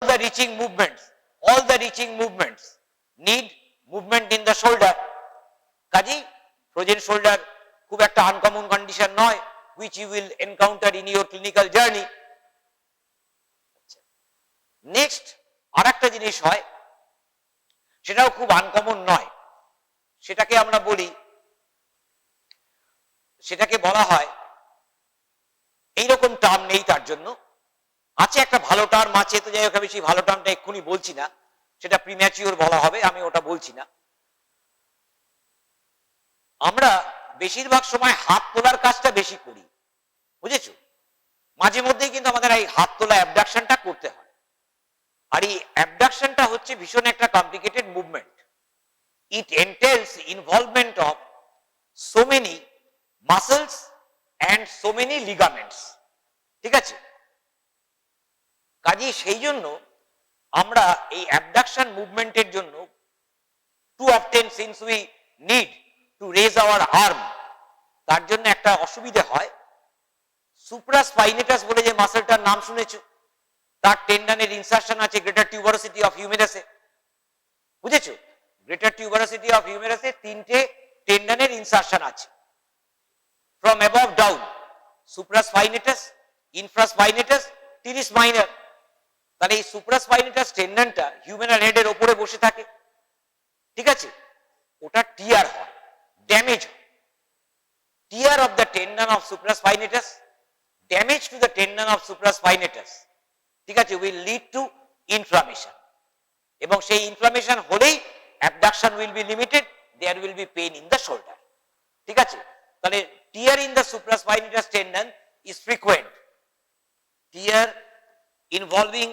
the reaching movements, all the reaching movements need movement in the shoulder. Kazi frozen shoulder খুব একটা uncommon condition নয়, which you will encounter in your clinical journey. Next আরেকটা জিনিস হয়, সেটাও খুব uncommon নয়, সেটাকে আমরা বলি, সেটাকে বলা হয়, এইরকম টার্ম নেই তার জন্য, আছে একটা ভালো টার্ম আছে, তো যাই হোক আমি সেই ভালো টার্মটা এক্ষুনি বলছি না, সেটা প্রিম্যাচিওর বলা হবে, আমি ওটা বলছি না। আমরা বেশিরভাগ সময় হাত তোলার কাজটা বেশি করি, বুঝেছো? মাঝে মধ্যেই কিন্তু আমাদের এই হাত তোলা অ্যাবডাকশনটা করতে হয়, আর এই অ্যাবডাকশনটা হচ্ছে ভীষণ একটা complicated movement. It entails involvement of so many muscles and so many ligaments, ঠিক আছে? কাজেই সেই জন্য আমরা এই অ্যাবডাকশন মুভমেন্টের জন্য too often since we need to raise our arm, তার জন্য একটা অসুবিধা হয়। সুপ্রাস্পাইনেটাস বলে যে মাসলটার নাম শুনেছো, তার টেন্ডনের ইনসারশন আছে গ্রেটার টিউবারোসিটি অফ হিউমেরাসে, বুঝেছো? গ্রেটার টিউবারোসিটি অফ হিউমেরাসে 3টে টেন্ডনের ইনসারশন আছে, from above down, সুপ্রাস্পাইনেটাস, ইনফ্রাস্পাইনেটাস, teres minor. তাহলে এই সুপ্রাস্পাইনেটাস টেন্ডনটা হিউমেরাল হেডের ওপরে বসে থাকে, ঠিক আছে? ওটা টিয়ার হয়, ড্যামেজ হয়। Tear of the tendon of supraspinatus, damage to the tendon of supraspinatus, ঠিক আছে, উইল লিড টু ইনফ্লামেশন, এবং সেই ইনফ্লামেশন হলেই abduction will be limited, there will be pain in the shoulder, ঠিক আছে? তাহলে tear in the supraspinatus tendon is frequent. Tear involving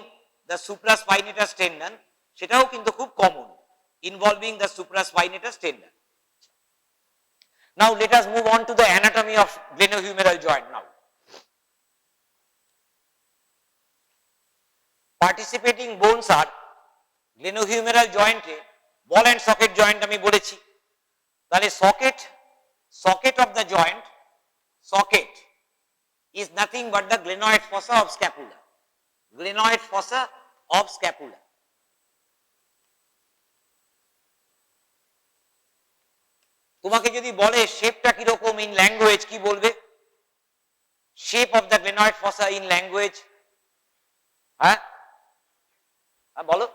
the supraspinatus tendon, সেটাও কিন্তু খুব common, involving the supraspinatus tendon. Now let us move on to the anatomy of glenohumeral joint now. Participating bones are glenohumeral joint A ball and socket joint আমি বলেছি। তাহলে socket of the joint, socket is nothing but the glenoid fossa of scapula, glenoid fossa of scapula. তোমাকে যদি বলে শেপটা কিরকম in language, কি বলবে? Shape of the glenoid fossa in language, হ্যাঁ বলো,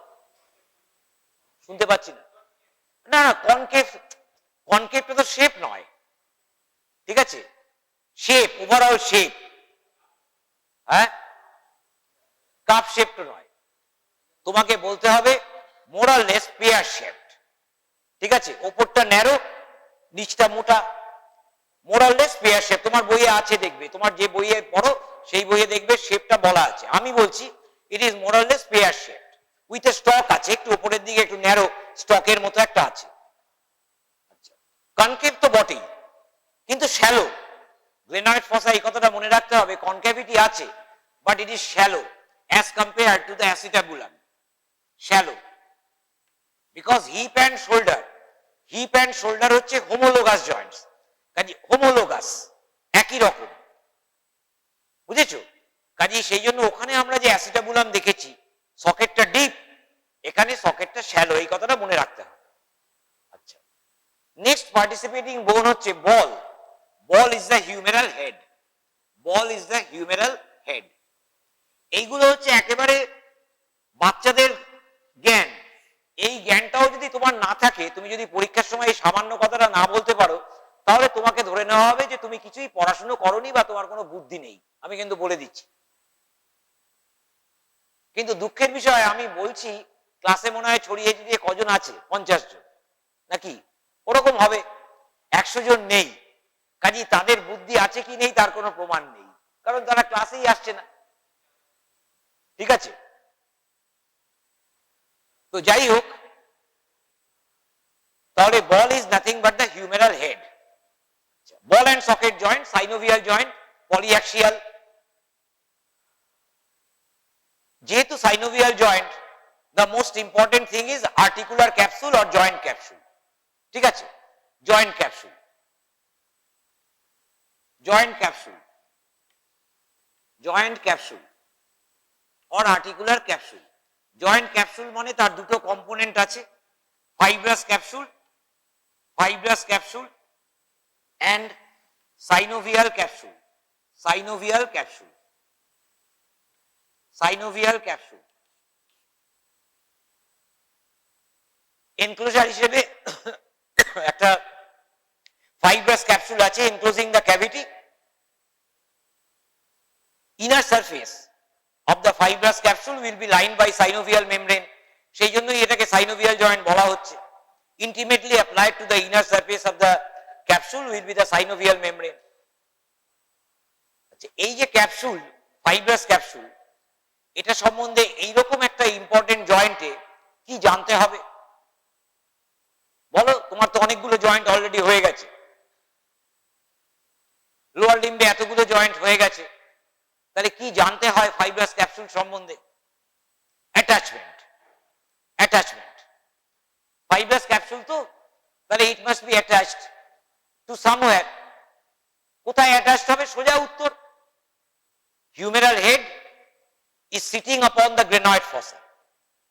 শুনতে পাচ্ছি না। না, কনকেভ, কনকেভটা তো শেপ নয়, ঠিক আছে? শেপ, ওভারঅল শেপ, হ্যাঁ, কাপ শেপ তো নয়। তোমাকে বলতে হবে মোরাললেস পেয়ার শেপড, ঠিক আছে? ওপরটা ন্যারো, নিচটা মোটা, মোরাললেস পেয়ার শেপ। তোমার বইয়ে আছে, দেখবে, তোমার যে বইয়ে পড়ো সেই বইয়ে দেখবে শেপটা বলা আছে। আমি বলছি it is more or less pear shape with a stalk আছে, একটু উপরের দিকে একটু ন্যারো স্টকের মতো একটা আছে। আচ্ছা, কনকেভ তো বটেই, কিন্তু শ্যালো। গ্লেনয়েড ফসা, এই কথাটা মনে রাখতে হবে, কনকেভিটি আছে, but it is shallow as compare to the acetabulum, shallow. Because hip and shoulder, hip and shoulder হচ্ছে হোমোলোগাস জয়েন্টস, কাজে হোমোলোগাস, একই রকম, বুঝেছো? কাজে সেই জন্য ওখানে আমরা যে অ্যাসিটাবুলাম দেখেছি, সকেটটা ডিপ, এখানে সকেটটা শ্যালো, এই কথাটা মনে রাখতে হবে। আচ্ছা, নেক্সট পার্টিসিপেটিং বোন হচ্ছে ball. Ball is the humeral head, ball is the humeral head. এইগুলো হচ্ছে একেবারে বাচ্চাদের জ্ঞান। এই জ্ঞানটাও যদি তোমার না থাকে, তুমি যদি পরীক্ষার সময় এই সামান্য কথাটা না বলতে পারো, তাহলে তোমাকে ধরে নেওয়া হবে যে তুমি কিছুই পড়াশুনো করোনি বা তোমার কোনো বুদ্ধি নেই। আমি কিন্তু বলে দিচ্ছি। কিন্তু দুঃখের বিষয়, আমি বলছি ক্লাসে মনে হয় ছড়িয়ে ছিটিয়ে কজন আছে, 50 জন নাকি ওরকম হবে, 100 জন নেই। কাজী তাদের বুদ্ধি আছে কি নেই তার কোনো প্রমাণ নেই, কারণ তারা ক্লাসেই আসছে না, ঠিক আছে? তো যাই হোক, তাহলে ball is nothing but the humeral head. Ball and socket joint, synovial joint, polyaxial. যেহেতু synovial joint, the most important thing is articular capsule or joint capsule, ঠিক আছে? joint capsule, joint capsule, joint capsule or articular capsule, joint capsule মানে তার দুটো component আছে, fibrous capsule and synovial capsule. Enclosure হিসেবে একটা fibrous capsule আছে enclosing the cavity. Inner surface of the fibrous capsule will be lined by synovial membrane, সেই জন্যই এটাকে synovial joint বলা হচ্ছে। Intimately applied to the inner surface of the capsule will be the synovial membrane. আচ্ছা, এই যে capsule, fibrous capsule, এটা সম্বন্ধে এইরকম একটা ইম্পর্টেন্ট জয়েন্টে কি জানতে হবে বলো? তোমার তো অনেকগুলো জয়েন্ট অলরেডি হয়ে গেছে, লোয়ার লিম্বে এতগুলো জয়েন্ট হয়ে গেছে, তাহলে কি জানতে হয় ফাইব্রাস ক্যাপসুল সম্বন্ধে? অ্যাটাচমেন্ট। ফাইব্রাস ক্যাপসুল তো, তাহলে it must be attached to somewhere. কোথায় অ্যাটাচড হবে? সোজা উত্তর, humeral head is sitting upon the glenoid fossa.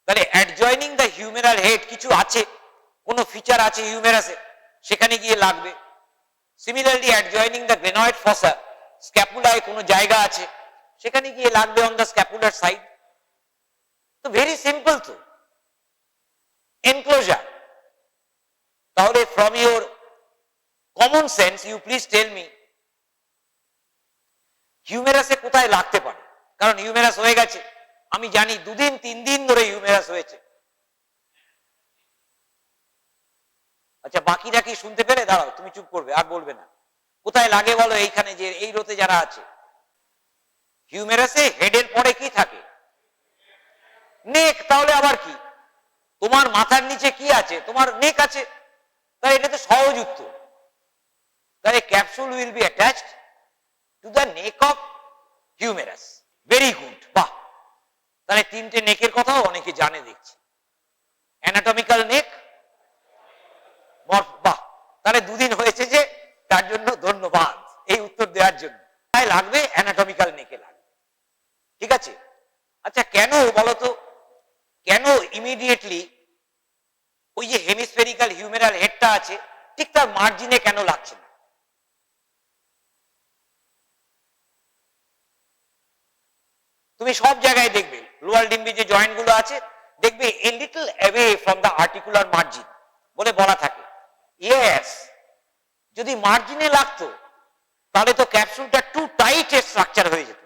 তাহলে অ্যাডজয়নিং দ্য হিউমেরাল হেড কিছু আছে, কোনো ফিচার আছে হিউমেরাসে, সেখানে গিয়ে লাগবে। Similarly adjoining the glenoid fossa, স্ক্যাপুলায় কোনো জায়গা আছে, সেখানে গিয়ে লাগবে অন দ্য স্ক্যাপুলার সাইড। তো ভেরি সিম্পল তো, এনক্লোজার। তাহলে from your common sense you please tell me হিউমেরাসে কোথায় লাগতে পারে? কারণ হিউমেরাস হয়ে গেছে, আমি জানি 2 দিন 3 দিন ধরে হিউমেরাস হয়েছে। আচ্ছা, বাকিরা কি শুনতে পেলে? দাঁড়াও, তুমি চুপ করবে, আর বলবে না। কোথায় লাগে বলো? এইখানে যে এই রোতে যারা আছে, হিউমেরাসে হেডের পরে কি থাকে? নেক। তাহলে আবার কি? তোমার মাথার নিচে কি আছে? তোমার নেক আছে। তাহলে এটা তো সহজ উত্তর। তাহলে capsule will be attached to the neck of humerus. Very good, বাহ। তাহলে 3টে নেকের কথাও অনেকে জানে দেখছি। অ্যানাটমিক্যাল নেক, বাহ। তাহলে 2 দিন হয়েছে যে, তার জন্য ধন্যবাদ এই উত্তর দেওয়ার জন্য। তাই লাগবে অ্যানাটমিক্যাল নেকে লাগবে, ঠিক আছে? আচ্ছা, কেন বলতো, কেন ইমিডিয়েটলি ওই যে হেমিস্ফেরিক্যাল হিউমেরাল হেডটা আছে ঠিক তার মার্জিনে কেন লাগছে না? তুমি সব জায়গায় দেখবে লোয়ার লিম্বে যে জয়েন্ট গুলো আছে, দেখবে a little away from the articular margin বলে বলা থাকে। ইয়েস, যদি মার্জিনে লাগতো তাহলে তো ক্যাপসুলটা টু টাইট এর স্ট্রাকচার হয়ে যেত,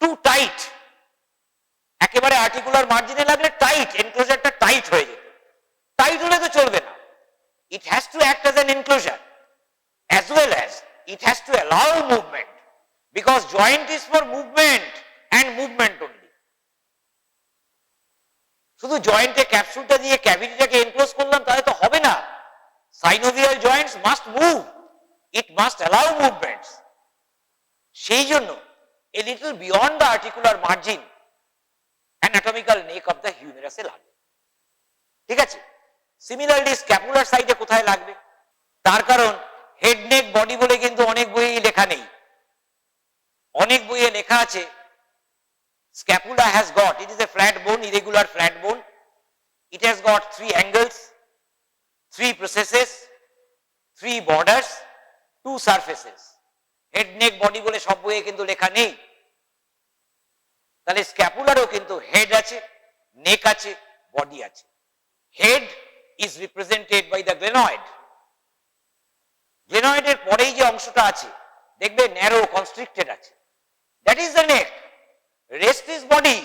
টু টাইট। একেবারে আর্টিকুলার মার্জিনে লাগলে টাইট, এনক্লোজারটা টাইট হয়ে যেত। টাইট হলে তো চলবে না। It has to act as an enclosure as well as it has to allow movement, because joint is for movement and movement only. শুধু জয়েন্টে ক্যাপসুলটা দিয়ে ক্যাভিটিটাকে এনক্লোজ করলাম তাহলে তো হবে না। Synovial joints must move, it must allow movements. সেই জন্য a little beyond the articular margin anatomical neck of the হিউমেরাসে লাগবে, ঠিক আছে? সিমিলারলি স্ক্যাপুলার সাইডে কোথায় লাগবে? তার কারণ হেড নেক বডি বলে কিন্তু অনেক বইয়ে লেখা নেই। অনেক বইয়ে লেখা আছে scapula has got, it is a flat bone, irregular flat bone, it has got 3 angles, 3 processes, 3 borders, 2 surfaces. Head neck body বলে সব বইয়ে কিন্তু লেখা নেই। তাহলে স্ক্যাপুলারও কিন্তু হেড আছে, নেক আছে, বডি আছে। Head is represented by the glenoid. গ্লেনয়েডের পরেই যে অংশটা আছে দেখবে ন্যারো কনস্ট্রিক্টেড আছে, that is the neck. Rest is body.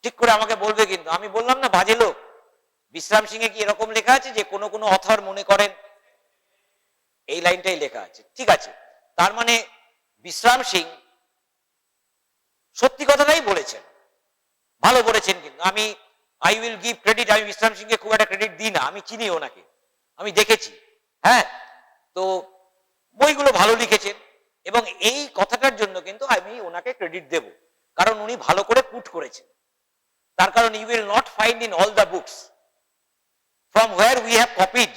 ঠিক করে আমাকে বলবে কিন্তু, আমি বললাম না বাজে লোক। বিশ্রাম সিংহে কি এরকম লেখা আছে যে কোন কোন অথর মনে করেন এই লাইনটাই লেখা আছে? ঠিক আছে, তার মানে বিশ্রাম সিং সত্যি কথাটাই বলেছেন, ভালো বলেছেন। কিন্তু আমি আই উইল গিভ ক্রেডিট, আমি বিশ্রাম সিংকে খুব একটা ক্রেডিট দিই না, আমি চিনি ওনাকে, আমি দেখেছি। হ্যাঁ, তো বইগুলো ভালো লিখেছেন এবং এই কথাটার জন্য কিন্তু আমি ওনাকে ক্রেডিট দেব, কারণ উনি ভালো করে পুট করেছেন। তার কারণ you will not find in all the books from where we have copied,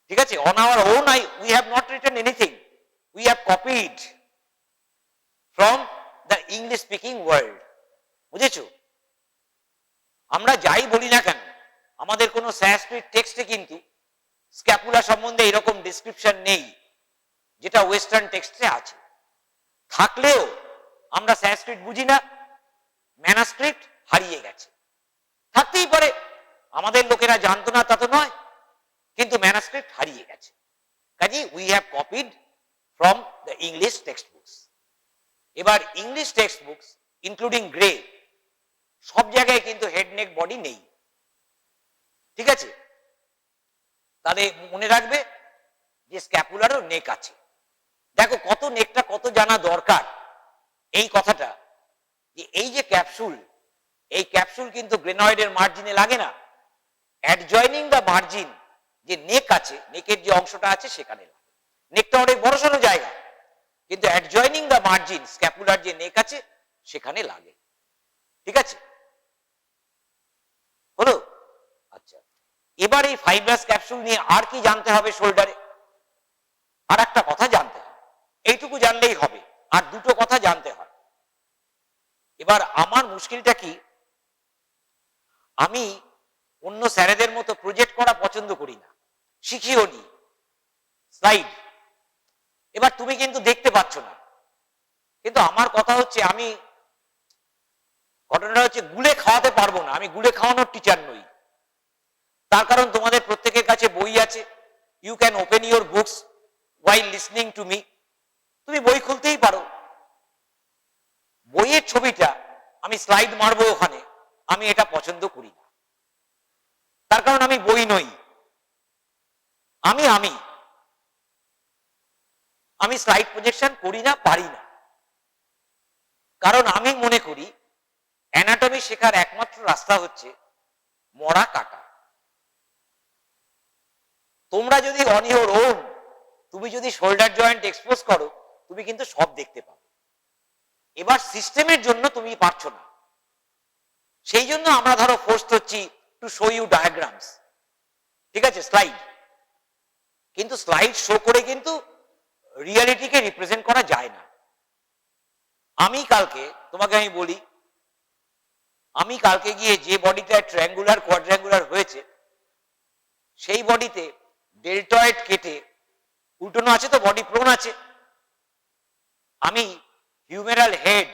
ঠিক আছে, on our own we have not written anything, we have copied from the English speaking world. বুঝেছো? আমরা যাই বলি না কেন, আমাদের কোনো সংস্কৃত টেক্সটে কিন্তু স্ক্যাপুলা সম্বন্ধে এরকম ডিসক্রিপশন নেই যেটা ওয়েস্টার্ন টেক্সটে আছে। থাকলেও আমরা সংস্কৃত বুঝি না, ম্যানাস্ক্রিপ্ট হারিয়ে গেছে। থাকতেই পারে, আমাদের লোকেরা জানতো না তা তো নয়, কিন্তু ম্যানাস্ক্রিপ্ট হারিয়ে গেছে। কাজে we have copied from the English textbooks. এবার English textbooks including Gray সব জায়গায় কিন্তু হেড নেক বডি নেই। ঠিক আছে? তাহলে মনে রাখবে যে স্ক্যাপুলারও নেক আছে। দেখো কত নেকটা কত জানা দরকার এই কথাটা, যে এই যে ক্যাপসুল, এই ক্যাপসুল কিন্তু গ্রেনয়েডের মার্জিনে লাগে না, অ্যাডজয়নিং দ্য মার্জিন যে নেক আছে, নেকের যে অংশটা আছে সেখানে লাগে। নেকটা অনেক বড়সড় জায়গা, কিন্তু অ্যাডজয়নিং দ্য মার্জিন স্ক্যাপুলার যে নেক আছে সেখানে লাগে। ঠিক আছে? হলো? আচ্ছা, এবার এই ফাইব্রাস ক্যাপসুল নিয়ে আর কি জানতে হবে শোল্ডারে? আর একটা কথা জানতে হবে, এইটুকু জানলেই হবে, আর দুটো কথা জানতে হয়। এবার আমার মুশকিলটা কি, আমি অন্য স্যারেদের মতো প্রজেক্ট করা পছন্দ করি না, শিখিও নি স্লাইড। এবার তুমি কিন্তু দেখতে পাচ্ছ না, কিন্তু আমার কথা হচ্ছে, আমি ঘটনাটা হচ্ছে গুলে খাওয়াতে পারবো না, আমি গুলে খাওয়ানোর টিচার নই। তার কারণ তোমাদের প্রত্যেকের কাছে বই আছে, you can open your books while listening to me। তুমি বই খুলতেই পারো, বইয়ের ছবিটা আমি স্লাইড মারবো ওখানে, আমি এটা পছন্দ করি না। তার কারণ আমি বই নই, আমি আমি আমি স্লাইড প্রজেকশন করি না, পারি না। কারণ আমি মনে করি অ্যানাটমি শেখার একমাত্র রাস্তা হচ্ছে মরা কাটা। তোমরা যদি অন ইওর ওন, তুমি যদি শোল্ডার জয়েন্ট এক্সপোজ করো, তুমি কিন্তু সব দেখতে পাবে। এবার সিস্টেমের জন্য তুমি পারছো না, সেই জন্য আমরা ধরো ফোর্স হচ্ছি টু শো ইউ ডায়াগ্রামস। ঠিক আছে? স্লাইড, কিন্তু স্লাইড শো করে কিন্তু রিয়ালিটিকে রিপ্রেজেন্ট করা যায় না। আমি কালকে তোমাকে আমি বলি, আমি কালকে গিয়ে যে বডিটা ট্রায়াঙ্গুলার কোয়াড্রাঙ্গুলার হয়েছে, সেই বডিতে ডেল্টয়েড কেটে উল্টোনো আছে, তো বডি প্রোন আছে, আমি হিউমেরাল হেড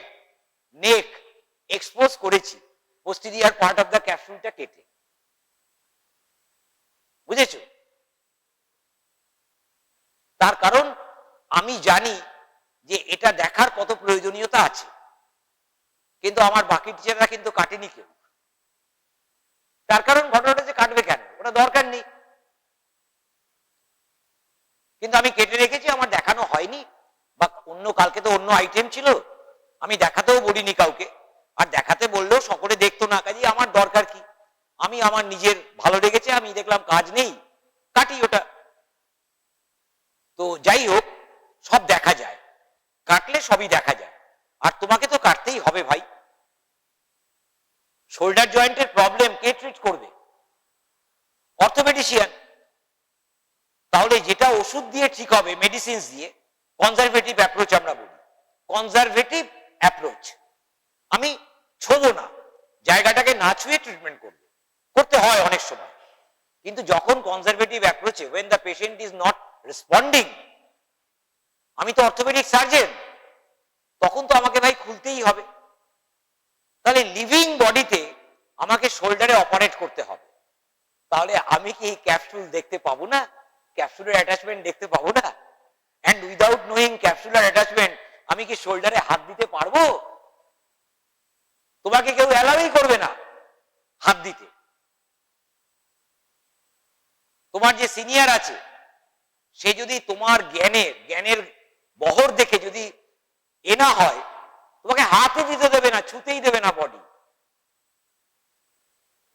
নেক এক্সপোজ করেছি পোস্টেরিয়র পার্ট অফ দ্য ক্যাপসুলটা কেটে। বুঝেছো? তার কারণ আমি জানি যে এটা দেখার কত প্রয়োজনীয়তা আছে, কিন্তু আমার বাকি টিচাররা কিন্তু কাটেনি কেউ। তার কারণ ঘটনাটা যে কাটবে কেন, ওটা দরকার নেই, কিন্তু আমি কেটে রেখেছি, আমার দেখানো হয়নি, বা অন্য কালকে তো অন্য আইটেম ছিল, আমি দেখাতেও বলিনি কাউকে, আর দেখাতে বললেও সকলে দেখতো না। কাজে আমার দরকার কি, আমি আমার নিজের ভালো লেগেছে, আমি দেখলাম কাজ নেই, কাটি ওটা। তো যাই হোক, সব দেখা যায়, কাটলে সবই দেখা যায়, আর তোমাকে তো কাটতেই হবে ভাই। শোল্ডার জয়েন্টের প্রবলেম কে ট্রিট করবে? অর্থোপেডিশিয়ান। তাহলে যেটা ওষুধ দিয়ে ঠিক হবে, মেডিসিন দিয়ে, কনজারভেটিভ অ্যাপ্রোচ আমরা বলি, কনজারভেটিভ অ্যাপ্রোচ। আমি ছোবো না, জায়গাটাকে না ছুঁয়ে ট্রিটমেন্ট করবো, করতে হয় অনেক সময়, কিন্তু যখন conservative অ্যাপ্রোচে when the patient is not responding, আমি তো অর্থোপেডিক সার্জন, তখন তো আমাকে ভাই খুলতেই হবে। তাহলে লিভিং বডিতে আমাকে শোল্ডারে অপারেট করতে হবে, তাহলে আমি কি ক্যাপসুল দেখতে পাবো না, ক্যাপসুলার অ্যাটাচমেন্ট দেখতে পাবো না? And without knowing capsular attachment আমি কি শোল্ডারে হাত দিতে পারবো? তোমাকে কেউ অ্যালাউই করবে না হাত দিতে। তোমার যে সিনিয়র আছে, সে যদি তোমার জ্ঞানের বহর দেখে যদি এ না হয়, তোমাকে হাতই দিতে দেবে না, ছুতেই দেবে না বডি।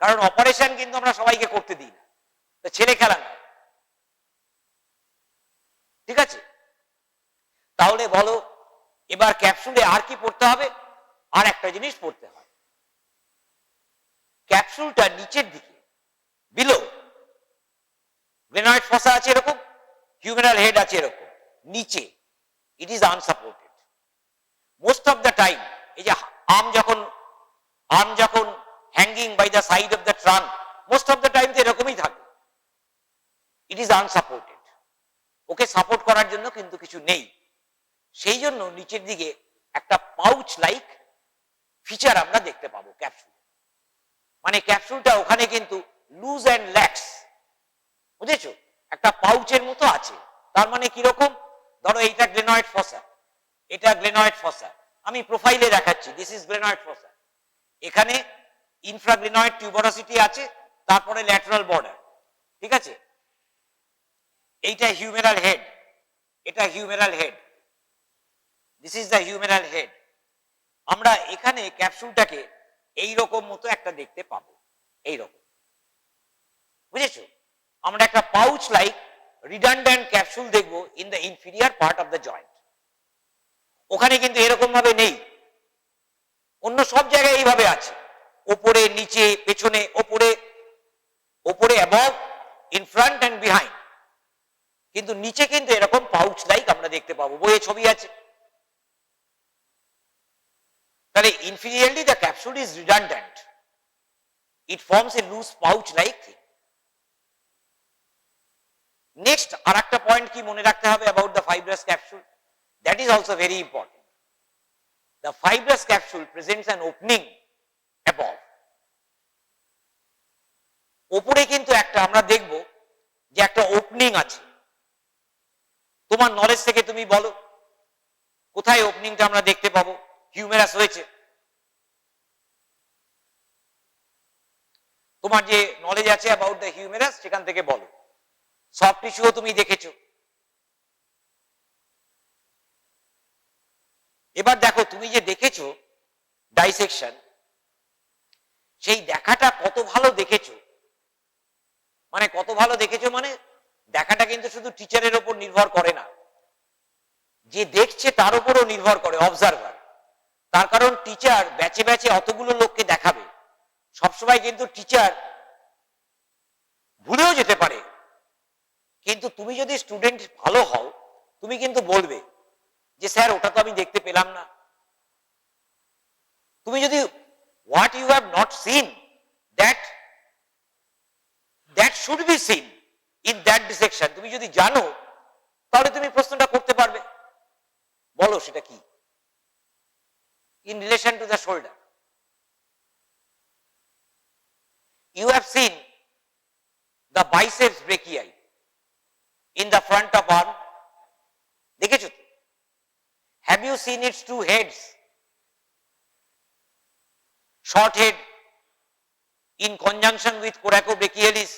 কারণ অপারেশন কিন্তু আমরা সবাইকে করতে দিই না, ছেলে খেলা না। ঠিক আছে? তাহলে বলো, এবার ক্যাপসুলে আর কি পড়তে হবে? আর একটা জিনিস পড়তে হয়, ক্যাপসুলটা নিচের দিকে, বিলো গ্রেনয়েড ফসা আছে এরকম, হিউমেরাল হেড আছে এরকম, নিচে it is unsupported. Most of the time এই যে আর্ম যখন hanging by the side of the trunk, most of the time তো এরকমই থাকে। It is unsupported, okay support করার জন্য কিন্তু কিছু নেই। সেই জন্য নিচের দিকে একটা পাউচ লাইক ফিচার আমরা দেখতে পাবো ক্যাপসুল, মানে ক্যাপসুলটা ওখানে কিন্তু লুজ অ্যান্ড ল্যাক্স, বুঝেছো, একটা পাউচের মতো আছে। তার মানে কিরকম, ধরো এইটা গ্লেনয়েড ফসা, এটা গ্লেনয়েড ফসা, আমি প্রোফাইলে দেখাচ্ছি, দিস ইজ গ্লেনয়েড ফসা। এখানে ইনফ্রাগ্লেনয়েড টিউবারোসিটি আছে, তারপরে ল্যাটারাল বর্ডার, ঠিক আছে। এইটা হিউমেরাল হেড, এটা humeral head, this is the humeral head. আমরা এখানে ক্যাপসুলটাকে এইরকম মতো একটা দেখতে পাবো, এইরকম, বুঝেছো। আমরা একটা পাউচ লাইক রিডান্ডেন্ট ক্যাপসুল দেখবো in the inferior part of the joint. ওখানে কিন্তু এরকম ভাবে নেই, অন্য সব জায়গায় এইভাবে আছে, ওপরে নিচে পেছনে, ওপরে above, in front and behind, কিন্তু নিচে কিন্তু এরকম পাউচ লাইক আমরা দেখতে পাবো, বইয়ে ছবি আছে। তাহলে inferiorly the capsule is redundant, it forms a loose pouch like thing. Next আর একটা পয়েন্ট কি মনে রাখতে হবে about the fibrous capsule, that is also very important. The fibrous capsule presents an opening above. ওপরে কিন্তু একটা আমরা দেখব যে একটা ওপেনিং আছে। তোমার নলেজ থেকে তুমি বলো কোথায় ওপেনিংটা আমরা দেখতে পাবো, হিউমেরাস হয়েছে। তোমার যে নলেজ আছে অ্যাবাউট দ্য হিউমেরাস সেখান থেকে বলো। সফট টিস্যুও তুমি দেখেছো। এবার দেখো তুমি যে দেখেছো ডাইসেকশন, সেই দেখাটা কত ভালো দেখেছো, মানে কত ভালো দেখেছো, মানে দেখাটা কিন্তু শুধু টিচারের ওপর নির্ভর করে না, যে দেখছে তার উপরও নির্ভর করে, অবজারভার। তার কারণ টিচার ব্যাচে ব্যাচে অতগুলো লোককে দেখাবে, সবসময় কিন্তু টিচার ভুলেও যেতে পারে, কিন্তু তুমি যদি স্টুডেন্ট ভালো হও তুমি কিন্তু বলবে যে স্যার ওটা তো আমি দেখতে পেলাম না। তুমি যদি what you have not seen that should be seen in that dissection, তুমি যদি জানো তাহলে তুমি প্রশ্নটা করতে পারবে, বলো সেটা কি। In relation to the shoulder, you have seen the biceps brachii in the front of arm, দেখেছো তো? Have you seen its two heads? Short head in conjunction with coracobrachialis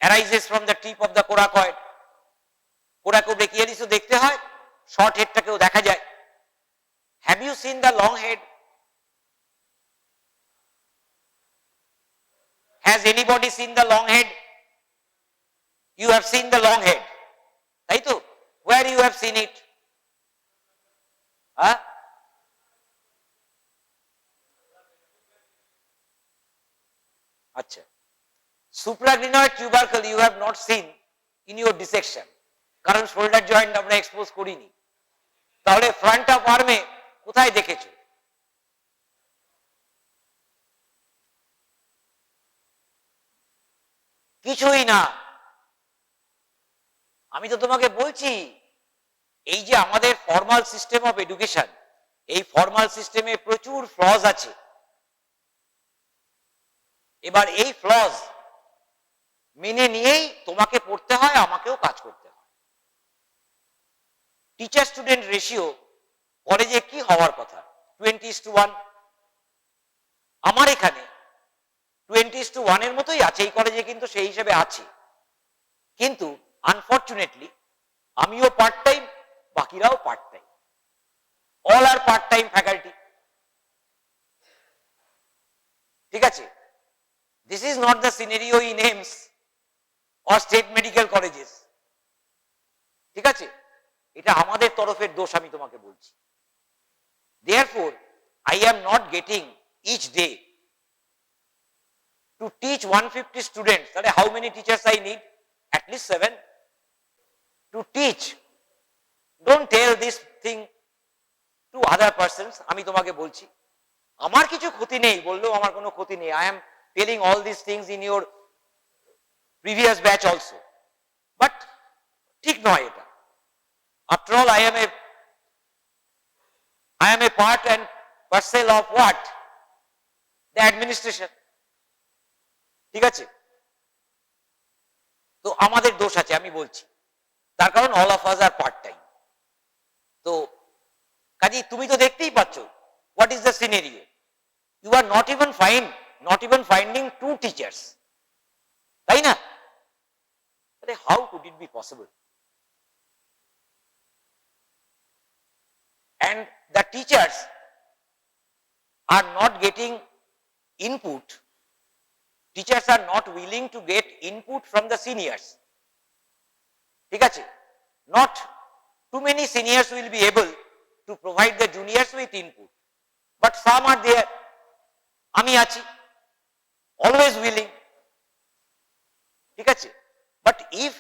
arises from the tip of the coracoid. Coracobrachialis ও দেখতে হয়, short হেডটাকেও দেখা যায়। Have you seen the long head? Has anybody seen the long head? You have seen the long head, তাই তো? Where you have seen it? আচ্ছা, supraglenoid tubercle you have not seen in your dissection, কারণ shoulder joint আমরা expose করিনি। তাহলে front of আর্মে কোথায় দেখেছো? কিছুই না। আমি তো তোমাকে বলছি এই যে আমাদের ফর্মাল সিস্টেম অফ এডুকেশন, এই ফর্মাল সিস্টেমে প্রচুর ফ্লজ আছে। এবার এই ফ্লজ মেনে নিয়েই তোমাকে পড়তে হয়, আমাকেও কাজ করতে হয়। টিচার স্টুডেন্ট রেশিও কলেজে কি হওয়ার কথা? 20:1। আমার এখানে 20:1 এর মতোই আছে, এই কলেজে কিন্তু সেই হিসেবে আছে, কিন্তু আনফরচুনেটলি আমিও পার্ট টাইম, বাকিরাও part time, all are part time faculty, ঠিক আছে। This is not the scenario in AIIMS or state medical colleges, ঠিক আছে। এটা আমাদের তরফের দোষ, আমি তোমাকে বলছি। Therefore, I am not getting each day to teach 150 students. তাহলে how many teachers I need? At least 7 to teach. Don't tell this thing to other persons, আমি তোমাকে বলছি আমার কিছু ক্ষতি নেই, বললেও আমার কোনো ক্ষতি নেই। I am telling all this things in your previous batch also, but ঠিক নয় এটা। After all I am a part and parcel of what? The administration. ঠিক আছে? তো আমাদের দোষ আছে, আমি বলছি, তার কারণ all of us are part time. তো কাজেই তুমি তো দেখতেই পাচ্ছ what is the scenario. You are not even finding two teachers, তাই না? How could it be possible? And the teachers are not getting input. Teachers are not willing to get input from the seniors. ঠিক আছে? Not too many seniors will be able to provide the juniors with input, but some are there. আমি আছি, always willing. ঠিক আছে? But if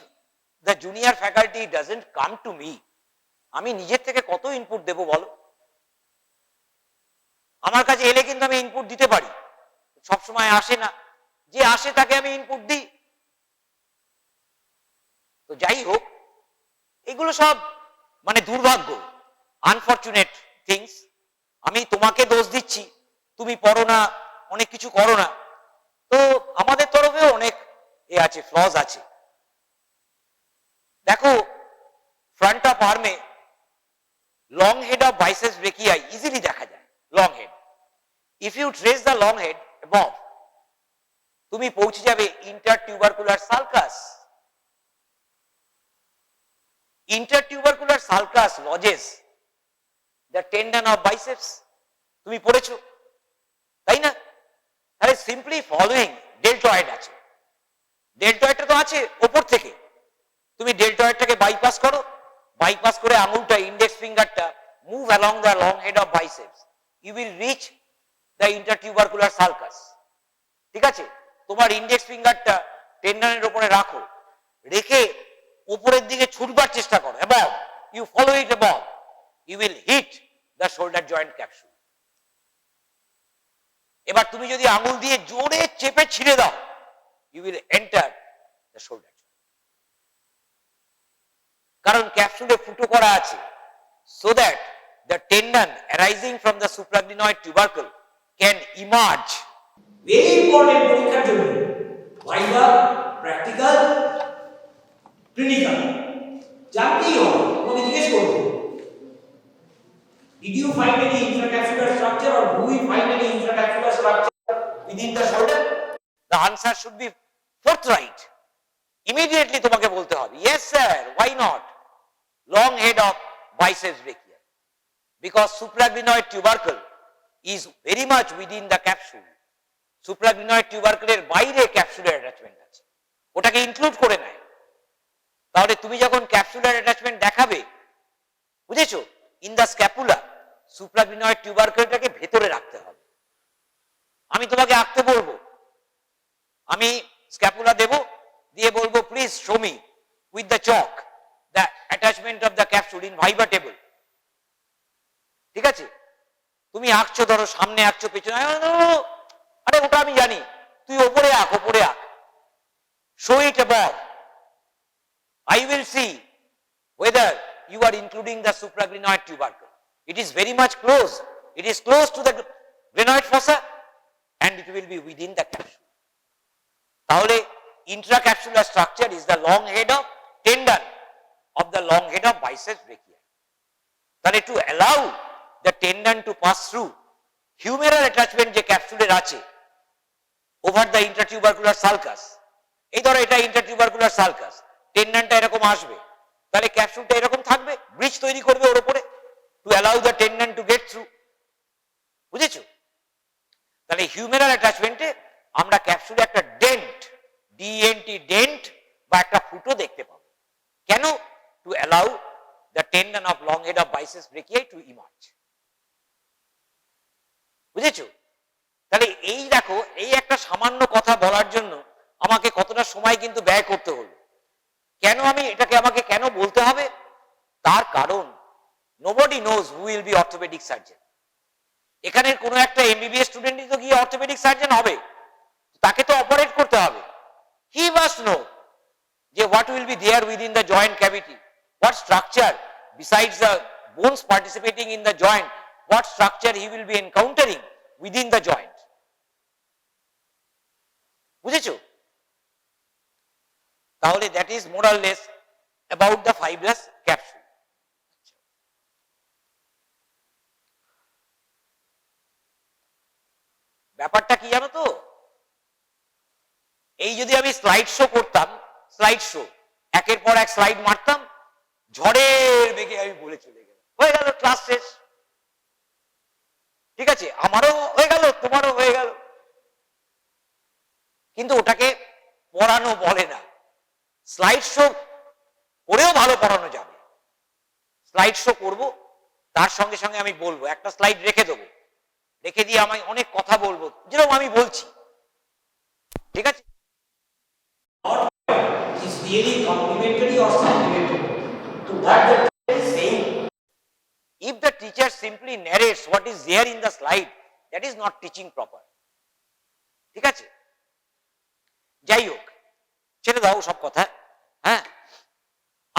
the junior faculty doesn't come to me, আমি নিজের থেকে কত ইনপুট দেব বলো? আমার কাছে এলে কিন্তু আমি ইনপুট দিতে পারি, সবসময় আসে না, যে আসে তাকে আমি ইনপুট দিই। তো যাই হোক, এগুলো সব মানে দুর্ভাগ্য, আনফরচুনেট থিংস। আমি তোমাকে দোষ দিচ্ছি, তুমি পড়ো না, অনেক কিছু করো না, তো আমাদের তরফেও অনেক এ আছে, ফ্লজ আছে। দেখো, ফ্রন্ট অফ আর্মে long head of biceps brachii easily দেখা যায়। Long head, if you trace the long head above, তুমি পৌঁছে যাবে intertubercular sulcus. Intertubercular sulcus lodges the tendon of biceps, তুমি পড়েছো তাই না? তাহলে সিম্পলি ফলোইং ডেল্টয়েড আছে, ডেল্টয়েডটা তো আছে ওপর থেকে, তুমি ডেল্টয়েডটাকে বাইপাস করো, বাইপাস করে আঙুলটা, ইন্ডেক্স ফিঙ্গারটা move along the long head of biceps, you will reach the intertubercular sulcus. ঠিক আছে? তোমার ইন্ডেক্স ফিঙ্গারটা টেন্ডনের উপরে রাখো, রেখে উপরের দিকে ছুটবার চেষ্টা করো, এবং you follow it above, you will hit the shoulder joint capsule. এবার তুমি যদি আঙুল দিয়ে জোরে চেপে ছিঁড়ে দাও, you will enter the shoulder, কারণ ক্যাপসুলে ফুটো করা আছে, so that the tendon arising from the supraglenoid tubercle can emerge. Very important পরীক্ষার জন্য, ভাইভা, প্র্যাকটিক্যাল, ক্লিনিক্যাল জানতেই হবে, তোমাকে জিজ্ঞেস করবো, did you find any intracapsular structure or do we find any intracapsular structure within the shoulder? The answer should be forthright. Immediately তোমাকে বলতে হবে, yes sir, why not? Long head of biceps brachii, because supraglenoid tubercle is very much within the capsule. Supraglenoid tubercle এর বাইরে capsular attachment আছে, ওটাকে include করে নেয়। তাহলে তুমি যখন ক্যাপসুলার অ্যাটাচমেন্ট দেখাবে, বুঝেছো, ইন দ্য স্ক্যাপুলা সুপ্রাগ্লিনয়েড টিউবারকেলটাকে ভেতরে রাখতে হবে। আমি তোমাকে আঁকতে বলবো, আমি স্ক্যাপুলা দেব, দিয়ে বলবো please show me with the chalk the attachment of the capsule in viva table. ঠিক আছে? তুমি আঁকছো, ধরো সামনে আঁকছো, পেছনে, আরে ওটা আমি জানি, তুই ওপরে আঁক, ওপরে আঁক, show it above, I will see whether you are including the supraglenoid tubercle. It is very much close. It is close to the glenoid fossa and it will be within the capsule. তাহলে intracapsular structure is the long head of tendon of the long head of biceps brachii. তাহলে to allow the tendon to pass through humeral attachment যে ক্যাপসুলের আছে over the intertubercular sulcus, এই ধরো এটা intertubercular sulcus, টেন্ডনটা এরকম আসবে, তাহলে ক্যাপসুলটা এরকম থাকবে, ব্রিজ তৈরি করবে ওর উপরে, two allow the tendon to get through. বুঝেছো? তাহলে হিউমেরাল অ্যাটাচমেন্টে আমরা ক্যাপসুলে একটা ডেন্ট, ডিএনটি ডেন্ট বা একটা ফুটো দেখতে পাবো। কেন? To allow the tendon of long head of biceps brachii to emerge. বুঝেছো? তাহলে এই দেখো, এই একটা সামান্য কথা বলার জন্য আমাকে কতটা সময় কিন্তু ব্যয় করতে হলো। কেন আমি এটাকে, আমাকে কেন বলতে হবে? তার কারণ nobody knows who will be orthopedic surgeon. এখানের কোনো একটা MBBS স্টুডেন্টই তো গিয়ে অর্থোপেডিক সার্জন হবে, তাকে তো অপারেট করতে হবে। He must know যে what will be there within the joint cavity, what structure besides the bones participating in the joint, what structure he will be encountering within the joint. বুঝেছো? তাহলে that is more or less about the fibrous capsule. ব্যাপারটা কি জানো তো, এই যদি আমি slide show করতাম, স্লাইড শো একের পর এক স্লাইড মারতাম, ঝড়ের বেগে আমি বলে চলে গেলাম, হয়ে গেল ক্লাস শেষ। ঠিক আছে, আমারও হয়ে গেল, তোমারও হয়ে গেল। কিন্তু ওটাকে পড়ানো বলে না। স্লাইড শো করেও ভালো পড়ানো যাবে। স্লাইড শো করব, তার সঙ্গে সঙ্গে আমি বলবো, একটা স্লাইড রেখে দেবো, রেখে দিয়ে আমি অনেক কথা বলবো যেরকম আমি বলছি। ঠিক আছে, is really complementary or supplementary to what the teacher is saying. If the teacher simply narrates what is there in the slide, that is not teaching proper. ঠিক আছে, যাই হোক, ছেড়ে দাও সব কথা। হ্যাঁ,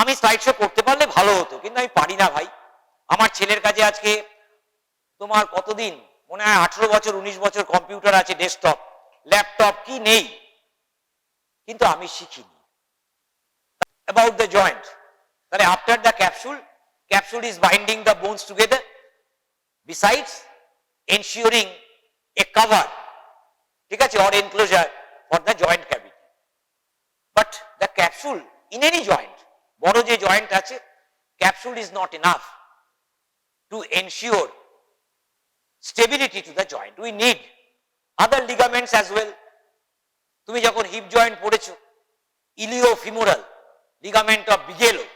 আমি স্লাইড শো করতে পারলে ভালো হতো, কিন্তু আমি পারি না ভাই। আমার ছেলের কাছে আজকে তোমার কতদিন, মনে হয় 18 বছর 19 বছর কম্পিউটার আছে, ডেস্কটপ, ল্যাপটপ কি নেই, কিন্তু আমি শিখিনি। About the joint, তাহলে after the capsule is binding the bones together, besides ensuring a cover, ঠিক আছে, or enclosure for the joint cavity. But the capsule in any joint, বড় যে জয়েন্ট আছে, capsule is not enough to ensure stability to the joint. We need other ligaments as well. তুমি যখন hip joint পড়েছো, ইলিওফিমোরাল ligament of Bigelow,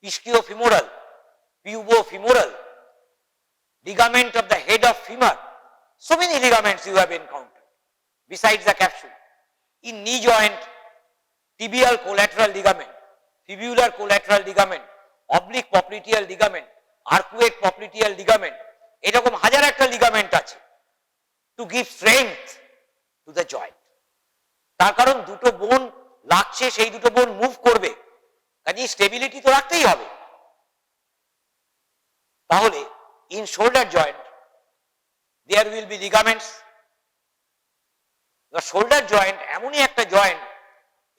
ischiofemoral, pubofemoral, ligament of the head of femur, so many ligaments you have encountered besides the capsule. In knee joint, tibial collateral ligament, fibular collateral ligament, oblique popliteal ligament, arcuate popliteal ligament, এরকম হাজার একটা ligament আছে to give strength to the joint. তার কারণ দুটো বোন লাগছে, সেই দুটো বোন মুভ করবে, কাজে স্টেবিলিটি তো রাখতেই হবে। তাহলে in shoulder joint there will be ligaments. Shoulder joint এমনই একটা জয়েন্ট,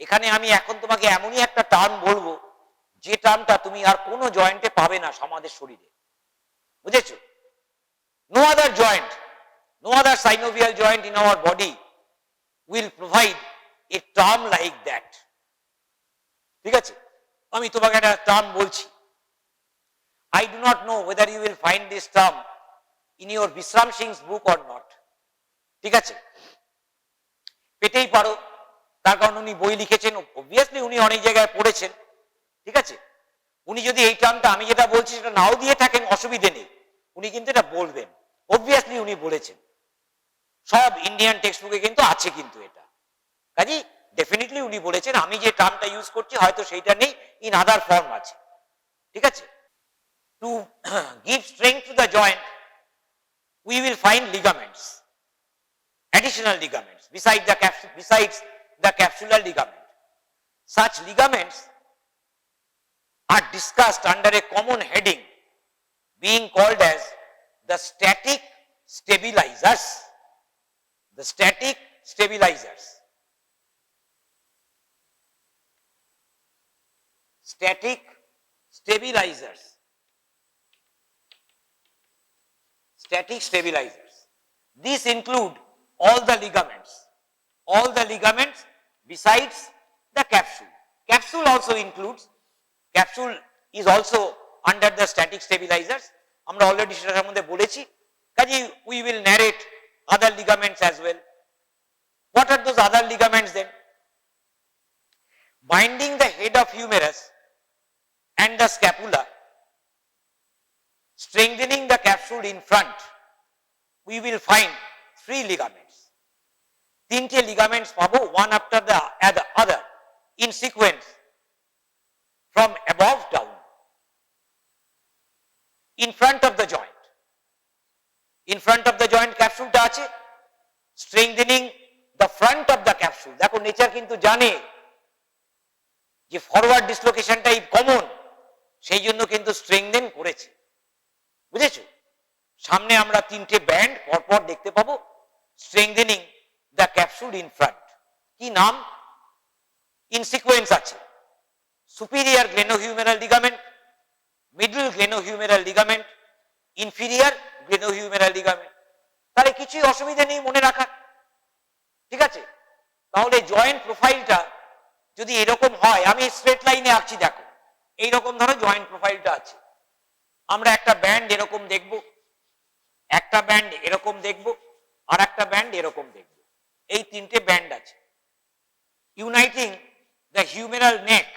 এখানে আমি এখন তোমাকে এমনই একটা টার্ম বলবো, যে টার্মটা তুমি আর কোনো জয়েন্টে পাবে না আমাদের শরীরে। বুঝেছো? No other joint, no other synovial joint in our body will provide a term like that. ঠিক আছে, আমি তোমাকে একটা টার্ম বলছি, I do not know whether you will find this term in your Bisram Singh's book or not. ঠিক আছে, পেতেই পারো, তার কারণ উনি বই লিখেছেন, obviously উনি অনেক জায়গায় পড়েছেন। ঠিক আছে, উনি যদি এই টার্মটা আমি যেটা বলছি সেটা নাও দিয়ে থাকেন, অসুবিধে নেই, উনি কিন্তু এটা বলবেন, obviously উনি বলেছেন, সব ইন্ডিয়ান টেক্সট বুকে কিন্তু আছে, কিন্তু এটা কাজী ডেফিনেটলি উনি বলেছেন। আমি যে টার্মটা ইউজ করছি হয়তো সেইটা নেই, ইন আদার ফর্ম আছে। ঠিক আছে, to give strength to the joint we will find ligaments, additional ligaments besides the capsular ligament. Such ligaments are discussed under a common heading being called as the static stabilizers. The static stabilizers. Static stabilizers. Static stabilizers. These include all the ligaments besides the capsule. Capsule also includes, capsule is also under the static stabilizers. আমরা already সেটা সম্বন্ধে বলেছি, কাজেই we will narrate other ligaments as well. What are those other ligaments then? Binding the head of humerus and the scapula, strengthening the capsule in front, we will find 3 ligaments. 3টে ligaments পাবো, one after the other in sequence from above down. in front of the joint. In front of the joint ক্যাপসুলটা আছে, strengthening the front of the capsule. দেখো nature কিন্তু জানে যে forward ডিসলোকেশনটাই common, সেই জন্য কিন্তু স্ট্রেংথেন করেছে, বুঝেছো? সামনে আমরা তিনটে ব্যান্ড পরপর দেখতে পাবো, strengthening the capsule in front. কি নাম? ইন সিকোয়েন্স আছে, superior glenohumeral ligament, middle glenohumeral ligament, inferior glenohumeral ligament. তাহলে কিছুই অসুবিধা নেই মনে রাখার, ঠিক আছে? তাহলে জয়েন্ট প্রোফাইলটা যদি এরকম হয়, আমি স্ট্রেট লাইনে আঁকছি, দেখো এইরকম ধরো জয়েন্ট প্রোফাইলটা আছে। আমরা একটা ব্যান্ড এরকম দেখব, একটা ব্যান্ড এরকম দেখব, আর একটা ব্যান্ড এরকম দেখব। এই তিনটে ব্যান্ড আছে, uniting the humeral neck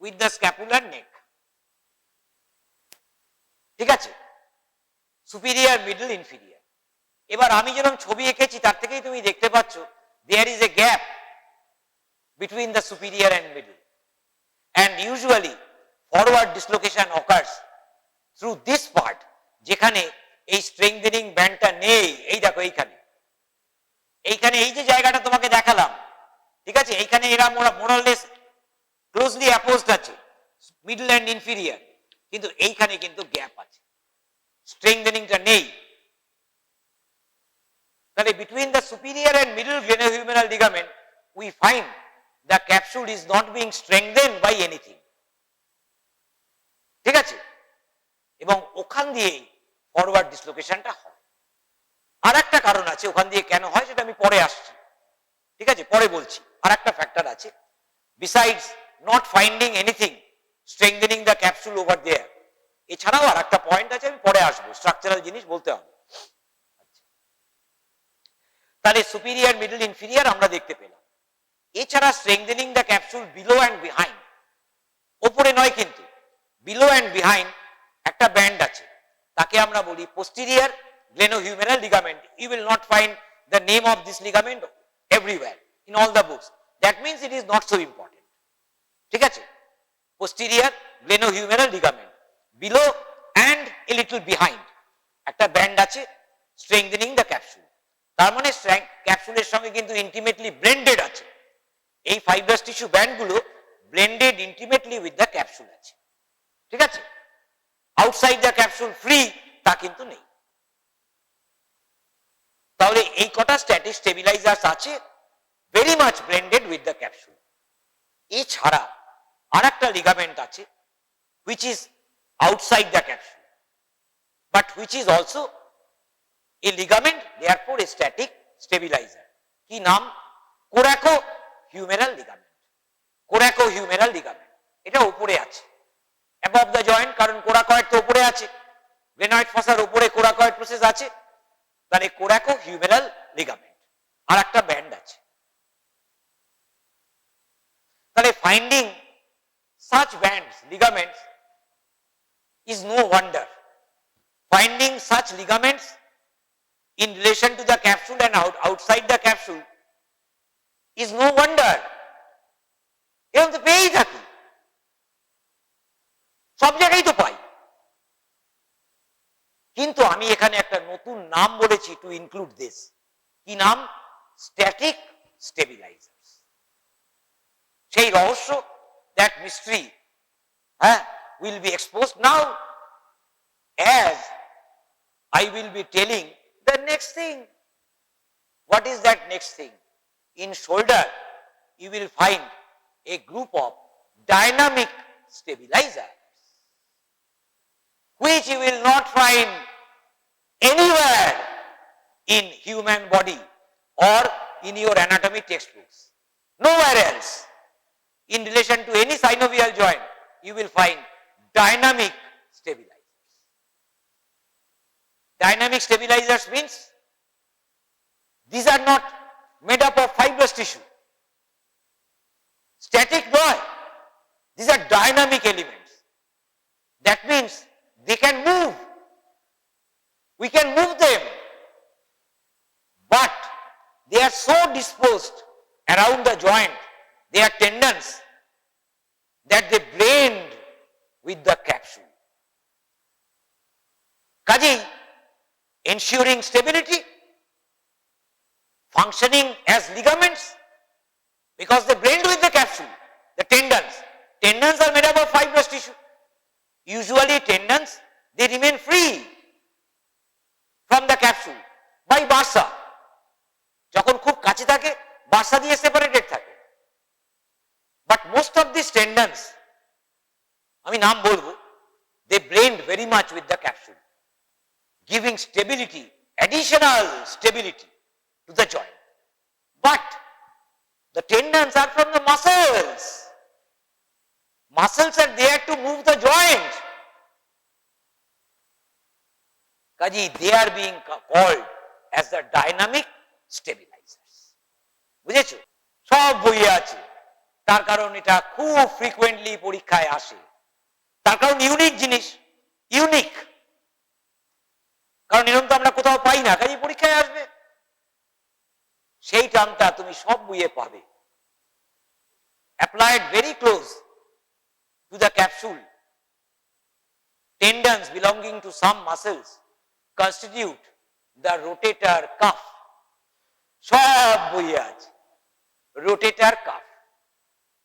with the scapular neck, ঠিক আছে? Superior, middle, inferior. এবার আমি যেরকম ছবি এঁকেছি তার থেকেই তুমি দেখতে পাচ্ছ there is a gap between the superior and middle, and usually forward dislocation occurs through this part, যেখানে এই স্ট্রেংথেনিং ব্যান্ডটা নেই। এই দেখো এইখানে, এইখানে এই যে জায়গাটা তোমাকে দেখালাম, ঠিক আছে, এইখানে এরা মোরাললেস ক্লোজলি অ্যাপোজড আছে, মিডল অ্যান্ড ইনফিরিয়র, কিন্তু এইখানে কিন্তু গ্যাপ আছে, স্ট্রেংথেনিংটা নেই। তাহলে between the superior and middle glenohumeral ligament we find the capsule is not being strengthened by anything, ঠিক আছে? এবং ওখান দিয়েই ফরওয়ার্ড ডিসলোকেশনটা হয়। আর একটা কারণ আছে ওখান দিয়ে কেন হয় সেটা আমি পরে আসছি, ঠিক আছে, পরে বলছি। আর একটা ফ্যাক্টর আছে, besides not finding anything strengthening the capsule over there, এছাড়াও আর একটা পয়েন্ট আছে, আমি পরে আসবো, স্ট্রাকচারাল জিনিস বলতে হবে। তাহলে সুপিরিয়র, মিডল, ইনফিরিয়র আমরা দেখতে পেলাম। এছাড়া strengthening the capsule below and behind, ওপরে নয় কিন্তু বিলো অ্যান্ড বিহাইন্ড একটা ব্যান্ড আছে, তাকে আমরা বলি posterior glenohumeral ligament. You will not find the name of this ligament everywhere in all the books, that means it is not so important, ঠিক আছে? Posterior glenohumeral ligament, below and a little behind একটা band আছে strengthening the capsule. তার মানে ক্যাপসুলের সঙ্গে কিন্তু intimately blended আছে, এই ফাইব্রাস টিস্যু ব্যান্ডগুলো blended intimately with the capsule আছে, ঠিক আছে? আউটসাইড দ্য ক্যাপসুল ফ্রি তা কিন্তু নেই। তাহলে এই কটা স্ট্যাটিক স্টেবিলাইজার্স আছে, very much blended with the capsule. এছাড়া আর একটা লিগামেন্ট আছে which is outside the capsule, but which is also a ligament, therefore a static stabilizer. কি নাম? কোরাকোহিউমেরাল লিগামেন্ট। কোরাকোহিউমেরাল লিগামেন্ট এটা উপরে আছে, above the joint, কারণ কোরাকয়েড তো উপরে আছে, গ্লেনয়েড ফসার উপরে কোরাকয়েড প্রসেস আছে, তাহলে কোরাকোহিউমেরাল লিগামেন্ট। আর একটা ব্যান্ড আছে। তাহলে finding such bands, ligaments is no wonder. Finding such ligaments in relation to the capsule and outside the capsule is no wonder. এরকম তো পেয়েই থাকি, সব জায়গায় তো পাই, কিন্তু আমি এখানে একটা নতুন নাম বলেছি টু ইনক্লুড দিস। কি নাম? স্ট্যাটিক স্টেবিলাইজার্স। সেই রহস্য, that mystery, will be exposed now as I will be telling the next thing. What is that next thing? In shoulder you will find a group of dynamic stabilizers which you will not find anywhere in human body or in your anatomy textbooks, nowhere else. In relation to any synovial joint you will find dynamic stabilizers. Dynamic stabilizers means these are not made up of fibrous tissue, static boy, these are dynamic elements. That means they can move, we can move them, but they are so disposed around the joint, their tendons, that they blend with the capsule. কাজেই ensuring stability, functioning as ligaments, because they blend with the capsule. The tendons are made up of fibrous tissue. Usually tendons, they remain free from the capsule by bursa. যখন খুব কাছে থাকে bursa দিয়ে separated থাকে, but most of these tendons, আমি নাম বলবো, they blend very much with the capsule, giving stability, additional stability to the joint. But the tendons are from the muscles. Muscles are there to move the joint. Kaji, they are being called as the dynamic stabilizers. বুঝেছো? সব বইয়ে আছে। তার কারণ এটা খুব frequently পরীক্ষায় আসে। তার কারণ ইউনিক জিনিস, ইউনিক। কারণ এরকম তো আমরা কোথাও পাই না, কাজে পরীক্ষায় আসবে। সেই টার্মটা তুমি সব বইয়ে পাবে। Applied very close to the capsule, tendons belonging to some muscles constitute the rotator cuff. সব বইয়ে আছে rotator cuff,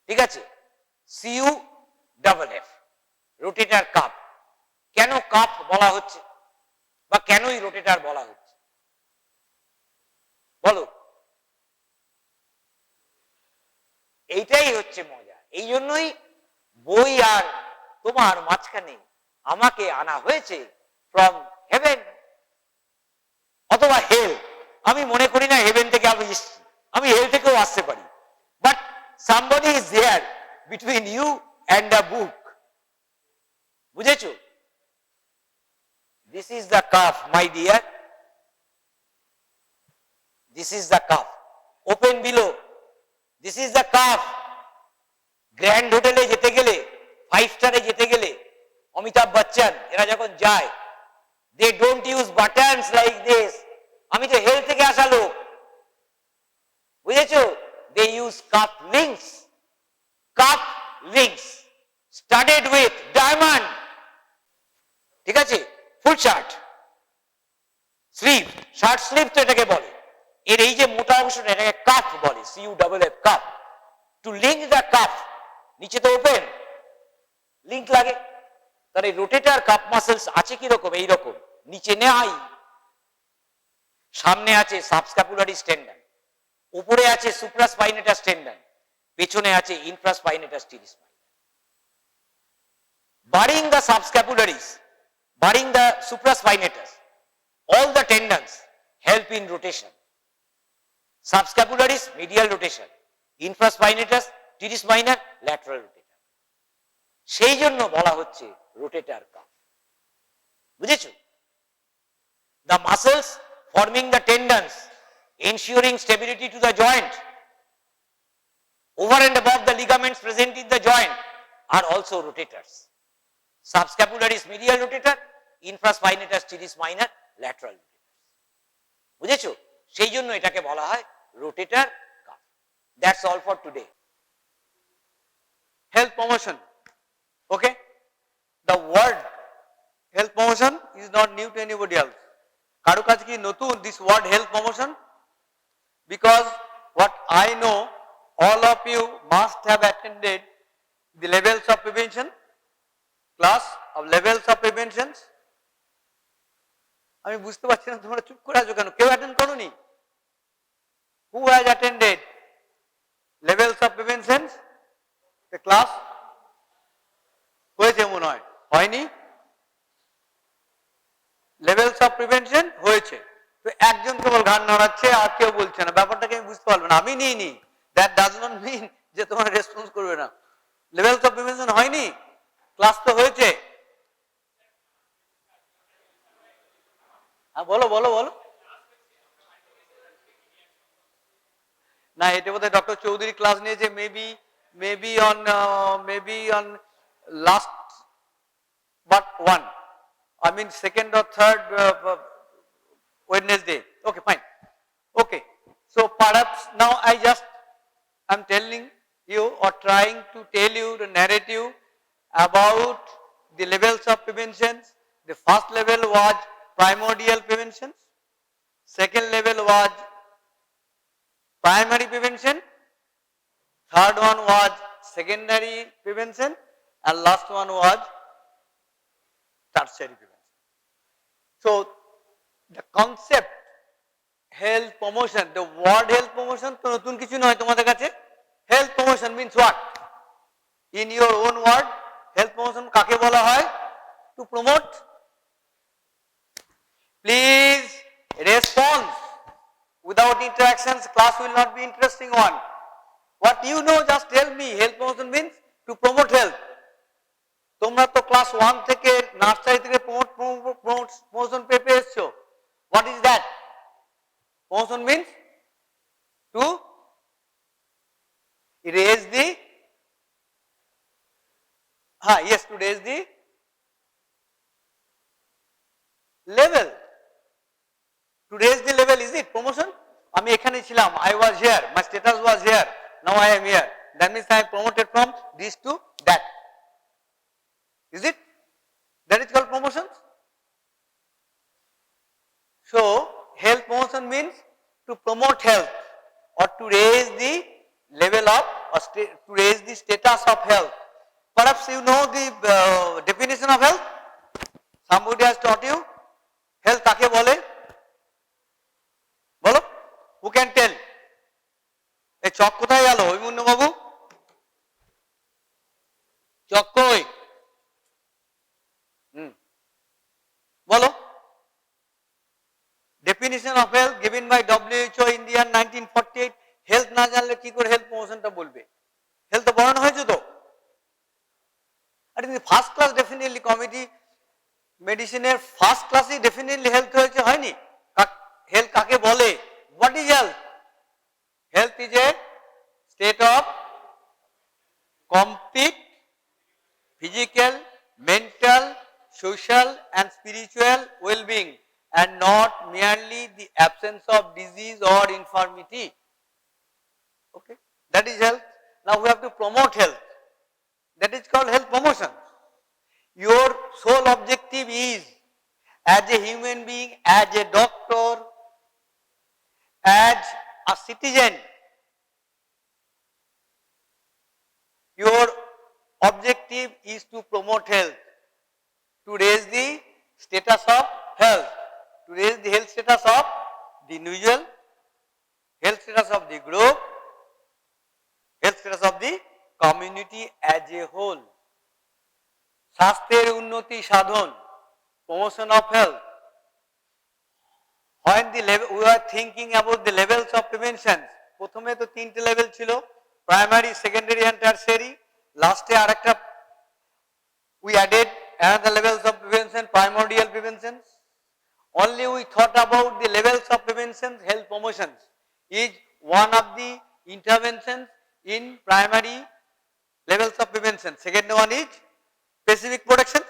ঠিক আছে? CUFF, rotator cuff। কেন কাফ বলা হচ্ছে বা কেনই রোটেটার বলা হচ্ছে বলো? এইটাই হচ্ছে মজা। এই জন্যই বই আর তোমার মাঝখানে আমাকে আনা হয়েছে ফ্রম হেভেন অথবা হেল। আমি মনে করি না হেভেন থেকে আমি এসেছি, আমি হেল থেকেও আসতে পারি, but somebody is there between you and the book. বুঝেছো? This is the cuff, my dear. This is the cuff. Open below. This is the cuff. Grand হোটেলে যেতে গেলে, 5 স্টারে যেতে গেলে, অমিতাভ বচ্চন এরা যখন যায়, they don't use buttons like this. আমি তো হেল থেকে আসা লোক, বুঝেছো? They use cuff links. Cuff links studded with diamond. ঠিক আছে? Full shirt, sleeve, shirt sleeve তো এটাকে বলে। এর এই যে মোটা অংশটা এটাকে কাফ বলে, CUFF, calf. Two link the calf, নিচে তো ওপেন, লিঙ্ক লাগে। তাহলে রোটেটার কাফ মাসেলস আছে কি রকম? এই রকম, নিচে নেই, সামনে আছে সাবস্ক্যাপুলারিস টেন্ডন, উপরে আছে সুপ্রাস্পাইনেটাস টেন্ডন, পেছনে আছে infraspinatus teres minor. Barring the subscapularis, barring the supraspinatus, all the tendons help in rotation. Subscapularis, medial rotation, infraspinatus, teres minor, lateral rotator. সেই জন্য বলা হচ্ছে rotator cuff। বুঝেছো? The muscles forming the tendons, ensuring stability to the joint, over and above the ligaments present in the joint, are also rotators. Subscapularis, medial rotator, infraspinatus, teres minor, lateral rotators. বুঝেছো? সেই জন্য এটাকে বলা হয় rotator cuff. That's all for today. Health promotion. Okay? The word health promotion is not new to anybody else. কারো কাছে কি নতুন this word health promotion? Because what I know, all of you must have attended the levels of prevention, class of levels of preventions. আমি বুঝতে পারছি না তোমরা চুপ করে আছো কেন? কেউ অ্যাটেন্ড করোনি? Who has attended levels of preventions? The class হয়েছে মনে হয়, হয়নি? লেভেলস অফ প্রিভেনশন হয়েছে, তো একজন কেবল ঘাড় নাড়াচ্ছে আর কেউ বলছে না। ব্যাপারটাকে আমি বুঝতে পারবো না। আমি নিইনি, দ্যাট ডাজ নট মিন যে তোমরা রেসপন্স করবে না। লেভেলস অফ প্রিভেনশন হয়নি, ক্লাস তো হয়েছে। হ্যাঁ বলো বলো বলো। না এটা বোধহয় ডক্টর চৌধুরী ক্লাস নিয়েছে, maybe on last but one, I mean second or third Wednesday. Okay, fine. Okay, so perhaps now I'm telling you or trying to tell you the narrative about the levels of prevention, the First level was primordial prevention, second level was primary prevention, third one was secondary prevention, and last one was tertiary prevention. So the concept health promotion, the word health promotion তো নতুন কিছু নয় তোমাদের কাছে। health promotion means what? In your own word, health promotion কাকে বলা হয়? To promote. Please respond. Without interactions, class will not be interesting one. What you know, just tell me. Health promotion means to promote health. তোমরা তো class 1 থেকে nursery থেকে promotion পেপে এসছো। What is that? Promotion means to raise the yes, to raise the level. To raise the level, is it promotion? আমি এখানে ছিলাম, I was here, my status was here, now I am here. That means I am promoted from this to that. Is it? That is called promotion. So health promotion means to promote health or to raise the level of or to raise the status of health. Perhaps you know the definition of health. Somebody has taught you. Health কাকে বলে? বলো? Who can tell? এই চক কোথায় গেল অভিমন্যু বাবু? চক কই? বলো? Definition of health given by WHO India 1948. Health না জানলে কি করে হেলথ প্রমোশনটা বলবে? হেলথ তো বর্ণনা হয়েছে তো? আর কিন্তু ফার্স্ট ক্লাস ডেফিনেটলি কমিটি মেডিসিনের ফার্স্ট ক্লাসই ডেফিনেটলি হেলথ হয়েছে, হয়নি? হেলথ কাকে বলে? What is health? Health is a state of complete physical, mental, social and spiritual well-being and not merely the absence of disease or infirmity. Okay, that is health. Now we have to promote health. That is called health promotion. Your sole objective is, as a human being, as a doctor, as a citizen, your objective is to promote health, to raise the status of health, to raise the health status of the individual, health status of the group, health status of the community as a whole. স্বাস্থ্যের উন্নতি সাধন, promotion of health. When the level, we are thinking about the levels of prevention. প্রথমে তো তিনটে level ছিল, primary, secondary and tertiary. Last year we added another levels of prevention, primordial prevention. Only we thought about the levels of prevention. Health promotion is one of the interventions in primary levels of prevention. Second one is specific protection.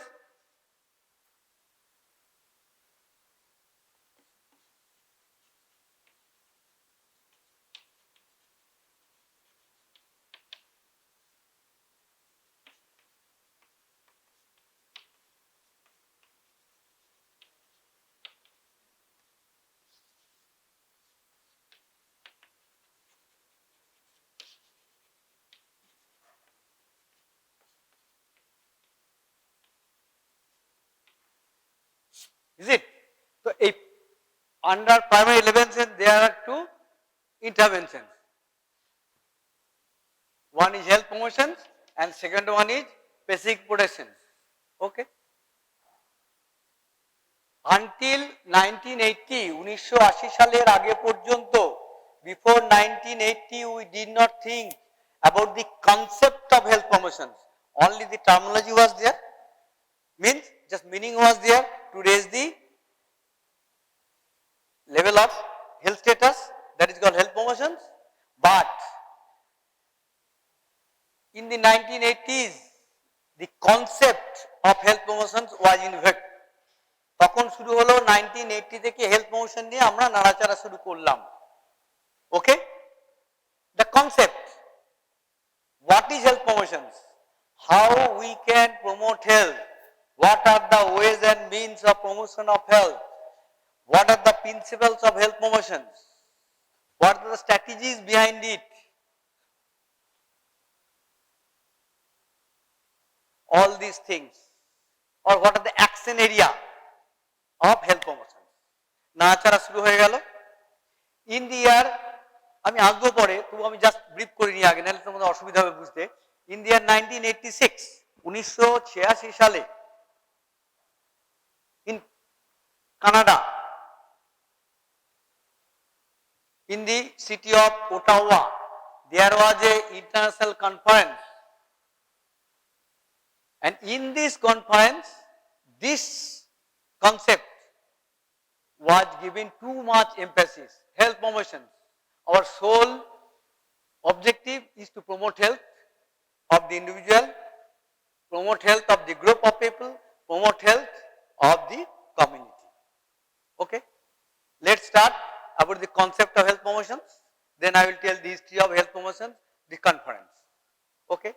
Is it? So if under primary prevention there are two interventions. One is health promotion and second one is basic protection. Okay. Until 1980, 1980 সালের আগে পর্যন্ত, before 1980 we did not think about the concept of health promotion. Only the terminology was there, means just meaning was there to raise the level of health status, that is called health promotion. But in the 1980s the concept of health promotion was in effect. তখন শুরু হলো 1980 থেকে health promotion নিয়ে আমরা নাড়াচাড়া শুরু করলাম। ওকে, the concept, what is health promotion, how we can promote health, What are the ways and means of promotion of health? What are the principles of health promotions? What are the strategies behind it? All these things, or what are the action area of health promotion? নাড়াচাড়া শুরু হয়ে গেল। In the ইয়ার, আমি আসবো পরে, তবু আমি just brief করে নিয়ে আগে, নাহলে তোমাদের অসুবিধা হবে বুঝতে। ইন দি ইয়ার 1986, 1986 সালে in Canada, in the city of Ottawa, there was a international conference, and in this conference this concept was given too much emphasis. Health promotion, our sole objective is to promote health of the individual, promote health of the group of people, promote health of the community. Okay, let's start about the concept of health promotions, then I will tell the history of health promotion, the conference. Okay,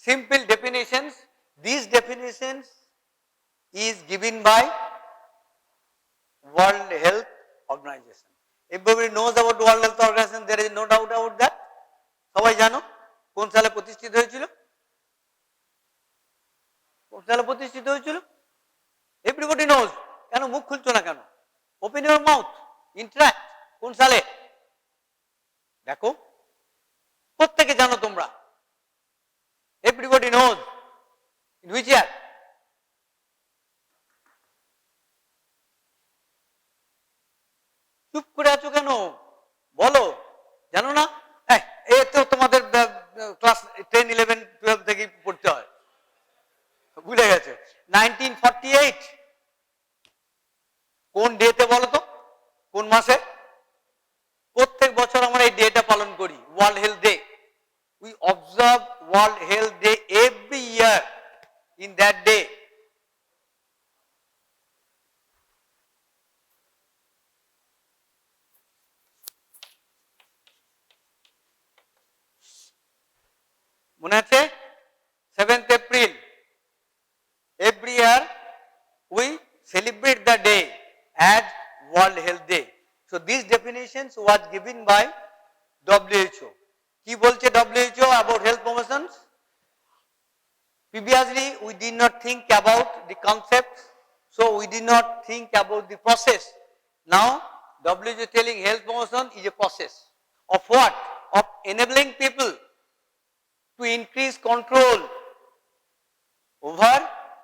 simple definitions. These definitions is given by World Health Organization. Everybody knows about World Health Organization, there is no doubt about that. সবাই জানো কোন সালে প্রতিষ্ঠিত হয়েছিল? কোন সালে প্রতিষ্ঠিত হয়েছিল? Everybody knows. কেন মুখ খুলছো না কেন? Open your mouth, interact. কোন সালে? দেখো, প্রত্যেকে জানো তোমরা। Everybody knows. In which year? চুপ করে আছো কেন? বলো, জানো না? এই তো তোমাদের ক্লাস 10, 11, 12 থেকে পড়তে হয়, ভুলে গেছে। 1948 কোন ডেতে বলো তো? কোন মাসে? প্রত্যেক বছর আমরা এই ডেটা পালন করি, world health day. We observe World Health Day every year. In that day, মনে আছে? 7th April. Every year we celebrate the day as World Health Day. So these definitions was given by WHO. কি বলছে WHO about health promotions? Previously we did not think about the concepts, so we did not think about the process. Now WHO is telling health promotion is a process of what? Of enabling people to increase control over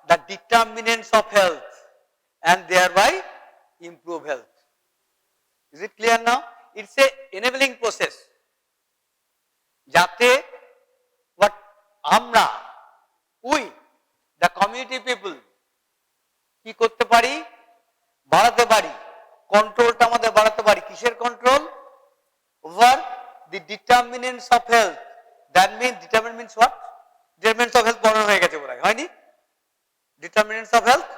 the determinants of health and thereby improve health. Is it clear now? It's a enabling process. যাতে what আমরা, we, the community people কি করতে পারি? বাড়াতে পারি, কন্ট্রোলটা আমাদের বাড়াতে পারি। কিসের control? Over the determinants of health. That means determinant means what? Determinants of health পড়ানো হয়ে গেছে বলে হয়নি? Determinants of health,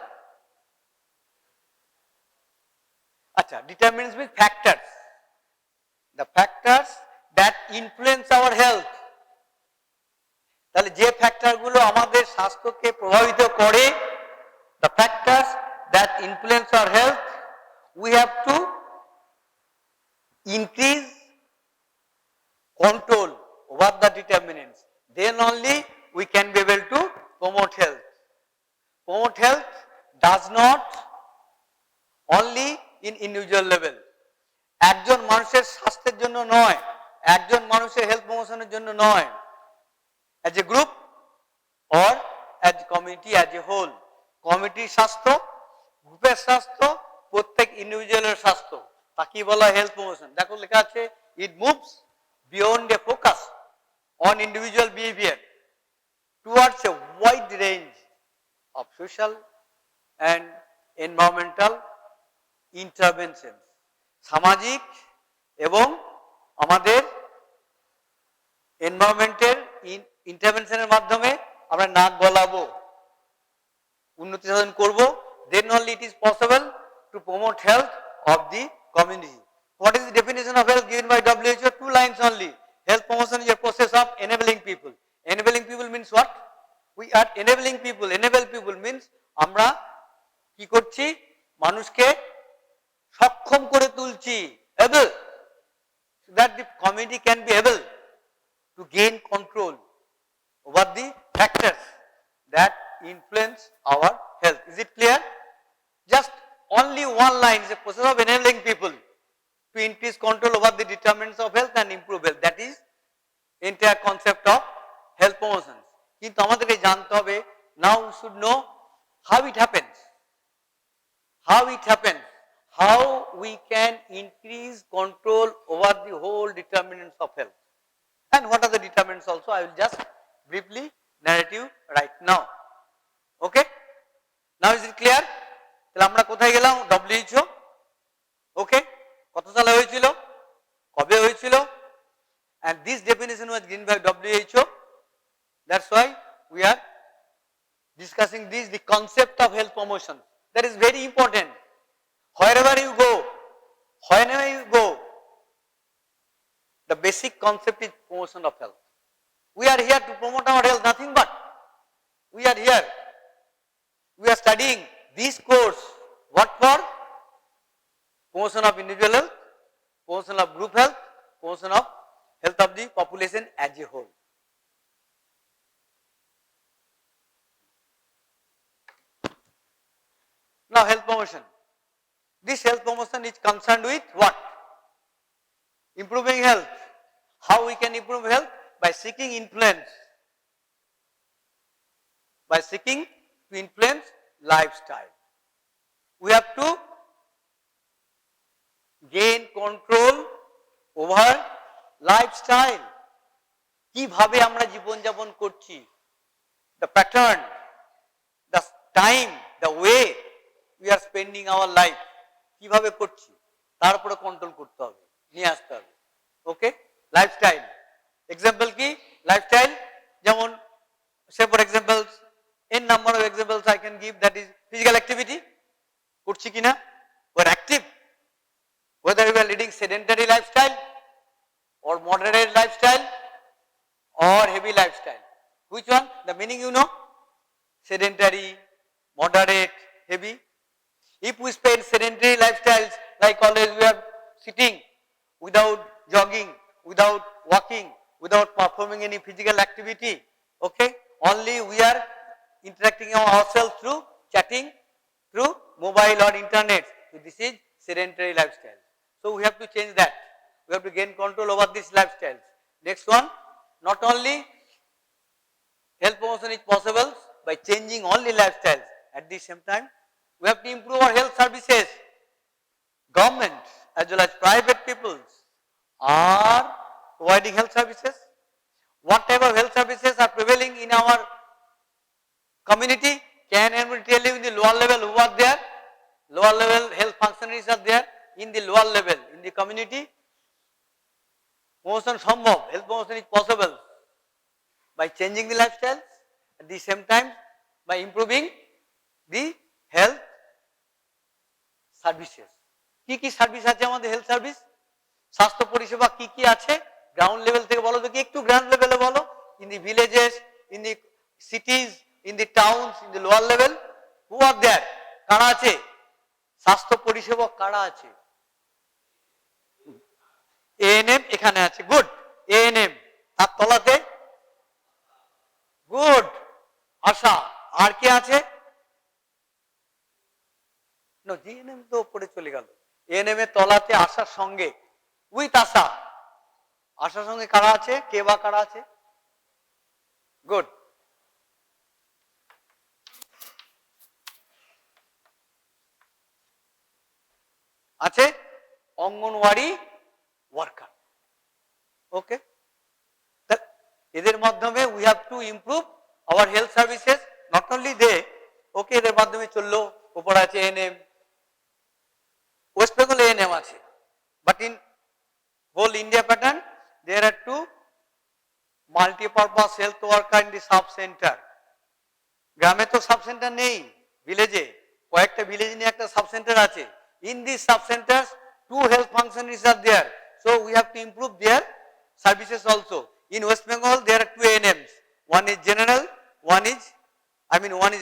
আচ্ছা, determinants means factors, the factors that influence our health. তাহলে যে ফ্যাক্টর গুলো আমাদের স্বাস্থ্যকে প্রভাবিত করে, the factors that influence our health, we have to increase control over the determinants. Then only we can be able to promote health. Promote health does not only in individual level. একজন মানুষের স্বাস্থ্যের জন্য নয়, একজন মানুষের health প্রমোশনের জন্য নয়, as a group or as a community as a whole. কমিটির স্বাস্থ্য, গ্রুপের স্বাস্থ্য, প্রত্যেক ইন্ডিভিজুয়ালের স্বাস্থ্য, তাকে বলা হেলথ প্রমোশন। দেখো লেখা আছে, it moves beyond a focus on individual behavior towards a wide range of social and environmental interventions. সামাজিক এবং আমাদের এনভায়রনমেন্টের ইন্টারভেনশনের মাধ্যমে আমরা নাক গলাবো, উন্নতি সাধন করব, then only it is possible to promote health of the community. What is the definition of health given by WHO? 2 lines only. Health promotion is a process of enabling people. Enabling people means what? We are enabling people. Enable people means আমরা কি করছি? মানুষকে সক্ষম করে তুলছি, able, so that the community can be able to gain control over the factors that influence our health. Is it clear? Just only one line is a process of enabling people to increase control over the determinants of health and improve health. That is entire concept of health promotion. কিন্তু আমাদেরকে জানতে হবে, now we should know how it happens. How it happens. How we can increase control over the whole determinants of health. And what are the determinants also? I will just briefly narrate you right now. Okay? Now is it clear? তাহলে আমরা কোথায় গেলাম? WHO. Okay? কত সালে হয়েছিল? কবে হয়েছিল? And this definition was given by WHO. That's why we are discussing this, the concept of health promotion. That is very important. Wherever you go, the basic concept is promotion of health. We are here to promote our health, nothing but. We are here. We are studying this course. What for? Promotion of individual health, promotion of group health, promotion of health of the population as a whole. Now health promotion. This health promotion is concerned with what? Improving health. How we can improve health? By seeking influence. By seeking to influence lifestyle. We have to gain control over lifestyle. কিভাবে আমরা জীবন যাপন করছি, the pattern, the time, the way we are spending our life, কিভাবে করছি তার উপরে control করতে হবে, নিয়ে আসতে হবে। Okay, lifestyle. এক্সাম্পল কি? লাইফস্টাইল যেমন, say for example n number of examples I can give, that is physical activity. করছি কিনা? We are active. Whether we are leading sedentary lifestyle or moderate lifestyle or heavy lifestyle. Which one? The meaning you know? Sedentary, moderate, heavy. If we spend sedentary lifestyles, like always we are sitting without jogging, without walking, without performing any physical activity, okay, only we are interacting ourselves through chatting, through mobile or internet. So this is sedentary lifestyle. So we have to change that. We have to gain control over these lifestyles. Next one, not only health promotion is possible by changing only lifestyles. At the same time, we have to improve our health services. Government as well as private people are providing health services. Whatever health services are prevailing in our community, can I tell you in the lower level who are there? Lower level health functionaries are there in the lower level in the community. Promotion সম্ভব, health promotion is possible by changing the lifestyles, at the same time by improving the health services. কি কি service আছে আমাদের health service? স্বাস্থ্য পরিষেবা কি কি আছে? গ্রাউন্ড লেভেল থেকে বলো তো, কি একটু গ্রাউন্ড লেভেলে বলো। In the villages, in the cities, in the towns, in the lower level, who are there? কারা আছে? স্বাস্থ্য পরিষেবা কারা আছে? এএনএম এখানে আছে, গুড। এএনএম, তার তলাতে গুড আশা। আর কে আছে? নো, জিএনএম তো উপরে চলে গেল। এএনএম এর তলাতে আশার সঙ্গে, উইথ আশা। আশার সঙ্গে কারা আছে? কে বা কারা আছে? গুড। আছে অঙ্গনওয়াড়ি ওয়ার্কার। ওকে, এদের মাধ্যমে we have to improve our health services. Not only they, okay, এদের মাধ্যমে চললো। উপরে আছে এএনএম, ওয়েস্ট বেঙ্গল এএনএম আছে, but in whole India pattern there are two multipurpose health worker in the sub centre. গ্রামে তো সাব সেন্টার নেই, ভিলেজে কয়েকটা ভিলেজ নিয়ে একটা সাব সেন্টার আছে। In these sub centers, two health functionaries are there. So we have to improve their services also. In West Bengal, there are two ANMs. One is general, one is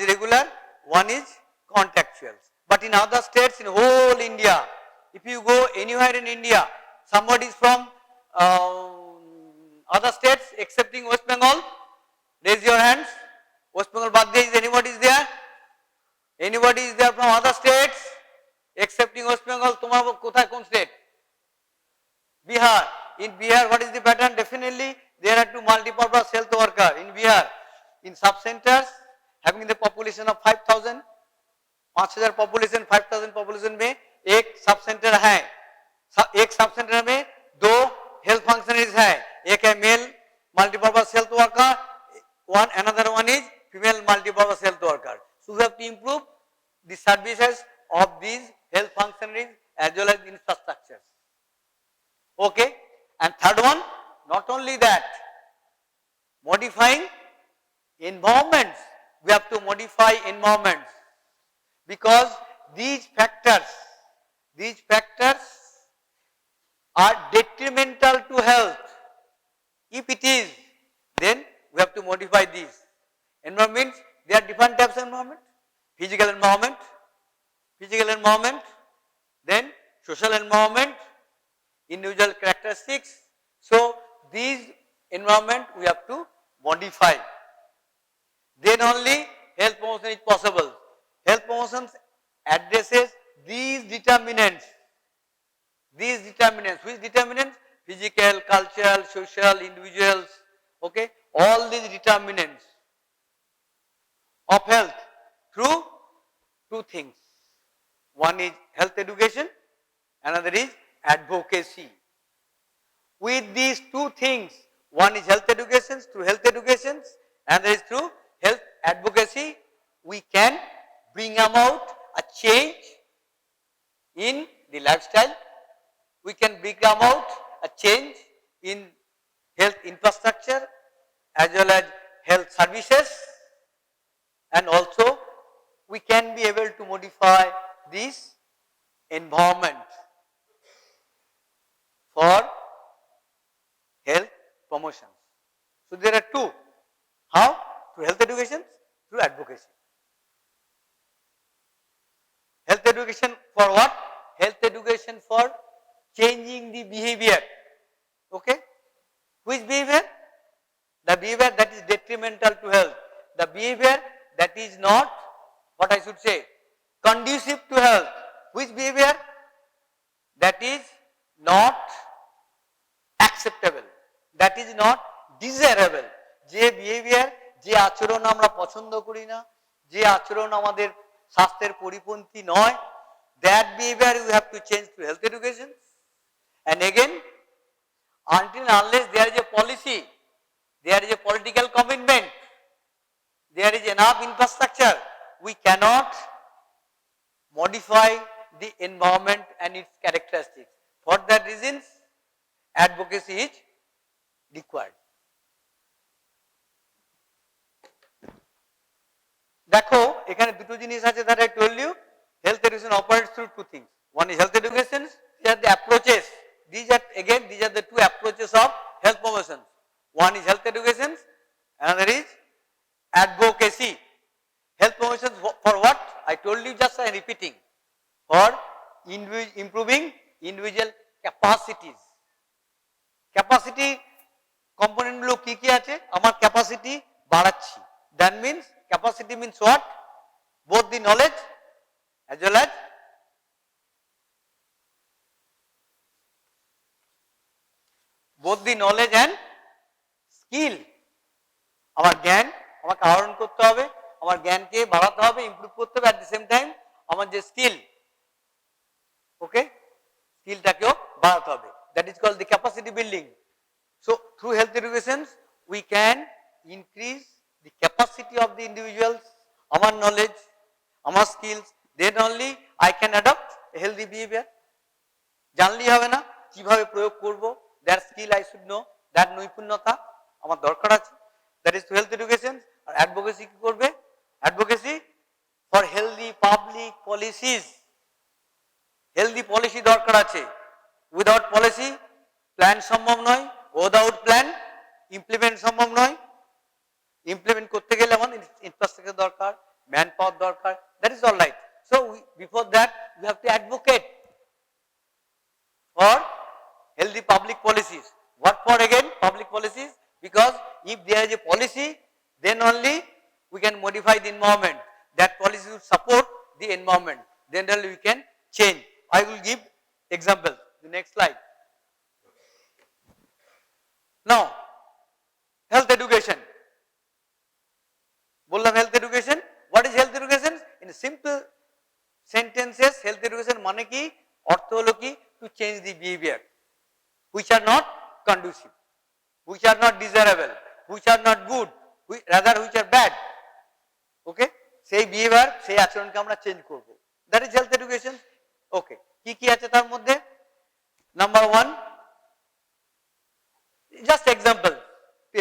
regular, one is contractual. But in other states, in whole India, if you go anywhere in India, somebody is from other states excepting West Bengal, raise your hands. West Bengal Badde, is anybody is there? Anybody is there from other states excepting West Bengal? Tomar kothay kon state? Bihar. In Bihar, what is the pattern? Definitely there are two multi-purpose health worker in Bihar. In sub-centers, having the population of 5,000, 5,000 population, 5,000 population में एक sub centre है, एक sub centre में दो health functionaries है, एक है male multipurpose health worker, another one is female multipurpose health worker. So we have to improve the services of these health functionaries as well as infrastructures. Okay, and third one, not only that, modifying environments. We have to modify environments because these factors are detrimental to health. If it is, then we have to modify these. Environments, there are different types of environment. Physical environment, then social environment, individual characteristics. So these environment we have to modify. Then only health promotion is possible. Health promotion addresses these determinants. Which determinants? Physical, cultural, social, individuals. Okay, all these determinants of health through two things. One is health education, another is advocacy. With these two things, one is health education, through health education, another is through health advocacy, we can bring about a change in the lifestyle. We can bring about a change in health infrastructure as well as health services, and also we can be able to modify this environment for health promotions. So there are two. How? Through health education, through advocacy. Health education for what? Health education for changing the behavior. Okay? Which behavior? The behavior that is detrimental to health. The behavior that is not, what I should say, conducive to health. Which behavior? That is not acceptable. That is not desirable. যে behaviour, যে আচরণ আমরা পছন্দ করি না, যে আচরণ আমাদের স্বাস্থ্যের পরিপন্থী নয়, that behavior we have to change through health education. And again, until and unless there is a policy, there is a political commitment, there is enough infrastructure, we cannot modify the environment and its characteristics. For that reasons, advocacy is required. দেখো এখানে দুটো জিনিস আছে, that I told you. Health education operates through two things. One is health education. These are the approaches. These are the two approaches of health promotion. One is health education, another is advocacy. Health promotion for what? I told you, just I am repeating. For improving individual capacities. Capacity component গুলো কি কি আছে? আমার capacity বাড়াচ্ছি. That means capacity means what? Both the knowledge as well as and skill. আমার জ্ঞান আমাকে আহরণ করতে হবে, আমার জ্ঞানকে বাড়াতে হবে, ইমপ্রুভ করতে হবে, at the same time আমার যে স্কিল, ওকে, স্কিলটাকেও বাড়াতে হবে. That is called the capacity building. So through health education we can increase the capacity of the individuals, our knowledge, our skills, then only I can adopt a healthy behavior. জানলেই হবে না, কিভাবে প্রয়োগ করব, that skill I should know, that নৈপুণ্যতা আমার দরকার আছে. That is to health education. R advocacy কি করবে? Advocacy for healthy public policies. Healthy policy দরকার দরকার আছে। উইদাউট পলিসি প্ল্যান সম্ভব নয়, উইদাউট প্ল্যান ইমপ্লিমেন্ট সম্ভব নয়। ইমপ্লিমেন্ট করতে গেলে আমাদের ইনফ্রাস্ট্রাকচার দরকার, ম্যান পাওয়ার দরকার, that is all right. So before that we have two advocate for healthy public policies. What for again? Public policies, because if there is a policy, then only we can modify the environment. That policy will support the environment. Then only we can change. I will give examples. The next slide. Now, health education. বললাম health education. What is health education? In simple sentences, health education মানে কি? অর্থ হলো কি? To change the behavior which are not conducive, which are not desirable, which are not good, rather which are bad. Okay, সেই behavior, সেই আচরণকে আমরা change করব, that is health education. Okay, কি কি আছে তার মধ্যে? Number 1, just example,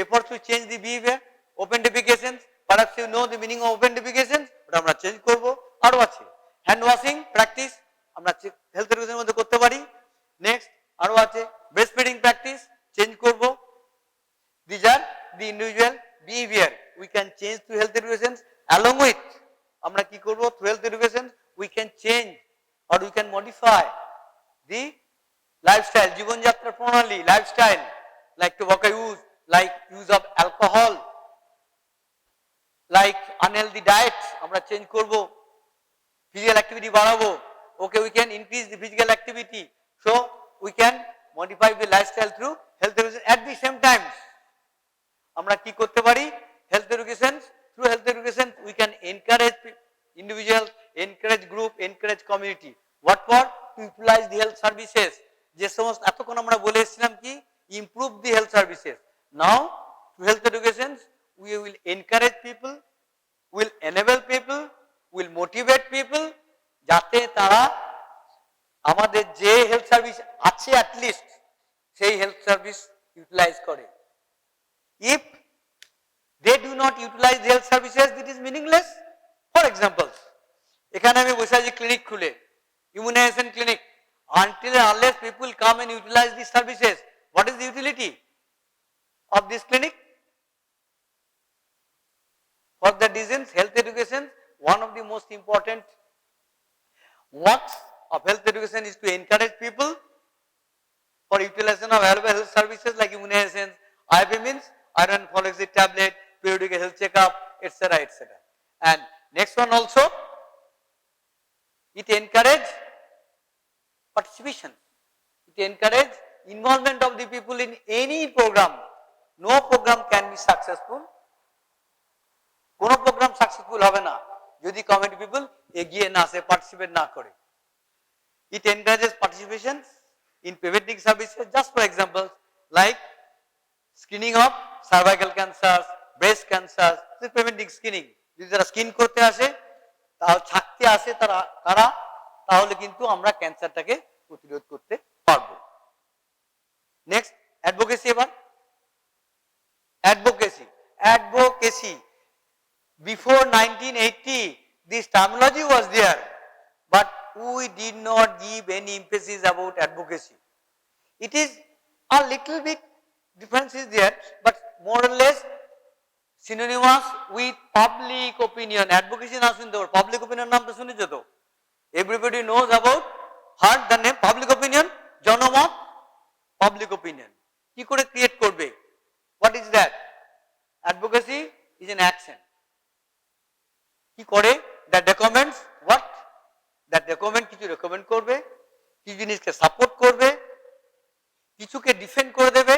efforts to change the behavior, open defecations, perhaps you know the meaning of open defecations, ওটা আমরা চেঞ্জ করব। আরো আছে হ্যান্ড ওয়াশিং প্র্যাকটিস, আমরা হেলথ এডুকেশনের মধ্যে করতে পারি। নেক্সট আরো আছে ব্রেস্ট ফিডিং প্র্যাকটিস, চেঞ্জ করব। This are the individual behaviour we can change through health education. Along with আমরা কি করব? Through health education we can change or we can modify the lifestyle, জীবনযাত্রা প্রণালী, lifestyle, like tobacco use, like use of alcohol, like unhealthy diet আমরা change করব। Physical activity বাড়াবো। Okay, we can increase the physical activity, so we can modify the lifestyle through health education. At the same time আমরা কি করতে পারি? health education, through health education we can encourage individuals, encourage group, encourage community. What for? To utilize the health services. যে সমস্ত এতক্ষণ আমরা বলে এসেছিলাম কি improve the health services. Now through health education we will encourage people, will enable people, will motivate people, যাতে তারা আমাদের যে হেলথ সার্ভিস আছে অ্যাটলিস্ট সেই হেলথ সার্ভিস ইউটিলাইজ করে। If they do not utilise health services, it is meaningless. For example, এখানে আমি বসে আছি ক্লিনিক খুলে, immunisation clinic, until and unless people come and utilise this services, what is the utility of this clinic? For the disease health education, one of the most important works of health education is to encourage people for utilization of available health services like immunization, IV means iron folic acid tablet, periodic health checkup, etc., etc. And next one also, it encourage participation, it encourage involvement of the people in any program. No program can be successful, কোনো programme successful হবে না যদি community people এগিয়ে না আসে, participate না করে। It encourages participation in preventing services, just for example, like screening of cervical cancers, breast cancers, preventing screening. যদি যারা স্ক্রিন করতে আসে, তাও থাকতে আসে তারা, তাহলে কিন্তু আমরা ক্যান্সারটাকে প্রতিরোধ করতে পারবো। Next advocacy. এবার advocacy before 1980 this terminology was there, but we did not give any emphasis about advocacy. It is a little bit difference is there, but more or less synonymous with public opinion. Advocacy না শুনতে পারো, public opinion নামটা শুনেছো তো? Everybody knows about, heard the name public opinion, জনমত, public opinion কি করে create করবে? What is that? Advocacy is an action. কি করে? That recommends what? That recommend কিছু রেকমেন্ড করবে, কিছু জিনিসকে সাপোর্ট করবে, কিছুকে ডিফেন্ড করে দেবে,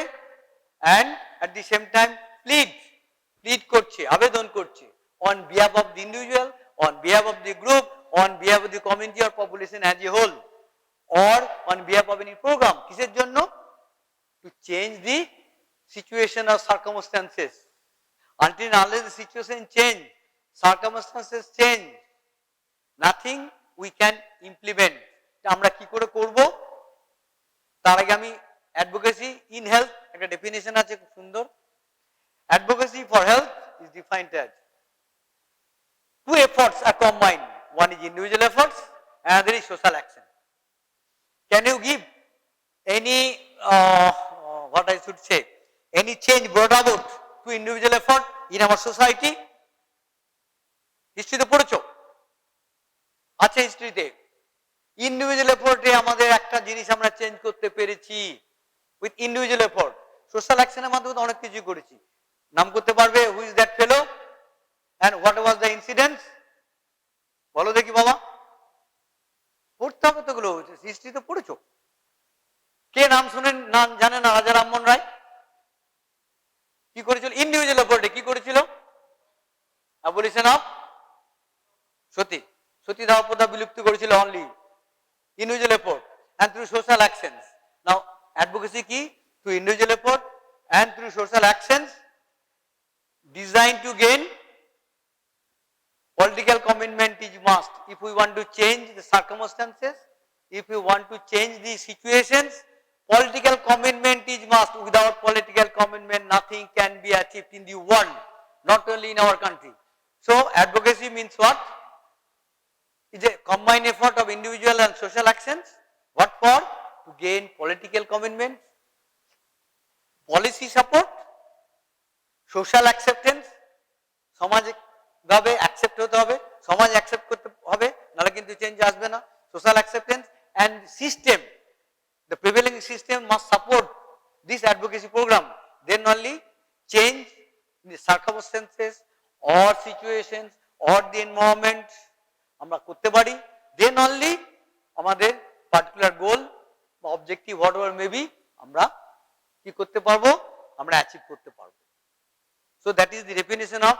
and at the same time plead করছে, আবেদন করছে on behalf of the individual, on behalf of the group, on behalf of the community or population as a whole, or on behalf of any program. কিসের জন্য? To change the situation or circumstances. Until and unless the situation change, circumstances change, nothing we can implement. আমরা কি করে করব? তার আগে আমি advocacy in health একটা ডেফিনেশন আছে খুব সুন্দর। Advocacy for health is defined as two efforts are combined. One is individual efforts, another is social action. Can you give individual effort in our society? হিস্ট্রিতে পড়েছো? আছে হিস্ট্রিতে। ইন্ডিভিজুয়াল এফোর্টে আমাদের একটা জিনিস আমরা চেঞ্জ করতে পেরেছি উইথ ইন্ডিভিজুয়াল এফোর্ট। সোশ্যাল অ্যাকশনের মাধ্যমে অনেক কিছু করেছি। নাম করতে পারবে who is that fellow and what was the incidents? বলো দেখি বাবা। পড়তে হবে তো গুলো, হিস্ট্রিতে পড়েছো? কে নাম শুনেন নাম জানে না? রাজা রামমোহন রায় কি করেছিল ইন্ডিভিজুয়াল এফোর্টে? কি করেছিল? অ্যাবলিশন অফ সতী, সতীদাহ প্রথা বিলুপ্তি করেছিল only individual effort and through social actions. Now advocacy কি? Through individual effort and through social actions designed to gain political commitment is must. If we want to change the circumstances, if we want to change the situations, political commitment is must. Without political commitment nothing can be achieved in the world, not only in our country. So advocacy means what? Is a combined effort of individual and social actions. What for? To gain political commitment, policy support, social acceptance. সমাজ ভাবে accept হতে হবে, সমাজ accept করতে হবে, নাহলে কিন্তু change আসবে না। Social acceptance and system, the prevailing system must support this advocacy program. Then only change in the circumstances or situations or the environment আমরা করতে পারি। দেন অনলি আমাদের পার্টিকুলার গোল বা অবজেক্টিভ হোয়াট এভার মেবি আমরা কি করতে পারবো? আমরা অ্যাচিভ করতে পারবো। So that is the definition of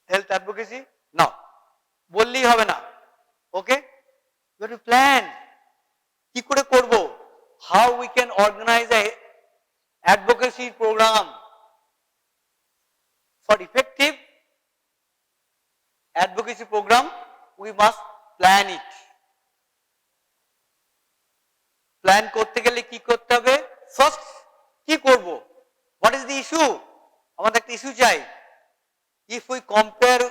health advocacy. Now বললেই হবে না, okay, you have to plan. কি করে করব? How we can organise a advocacy programme for effective advocacy program. We must plan it. Plan করতে গেলে কি করতে হবে? ফার্স্ট কি করব? What is the issue? আমাদের একটা ইস্যু চাই। If we compare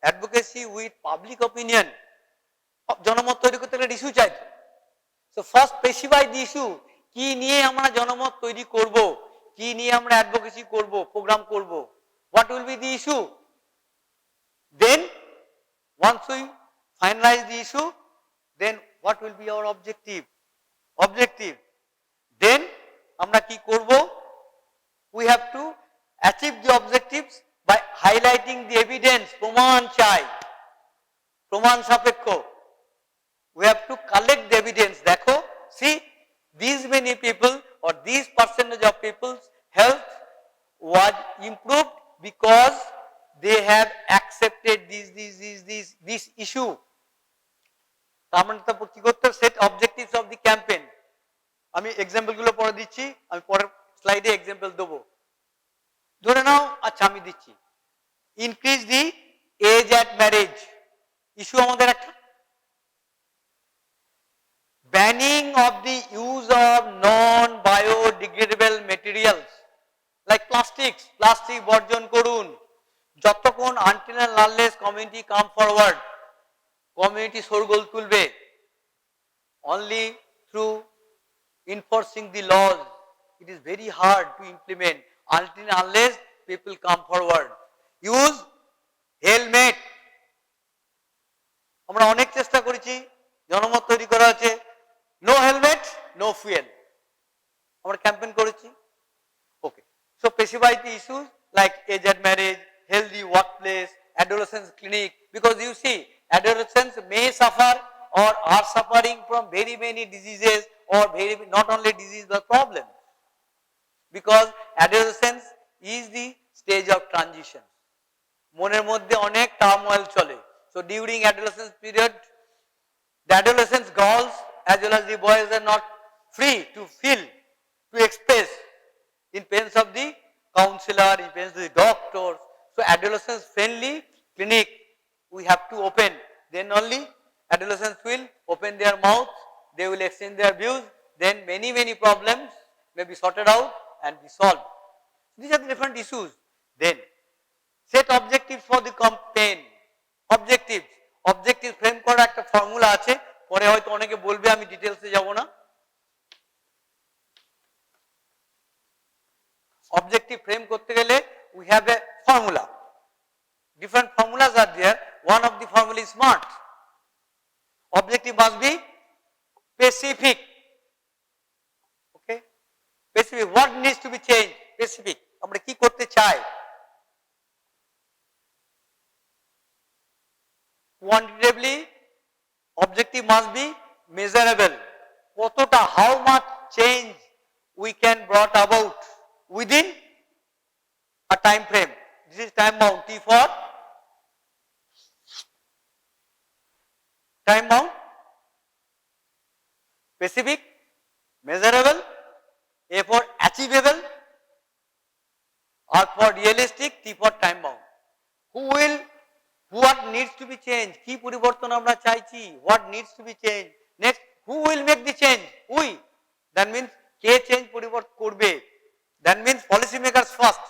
advocacy with public opinion, জনমত তৈরি করতে গেলে ইস্যু চাই। সো ফার্স্ট স্পেসিফাই দি ইস্যু। কি নিয়ে আমরা জনমত তৈরি করব, কি নিয়ে আমরা অ্যাডভোকেসি করব, প্রোগ্রাম করব, what will be the issue? Then once we finalize the issue, then what will be our objective? Then আমরা কি করব? We have to achieve the objectives by highlighting the evidence. প্রমাণ চাই, প্রমাণ সাপেক্ষ। We have to collect the evidence. দেখো, see, these many people or these percentage of people's health was improved because they have accepted this issue. আমরা তো কি করতে? Set objectives of the campaign. আমি এক্সাম্পল গুলো পরে দিচ্ছি, আমি পরের স্লাইডে এক্সাম্পল দেবো। ধরে নাও, আচ্ছা আমি দিচ্ছি, increase the age at marriage issue আমাদের একটা। Banning of the use of non biodegradable materials like plastics, plastic বর্জন করুন। যতক্ষণ until and unless community come forward, community শোরগোল তুলবে, only through enforcing the laws. It is very hard to implement until and unless people come forward. Use helmet. আমরা অনেক চেষ্টা করেছি, জনমত তৈরি করা আছে, নো হেলমেট নো ফুয়েল, আমরা ক্যাম্পেইন করেছি। Okay, so specify the issues like age at marriage, healthy workplace, adolescents clinic, because you see adolescents may suffer or are suffering from very many diseases or very not only disease but problem, because adolescence is the stage of transition. মনের মধ্যে অনেক turmoil চলে। So during adolescence period, the adolescent girls as well as the boys are not free to feel, to express in presence of the counselor, in presence of the doctors. So adolescents friendly clinic we have to open, then only adolescents will open their mouth, they will exchange their views, then many problems may be sorted out and be solved. These are the different issues. Then set objectives for the campaign. Objectives frame করার একটা formula আছে, পরে হয়তো অনেকে বলবে, আমি ডিটেইলসে যাব না। Objective frame only smart. Objective must be specific. Okay? Specific. What needs to be changed? Specific. আমরা কি করতে চাই? Quantitatively, objective must be measurable. কতটা, how much change we can brought about within a time frame. This is time bound. T for time bound, specific, measurable, A for achievable, R for realistic, T for time bound. What needs to be changed? কি পরিবর্তন আমরা চাইছি? What needs to be changed? Next, who will make the change? We. That means K change পরিবর্তন করবে? That means policy makers first.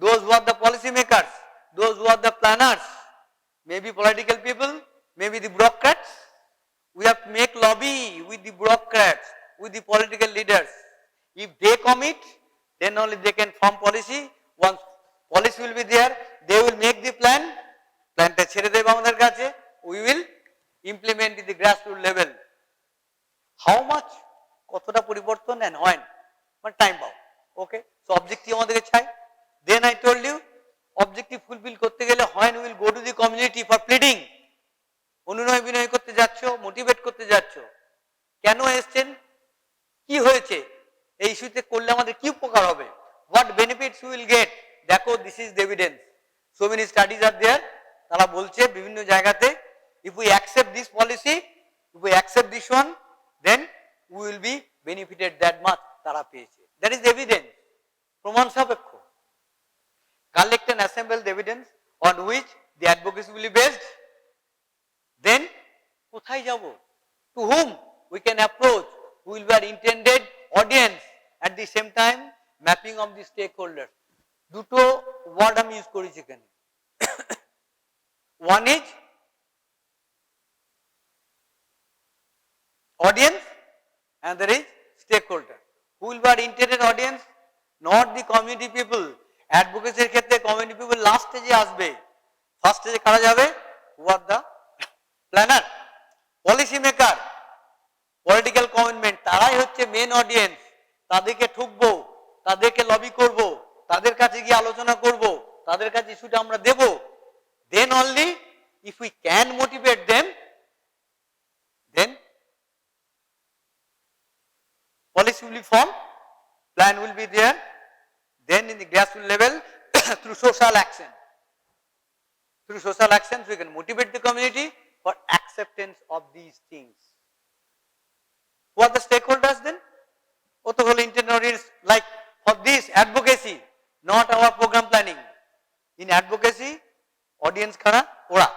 Those who are the policy makers, those who are the planners, maybe political people, maybe the bureaucrats. We have to make lobby with the bureaucrats, with the political leaders. If they commit, then only they can form policy. Once policy will be there, they will make the plan. Planটা ছেড়ে দেবে আমাদের কাছে. We will implement at the grassroots level. How much? কতটা পরিবর্তন and when? But time bound. Okay? So objective আমাদেরকে চাই. Then I told you, objective fulfill করতে গেলে when we will go to the community for pleading. অনুনয় বিনয় করতে যাচ্ছ, motivate করতে যাচ্ছ, কেন এসছেন, কি হয়েছে, এই ইস্যুতে করলে আমাদের কি উপকার হবে, what benefits we will get, দেখো this is the evidence, so many studies are there, তারা বলছে বিভিন্ন জায়গাতে, if we accept this policy, if we accept this one, then we will be benefited that much, তারা পেয়েছে, that is evidence, প্রমাণ সাপেক্ষ। Collect and assemble the evidence on which the advocacy will be based. Then কোথায় যাব, to whom we can approach, who will be our intended audience, at the same time mapping of the stakeholders. দুটো word আমি use করেছি এখানে, one is audience and there is stakeholder. Who will be our intended audience? Not the community people. Advocacy এর ক্ষেত্রে community people last স্টেজে আসবে, first স্টেজে কারা যাবে, who are the planner, policy maker, political commitment, তারাই হচ্ছে মেন অডিয়েন্স, তাদেরকে ঠুকবো, তাদেরকে লবি করব, তাদের কাছে গিয়ে আলোচনা করব, তাদের কাছে ইস্যুটা আমরা দেব, then only if we can motivate them, then policy will be formed, plan will be there, then in the grassroots level through social action, we can motivate the community for acceptance of these things. Who are the stakeholders then? Other intended audience, like for this advocacy, not our program planning. In advocacy, audience kara ora,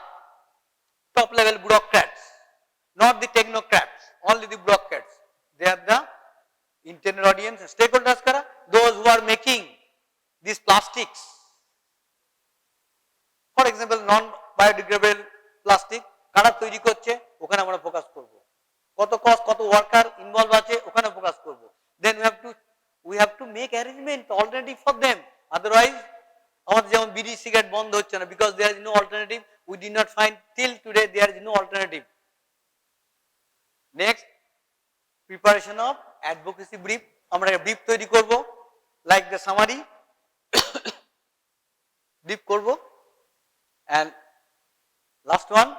top level bureaucrats, not the technocrats, only the bureaucrats. They are the intended audience. Stakeholders kara, those who are making these plastics. For example, non-biodegradable plastic, কারা তৈরি করছে, ওখানে আমরা focus করব, কত cost, কত worker involve আছে, ওখানে ফোকাস করব। দেন we have to make arrangement alternative for them, otherwise আমাদের যেমন বিড়ি সিগারেট বন্ধ হচ্ছে না, because there is no alternative, we did not find till today there is no alternative. Next, preparation of advocacy brief, আমরা brief তৈরি করব, like the summary brief করব, and last one,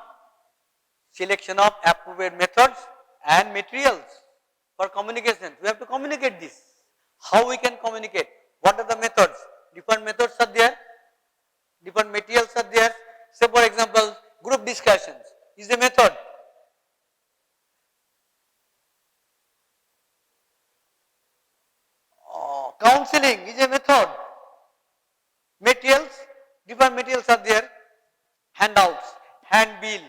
selection of appropriate methods and materials for communication. We have to communicate this. How we can communicate? What are the methods? Different methods are there, different materials are there. Say for example, group discussions is a method. Counseling is a method. Materials, different materials are there. Handouts, handbill,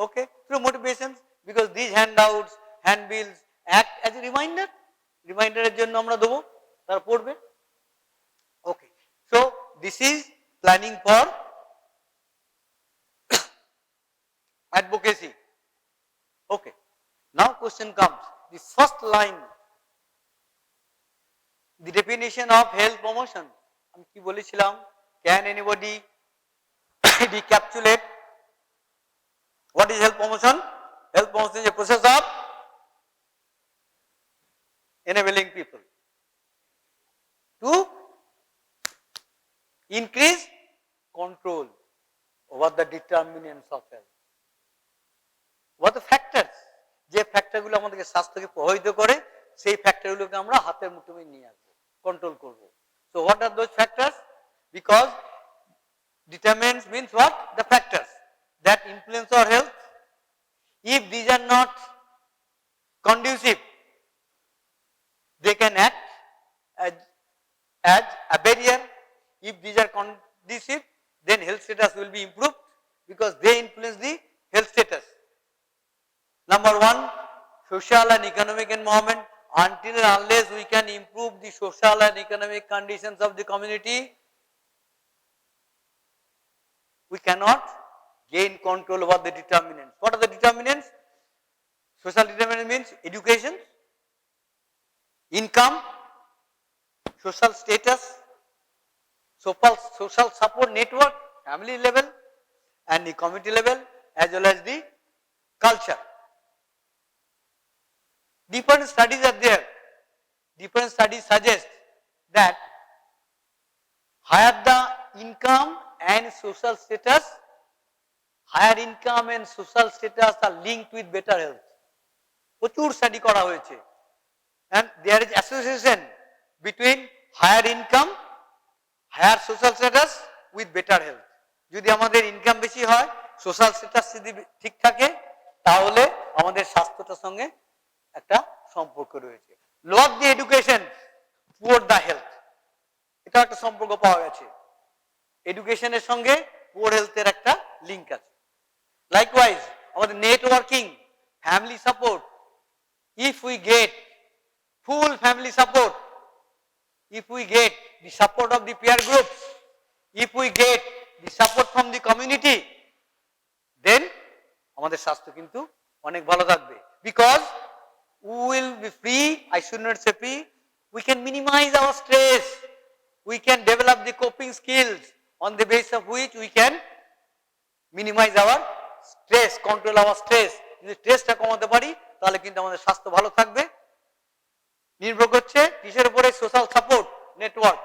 okay, through motivations, because these handouts, handbills act as a reminder, এর জন্য আমরা দেবো, তারা পড়বে, okay. So this is planning for advocacy, okay. Now question comes, the first line, the definition of health promotion, আমি কি বলেছিলাম, can anybody recapitulate promotion. Health promotion is a process of enabling people to increase control over the determinants of health. What the factors? যে ফ্যাক্টরগুলো আমাদেরকে স্বাস্থ্যকে প্রভাবিত করে সেই ফ্যাক্টরগুলোকে আমরা হাতের মুঠোয় নিয়ে আসবো, কন্ট্রোল করব। So what are those factors? Because determinants means what? The factors that influence our health. If these are not conducive, they can act as a barrier. If these are conducive, then health status will be improved because they influence the health status. Number one, social and economic environment. Until and unless we can improve the social and economic conditions of the community, we cannot gain control over the determinants. What are the determinants? Social determinant means education, income, social status, social support network, family level and the community level, as well as the culture. Different studies are there. Different studies suggest that higher the income and social status, higher income and social status are linked with better health. প্রচুর study করা হয়েছে, and there is association between higher income, higher social status with better health. যদি আমাদের income বেশি হয়, social status যদি ঠিক থাকে, তাহলে আমাদের স্বাস্থ্যটার সঙ্গে একটা সম্পর্ক রয়েছে। Lower the education, poor the health, এটা একটা সম্পর্ক পাওয়া গেছে। এডুকেশনের সঙ্গে পুয়ার হেলথের একটা লিঙ্ক আছে। লাইকওয়াইজ আমাদের networking, family support, if we get full family support, if we get the support of the peer groups, if we get the support from the community, then আমাদের স্বাস্থ্য কিন্তু অনেক ভালো থাকবে। Because we will be free, I should not say free, we can minimize our stress, we can develop the coping skills on the basis of which we can minimize our stress, control our stress. যদি স্ট্রেসটা কমাতে পারি তাহলে কিন্তু আমাদের স্বাস্থ্য ভালো থাকবে। নির্ভর করছে কিসের উপরে? Social support network,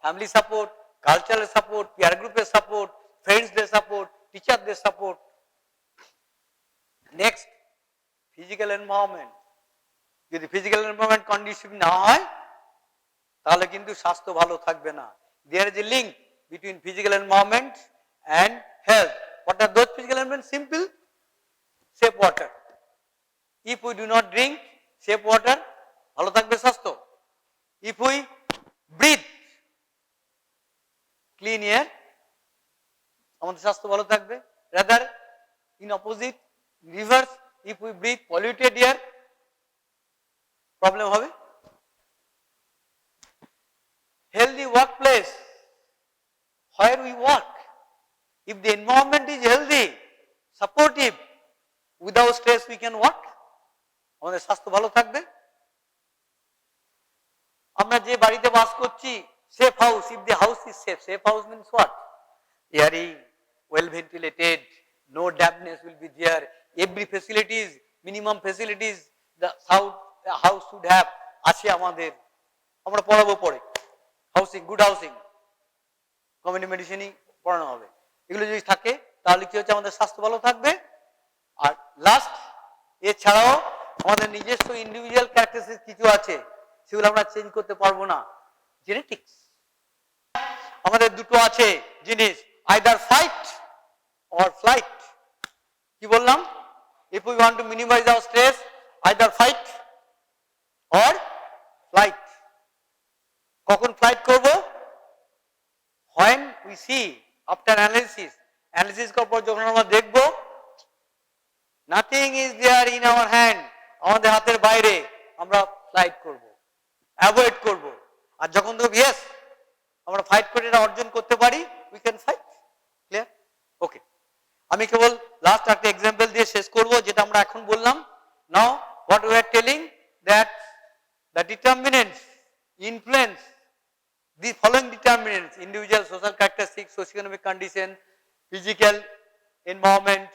family support, cultural support, peer গ্রুপের সাপোর্ট, ফ্রেন্ডসদের সাপোর্ট, টিচারদের সাপোর্ট। Next, physical environment. যদি ফিজিক্যাল এনভায়রনমেন্ট কন্ডিশন না হয় তাহলে কিন্তু স্বাস্থ্য ভালো থাকবে না। There is a link between physical environment and health. What are those physical environment? Simple, safe water. If we do not drink safe water, ভালো থাকবে স্বাস্থ্য। If we breathe clean air, আমাদের স্বাস্থ্য ভালো থাকবে। Rather in opposite, reverse, if we breathe polluted air, problem হবে। Healthy workplace, where we work, if the environment is healthy, supportive, without stress we can work, আমাদের স্বাস্থ্য ভালো থাকবে। আমরা যে বাড়িতে বাস করছি, safe house, if the house is safe, safe house means what? Airy, well ventilated, no dampness will be there, every facilities, minimum facilities the house should have আছে আমাদের। আমরা পড়াবো পরে হাউসিং, গুড হাউসিং, কমিউনিটি মেডিসিনই পড়ানো হবে। এগুলো যদি থাকে তাহলে কি হচ্ছে? আমাদের স্বাস্থ্য ভালো থাকবে। আর লাস্ট, এছাড়াও আমাদের নিজস্ব ইন্ডিভিজুয়াল ক্যারেক্টারিস্টিক্স কিছু আছে, সেগুলো আমরা চেঞ্জ করতে পারবো না। জেনেটিক্স, আমাদের দুটো আছে জিনিস, আইদার ফাইট অর ফ্লাইট। কি বললাম? If we want to minimize our stress, either fight or flight. কখন ফ্লাইট করব? when we see after analysis করার পর যখন আমরা দেখব nothing is there in our hand, আমাদের হাতের বাইরে, আমরা ফ্লাইট করব, অ্যাভয়েড করব। আর যখন দেখব ইয়েস আমরা ফাইট করে এটা অর্জন করতে পারি, we can fight. ক্লিয়ার? ওকে, আমি কেবল লাস্ট একটা এক্সাম্পল দিয়ে শেষ করব, যেটা আমরা এখন বললাম। নাও what we are telling that the determinants influence the following determinants: individual social characteristics, socioeconomic condition, physical environment,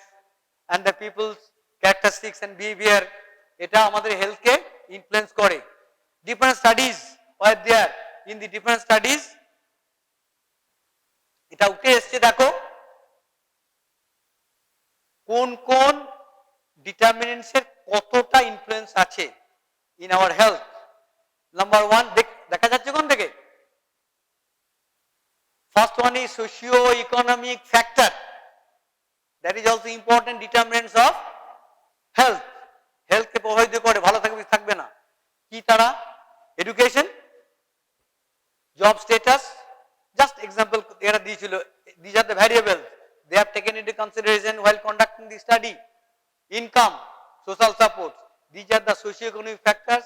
and the people's characteristics and behavior এটা আমাদের health কে influence করে. Different studies were there. In the different studies এটা উঠে এসছে দেখো কোন কোন determinants এর কতটা influence আছে in our health. Number 1 দেখা যাচ্ছে কোন থেকে? First one is socio-economic factor. That is also important determinants of health. Health কে প্রভাবিত করে, ভালো থাকবে থাকবে না। কি তারা? Education, job status, just example এরা দিয়েছিল, these are the variables they have taken into consideration while conducting the study. Income, social support, these are the socio-economic factors.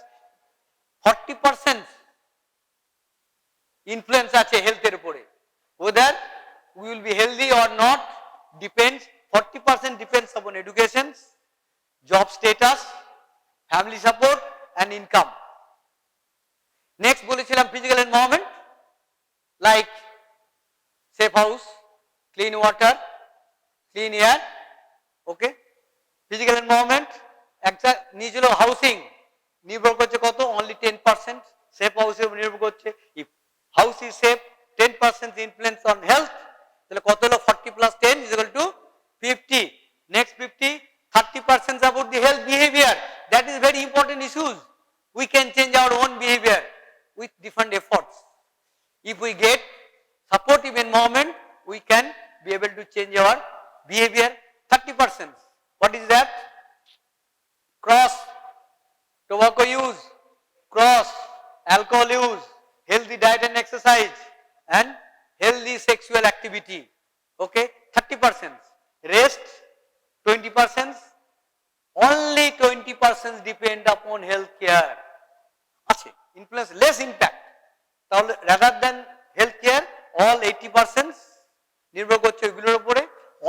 40% influence আছে health এর উপরে, whether we will be healthy or not depends, 40% depends upon education, job status, family support and income. Next বলেছিলাম physical environment like safe house, clean water, clean air. Okay, physical environment একটা নিয়েছিল housing, নির্ভর করছে কত? only 10%. safe house এর নির্ভর করছে, if house is safe 10% influence on health, তাহলে কত হলো? 40 plus 10 is equal to 50. Next 50, 30% about the health behavior. That is very important issues. We can change our own behavior with different efforts. If we get supportive environment, we can be able to change our behavior. 30%. What is that? Cross tobacco use, cross alcohol use, healthy diet and exercise, and healthy sexual activity. Okay, 30%. Rest 20%. Only 20% depend upon health care. আছে influence, less impact. তাহলে rather than health care all 80% নির্ভর করছে ওইগুলোর উপরে,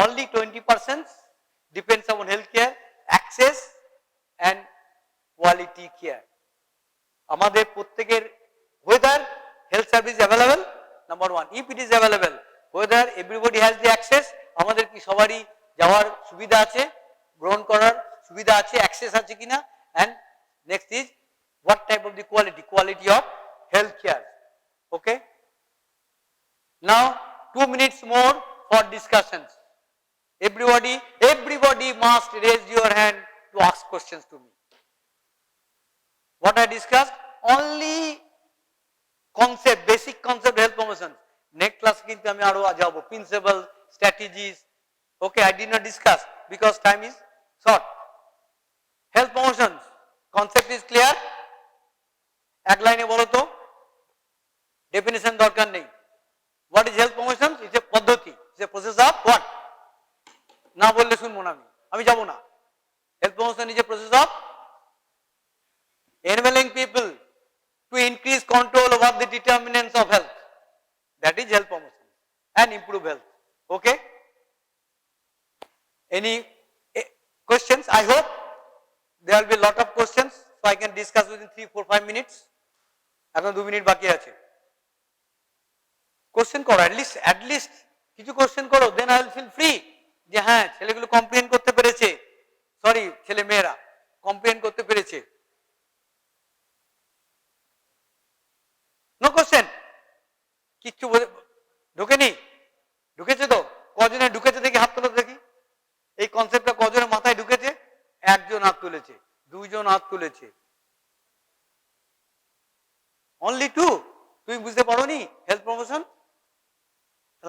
only 20% depends upon health care, access and quality care. আমাদের প্রত্যেকের whether health service is available, number 1, if it is available, whether everybody has the access, আমাদের কি সবারই যাওয়ার সুবিধা আছে, গ্রহণ করার সুবিধা আছে, access আছে কিনা, and next is what type of the quality of health care. Okay, now 2 minutes more for discussions. Everybody must raise your hand to ask questions to me. What I discussed, only concept, basic concept health promotion. Next class কিন্তু আমি আরো যাব, principle, strategies. Okay, I did not discuss because time is short. Health promotion concept is clear? এক লাইনে বলো তো, definition দরকার নেই. What is health promotion? It's a পদ্ধতি, it's a process of what? না বললে শুনবো না, আমি যাব না. Health promotion is a process of enabling people to increase control over the determinants of health. That is health promotion and improve health. Okay, any questions? I hope there will be a lot of questions, so I can discuss within 3, 4, 5 minutes. এখন 2 minute বাকি আছে, question করো, at least কিছু question করো, then I will feel free যে হ্যাঁ ছেলেগুলো complain করতে পেরেছে, সরি ছেলে মেয়েরা কমপ্লেন করতে পেরেছে। নো কোশ্চেন, কিচ্ছু ঢুকেনি? ঢুকেছে তো? কজনে ঢুকেছে দেখি হাত তোলো দেখি। এই কনসেপ্টটা কজনের মাথায় ঢুকেছে? একজন হাত তুলেছে, দুইজন হাত তুলেছে, অনলি 2। তুমি বুঝতে পারোনি হেলথ প্রমোশন?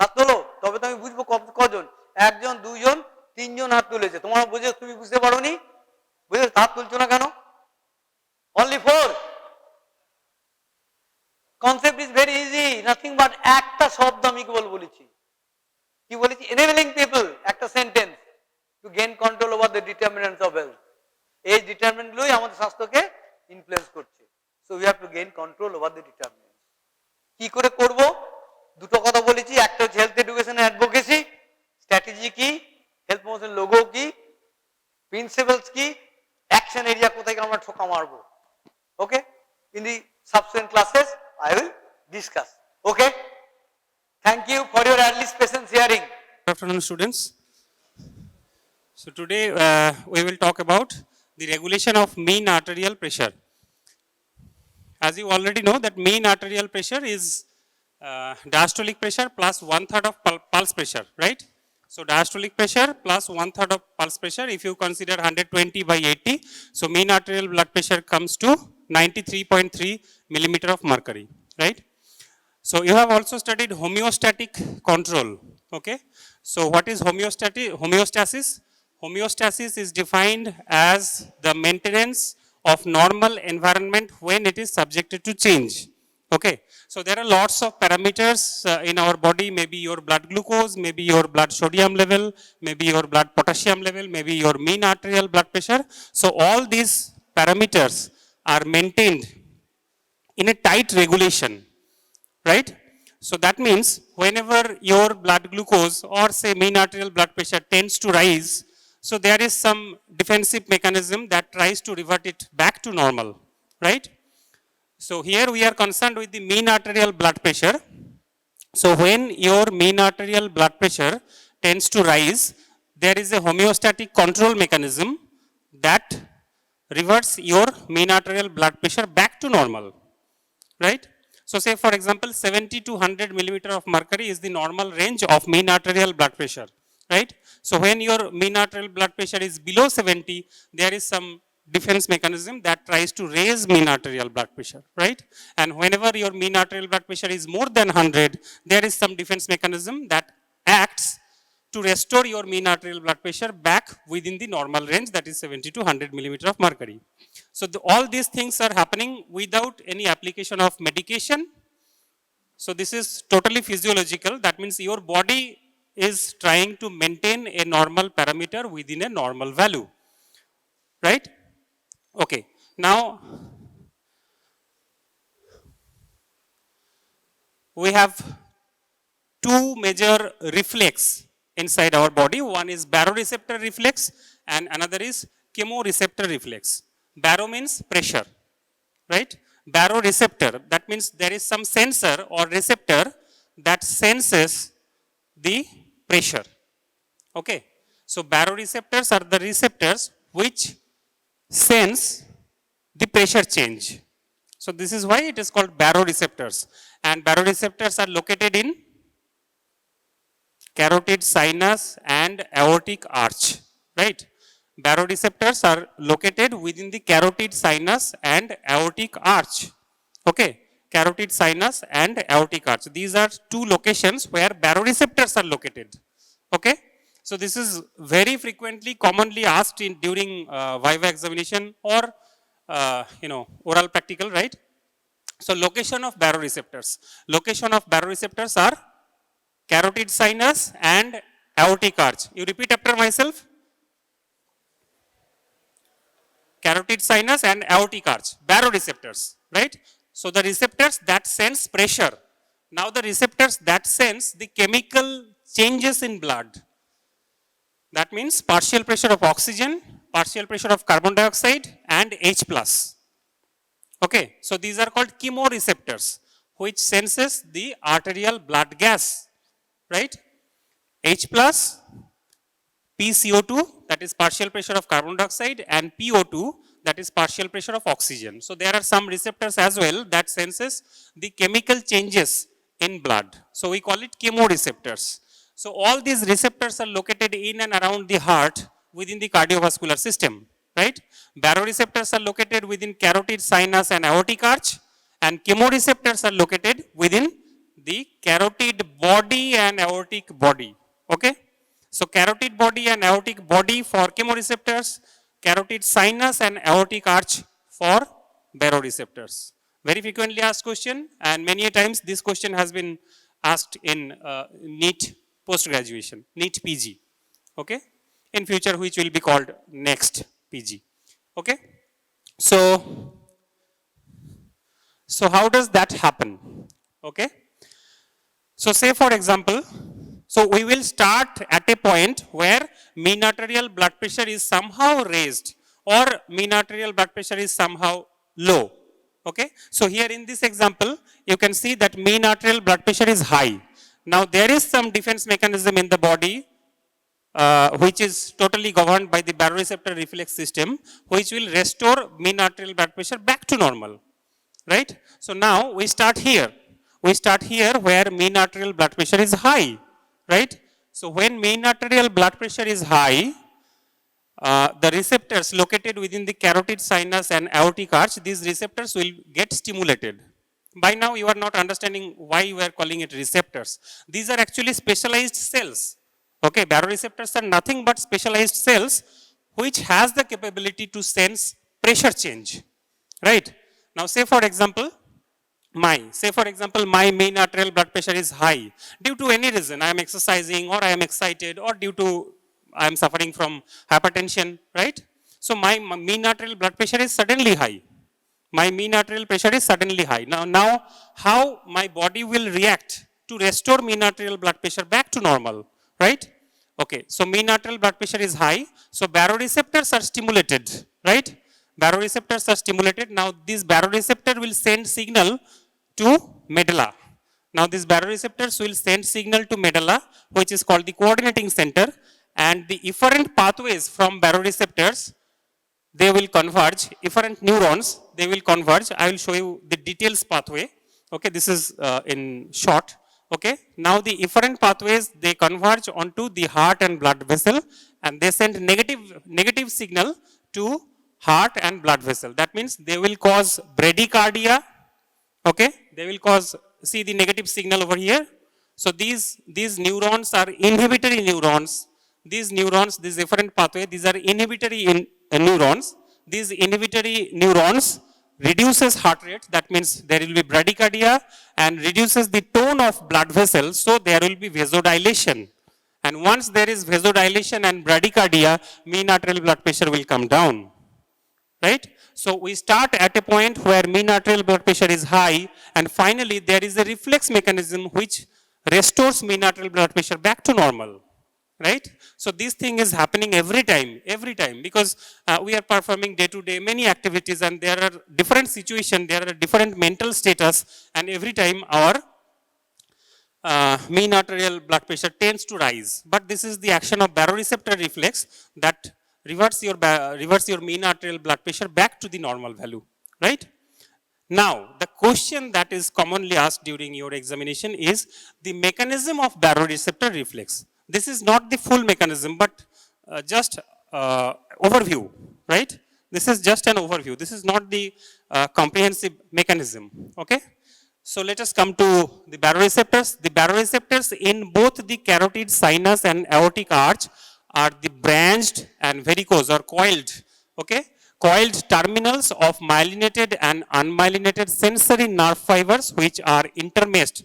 হাত তোলো, তবে তো আমি বুঝবো কজন। একজন, দুইজন, তিনজন হাত তুলেছে, তোমার বুঝে তুমি বুঝতে পারোনি, বুঝে হাত তুলছো না কেন? Only 4। Concept is very easy, nothing but একটা শব্দ আমি কেবল বলেছি। কি বলেছি? এনেবলিং পিপল, একটা sentence, to gain control over the determinants of health. এই ডিটারমিনেন্টগুলোই আমাদের স্বাস্থ্যকে ইনফ্লুয়েন্স করছে। So we have to gain control over the determinants. কি করে করব? দুটো কথা বলেছি, একটা হচ্ছে হেলথ এডুকেশন অ্যাডভোকেসি, স্ট্র্যাটেজি কি, হেলথ প্রমোশন লোগো কি, প্রিন্সিপালস কি, অ্যাকশন এরিয়া কোথায় আমরা ঠোকা মারবো। Okay, in the subsequent classes I will discuss. Okay, thank you for your at least patience hearing. Good afternoon, students. So today we will talk about the regulation of mean arterial pressure. As you already know that mean arterial pressure is diastolic pressure plus 1/3 of pulse pressure, right? So diastolic pressure plus 1/3 of pulse pressure. If you consider 120 by 80, so mean arterial blood pressure comes to 93.3 millimeter of mercury, right? So you have also studied homeostatic control, okay? So what is homeostasis? Homeostasis is defined as the maintenance of normal environment when it is subjected to change, okay? So there are lots of parameters in our body, maybe your blood glucose, maybe your blood sodium level, maybe your blood potassium level, maybe your mean arterial blood pressure. So all these parameters are maintained in a tight regulation, right? So that means whenever your blood glucose or say mean arterial blood pressure tends to rise, so there is some defensive mechanism that tries to revert it back to normal, right? So here we are concerned with the mean arterial blood pressure. So when your mean arterial blood pressure tends to rise, there is a homeostatic control mechanism that reverts your mean arterial blood pressure back to normal, right? So say for example 70 to 100 millimeter of mercury is the normal range of mean arterial blood pressure, right? So when your mean arterial blood pressure is below 70, there is some defense mechanism that tries to raise mean arterial blood pressure, right? And whenever your mean arterial blood pressure is more than 100, there is some defense mechanism that acts to restore your mean arterial blood pressure back within the normal range, that is 70 to 100 millimeter of mercury. So all these things are happening without any application of medication. So this is totally physiological. That means your body is trying to maintain a normal parameter within a normal value, right? Okay. Now we have two major reflex inside our body. One is baroreceptor reflex and another is chemoreceptor reflex. Baro means pressure, right? Baroreceptor, that means there is some sensor or receptor that senses the pressure, okay? So baroreceptors are the receptors which sense the pressure change. So this is why it is called baroreceptors, and baroreceptors are located in carotid sinus and aortic arch, right? Baroreceptors are located within the carotid sinus and aortic arch, okay? Carotid sinus and aortic arch. These are two locations where baroreceptors are located, okay? So this is very frequently, commonly asked in during viva examination or oral practical, right? So location of baroreceptors. Location of baroreceptors are carotid sinus and aortic arch. You repeat after myself. Carotid sinus and aortic arch, baroreceptors, right? So the receptors that sense pressure. Now the receptors that sense the chemical changes in blood. That means partial pressure of oxygen, partial pressure of carbon dioxide and H+. Okay, so these are called chemoreceptors which senses the arterial blood gas, right? H+, PCO2, that is partial pressure of carbon dioxide, and PO2, that is partial pressure of oxygen. So there are some receptors as well that senses the chemical changes in blood. So we call it chemoreceptors. So all these receptors are located in and around the heart within the cardiovascular system, right? Baroreceptors are located within carotid sinus and aortic arch, and chemoreceptors are located within the carotid body and aortic body, okay? So carotid body and aortic body for chemoreceptors, carotid sinus and aortic arch for baroreceptors. Very frequently asked question, and many a times this question has been asked in NEET post-graduation, NEET PG, okay? In future which will be called next PG, okay? So how does that happen, okay? So say for example, so we will start at a point where mean arterial blood pressure is somehow raised or mean arterial blood pressure is somehow low, okay? So here in this example, you can see that mean arterial blood pressure is high. Now there is some defense mechanism in the body which is totally governed by the baroreceptor reflex system, which will restore mean arterial blood pressure back to normal, right? So now we start here. We start here where mean arterial blood pressure is high, right? So when mean arterial blood pressure is high, the receptors located within the carotid sinus and aortic arch, these receptors will get stimulated. By now you are not understanding why we are calling it receptors. These are actually specialized cells. Okay, baroreceptors are nothing but specialized cells which has the capability to sense pressure change, right? Now say for example, my mean arterial blood pressure is high due to any reason. I am exercising, or I am excited, or due to I am suffering from hypertension, right? So my mean arterial blood pressure is suddenly high. My mean arterial pressure is suddenly high. Now how my body will react to restore mean arterial blood pressure back to normal, right? Okay, so mean arterial blood pressure is high, so baroreceptors are stimulated, right? Baroreceptors are stimulated. Now this baroreceptor will send signal to medulla. Now these baroreceptors will send signal to medulla, which is called the coordinating center, and the efferent pathways from baroreceptors, they will converge, efferent neurons, they will converge. I will show you the details pathway. Okay, this is in short. Okay, now the efferent pathways, they converge onto the heart and blood vessel, and they send negative signal to heart and blood vessel. That means they will cause bradycardia. Okay, they will cause, see the negative signal over here. So these neurons are inhibitory neurons. These neurons, this efferent pathway, these are inhibitory neurons. These inhibitory neurons reduces heart rate. That means there will be bradycardia, and reduces the tone of blood vessels. So there will be vasodilation. And once there is vasodilation and bradycardia, mean arterial blood pressure will come down, right? So we start at a point where mean arterial blood pressure is high, and finally there is a reflex mechanism which restores mean arterial blood pressure back to normal, right? So this thing is happening every time, because we are performing day to day many activities, and there are different situations, there are different mental status, and every time our mean arterial blood pressure tends to rise. But this is the action of baroreceptor reflex that reverse your mean arterial blood pressure back to the normal value, right? Now, the question that is commonly asked during your examination is the mechanism of baroreceptor reflex. This is not the full mechanism, but just overview, right? This is just an overview. This is not the comprehensive mechanism, okay? So let us come to the baroreceptors. The baroreceptors in both the carotid sinus and aortic arch are the branched and varicose or coiled, okay? Coiled terminals of myelinated and unmyelinated sensory nerve fibers which are intermeshed,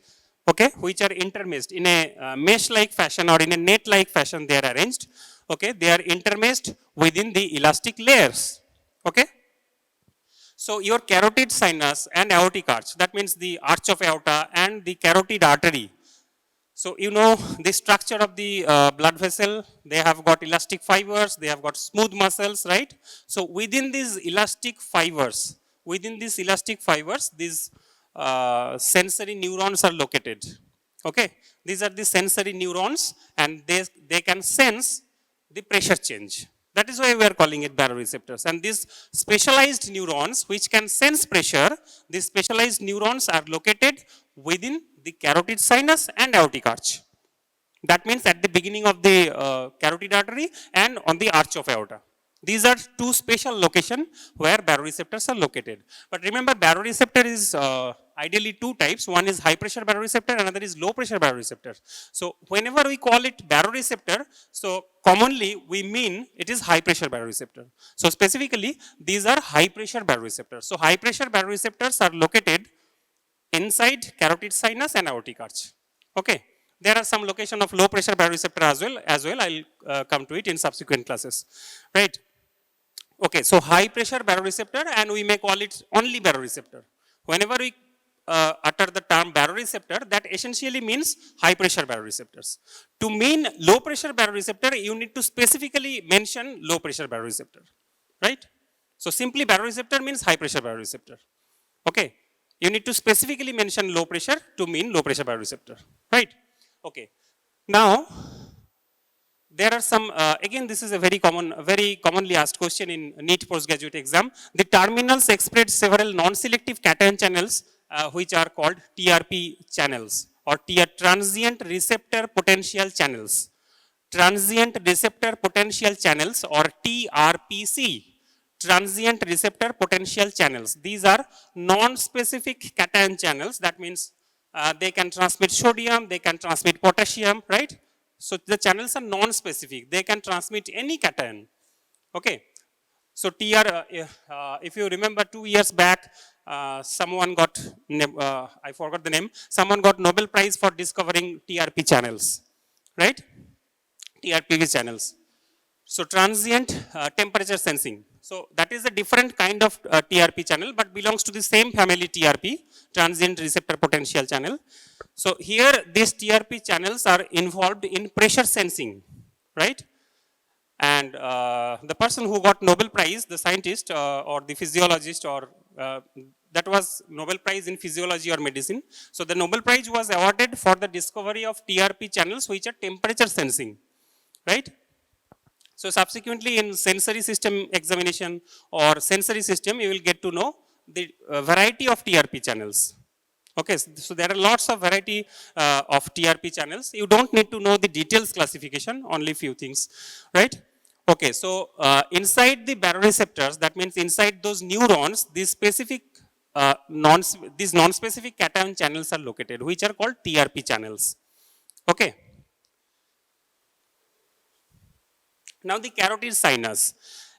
okay? Which are intermeshed in a mesh-like fashion or in a net-like fashion they are arranged, okay? They are intermeshed within the elastic layers, okay? So your carotid sinus and aortic arch, that means the arch of aorta and the carotid artery. So you know the structure of the blood vessel, they have got elastic fibers, they have got smooth muscles, right? So within these elastic fibers, these sensory neurons are located, okay? These are the sensory neurons, and they can sense the pressure change. That is why we are calling it baroreceptors. And these specialized neurons which can sense pressure, these specialized neurons are located within the carotid sinus and aortic arch. That means at the beginning of the carotid artery and on the arch of aorta. These are two special locations where baroreceptors are located. But remember, baroreceptor is ideally two types. One is high pressure baroreceptor, another is low pressure baroreceptor. So whenever we call it baroreceptor, so commonly we mean it is high pressure baroreceptor. So specifically, these are high pressure baroreceptors. So high pressure baroreceptors are located inside carotid sinus and aortic arch. Okay. There are some location of low pressure baroreceptor as well. I'll come to it in subsequent classes, right? Okay, so high pressure baroreceptor, and we may call it only baroreceptor. Whenever we utter the term baroreceptor, that essentially means high pressure baroreceptors. To mean low pressure baroreceptor, you need to specifically mention low pressure baroreceptor, right? So simply baroreceptor means high pressure baroreceptor. Okay, you need to specifically mention low pressure to mean low pressure baroreceptor, right? Okay, now there are some, again this is a very commonly asked question in NEET postgraduate exam. The terminals express several non-selective cation channels which are called TRP channels or transient receptor potential channels. Transient receptor potential channels or TRPC. Transient receptor potential channels. These are non-specific cation channels. That means they can transmit sodium, they can transmit potassium, right? So the channels are non-specific. They can transmit any cation. Okay. So if you remember 2 years back, someone got, I forgot the name, someone got Nobel Prize for discovering TRP channels, right? TRPV channels. So transient temperature sensing. So that is a different kind of TRP channel, but belongs to the same family TRP, transient receptor potential channel. So here these TRP channels are involved in pressure sensing, right? And the person who got Nobel Prize, the scientist or the physiologist or that was Nobel Prize in physiology or medicine. So the Nobel Prize was awarded for the discovery of TRP channels which are temperature sensing, right? So subsequently in sensory system examination or sensory system, you will get to know the variety of TRP channels. Okay, so there are lots of variety of TRP channels. You don't need to know the details classification, only few things, right? Okay, so inside the baroreceptors, that means inside those neurons, these specific these non-specific cation channels are located, which are called TRP channels. Okay. Now the carotid sinus,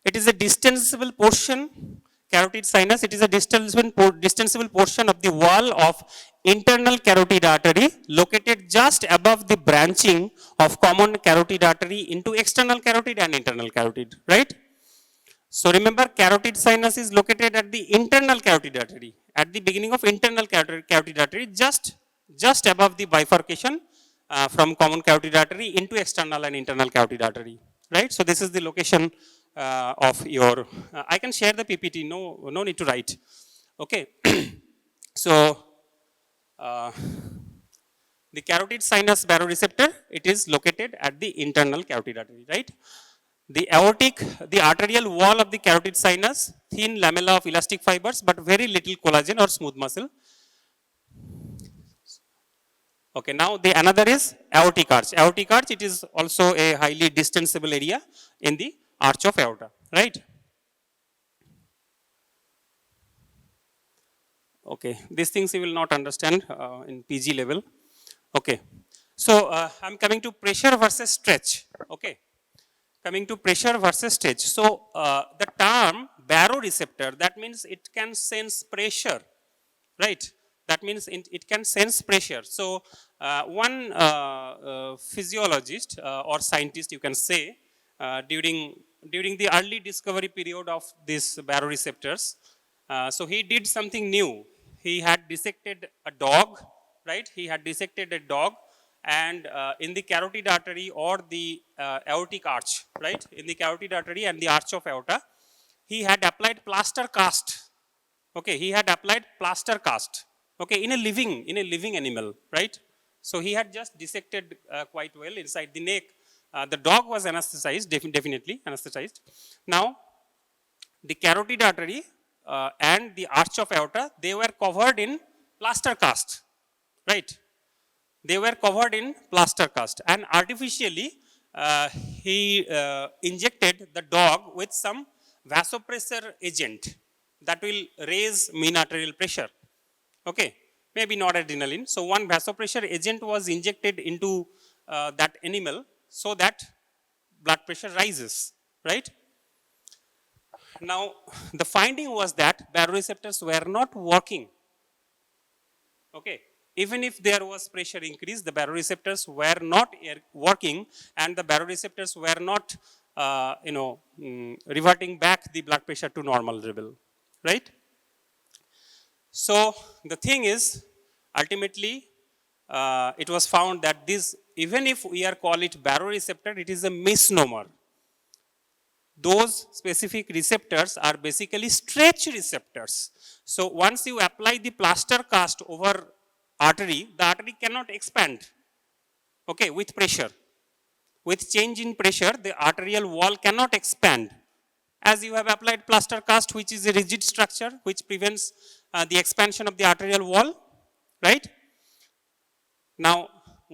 it is a distensible portion, carotid sinus, it is a distensible portion of the wall of internal carotid artery located just above the branching of common carotid artery into external carotid and internal carotid, right? So remember, carotid sinus is located at the internal carotid artery, at the beginning of internal carotid artery, just above the bifurcation from common carotid artery into external and internal carotid artery, right? So this is the location of your, I can share the PPT, no need to write, okay. So the carotid sinus baroreceptor, it is located at the internal carotid artery, right? The arterial wall of the carotid sinus, thin lamella of elastic fibers, but very little collagen or smooth muscle. Okay, now the another is aortic arch. Aortic arch, it is also a highly distensible area in the arch of aorta, right? Okay, these things you will not understand in PG level. Okay, so I'm coming to pressure versus stretch. Okay, coming to pressure versus stretch. So the term baroreceptor, that means it can sense pressure, right? That means it can sense pressure. So one physiologist or scientist, you can say, during the early discovery period of these baroreceptors, so he did something new. He had dissected a dog, right? He had dissected a dog, and in the carotid artery or the aortic arch, right? In the carotid artery and the arch of aorta, he had applied plaster cast. Okay, he had applied plaster cast. Okay, in a living animal, right? So he had just dissected quite well inside the neck. The dog was anesthetized, definitely anesthetized. Now, the carotid artery and the arch of aorta, they were covered in plaster cast, right? They were covered in plaster cast, and artificially he injected the dog with some vasopressor agent that will raise mean arterial pressure. Okay, maybe not adrenaline. So one vasopressor agent was injected into that animal so that blood pressure rises, right? Now the finding was that baroreceptors were not working. Okay, even if there was pressure increase, the baroreceptors were not working, and the baroreceptors were not reverting back the blood pressure to normal level, right? So the thing is, ultimately, it was found that this, even if we are call it baroreceptor, it is a misnomer. Those specific receptors are basically stretch receptors. So once you apply the plaster cast over artery, the artery cannot expand, okay, with pressure. with change in pressure, the arterial wall cannot expand. As you have applied plaster cast, which is a rigid structure, which prevents the expansion of the arterial wall, right? Now,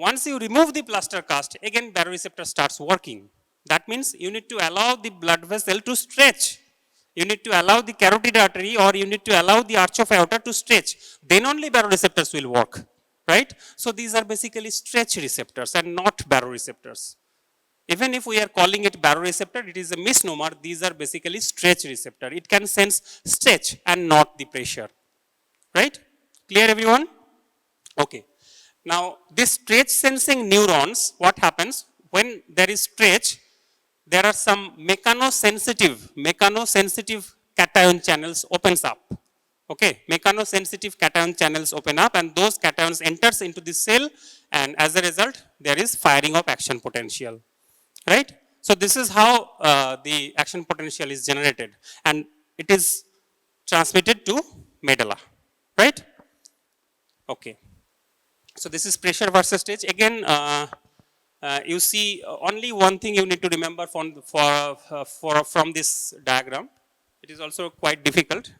once you remove the plaster cast, again baroreceptor starts working. That means you need to allow the blood vessel to stretch. You need to allow the carotid artery, or you need to allow the arch of aorta to stretch. Then only baroreceptors will work, right? So these are basically stretch receptors and not baroreceptors. Even if we are calling it baroreceptor, it is a misnomer. These are basically stretch receptor. It can sense stretch and not the pressure, right? Clear, everyone? Okay. Now, this stretch sensing neurons, what happens when there is stretch? There are some mechanosensitive cation channels opens up. Okay, mechanosensitive cation channels open up, and those cations enters into the cell, and as a result, there is firing of action potential. Right? So this is how the action potential is generated, and it is transmitted to medulla, right? Okay. So this is pressure versus stretch. Again, you see only one thing you need to remember from this diagram. It is also quite difficult.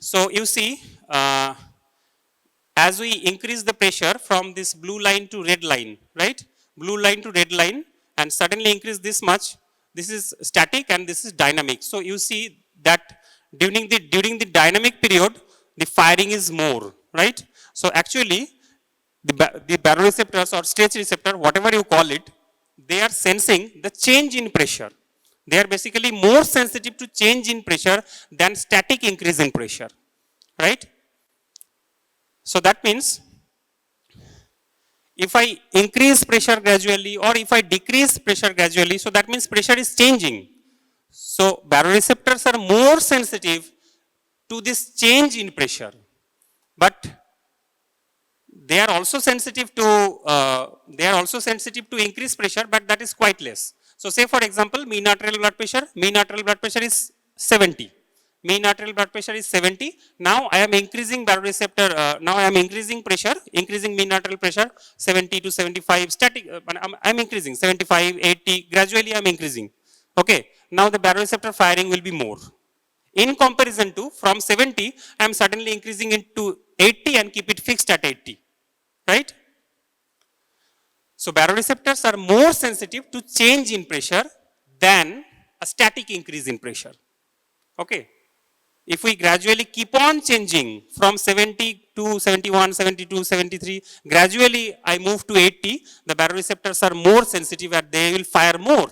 So you see, as we increase the pressure from this blue line to red line, right? Blue line to red line, and suddenly increase this much. This is static and this is dynamic. So you see that during the dynamic period, the firing is more, right? So actually, the baroreceptors or stretch receptor, whatever you call it, they are sensing the change in pressure. They are basically more sensitive to change in pressure than static increase in pressure, right? So that means, if I increase pressure gradually or if I decrease pressure gradually, so that means pressure is changing. So baroreceptors are more sensitive to this change in pressure, but they are also sensitive to increased pressure, but that is quite less. So say for example, mean arterial blood pressure is 70. Mean arterial blood pressure is 70. Now I am increasing baroreceptor, now I am increasing pressure, increasing mean arterial pressure 70 to 75, static, I am increasing 75, 80, gradually I am increasing. Okay, now the baroreceptor firing will be more. In comparison to, from 70, I am suddenly increasing it to 80 and keep it fixed at 80, right? So baroreceptors are more sensitive to change in pressure than a static increase in pressure, okay? If we gradually keep on changing from 70 to 71, 72, 73, gradually I move to 80, the baroreceptors are more sensitive and they will fire more,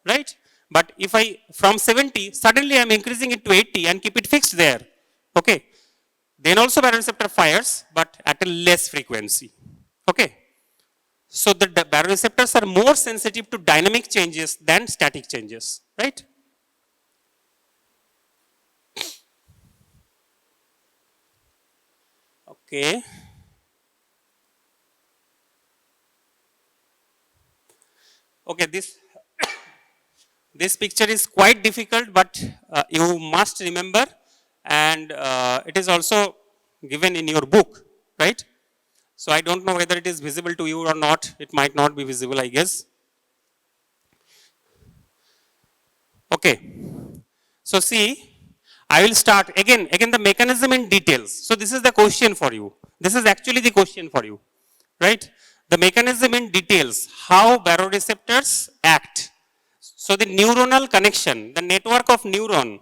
right? But if I, from 70, suddenly I am increasing it to 80 and keep it fixed there, okay? Then also baroreceptor fires, but at a less frequency, okay? So the baroreceptors are more sensitive to dynamic changes than static changes, right? Okay. Okay, this picture is quite difficult, but you must remember, and it is also given in your book, right? So I don't know whether it is visible to you or not. It might not be visible, I guess. Okay. So see, I will start again the mechanism in details. So this is the question for you. This is actually the question for you, right? The mechanism in details, how baroreceptors act. So the neuronal connection, the network of neuron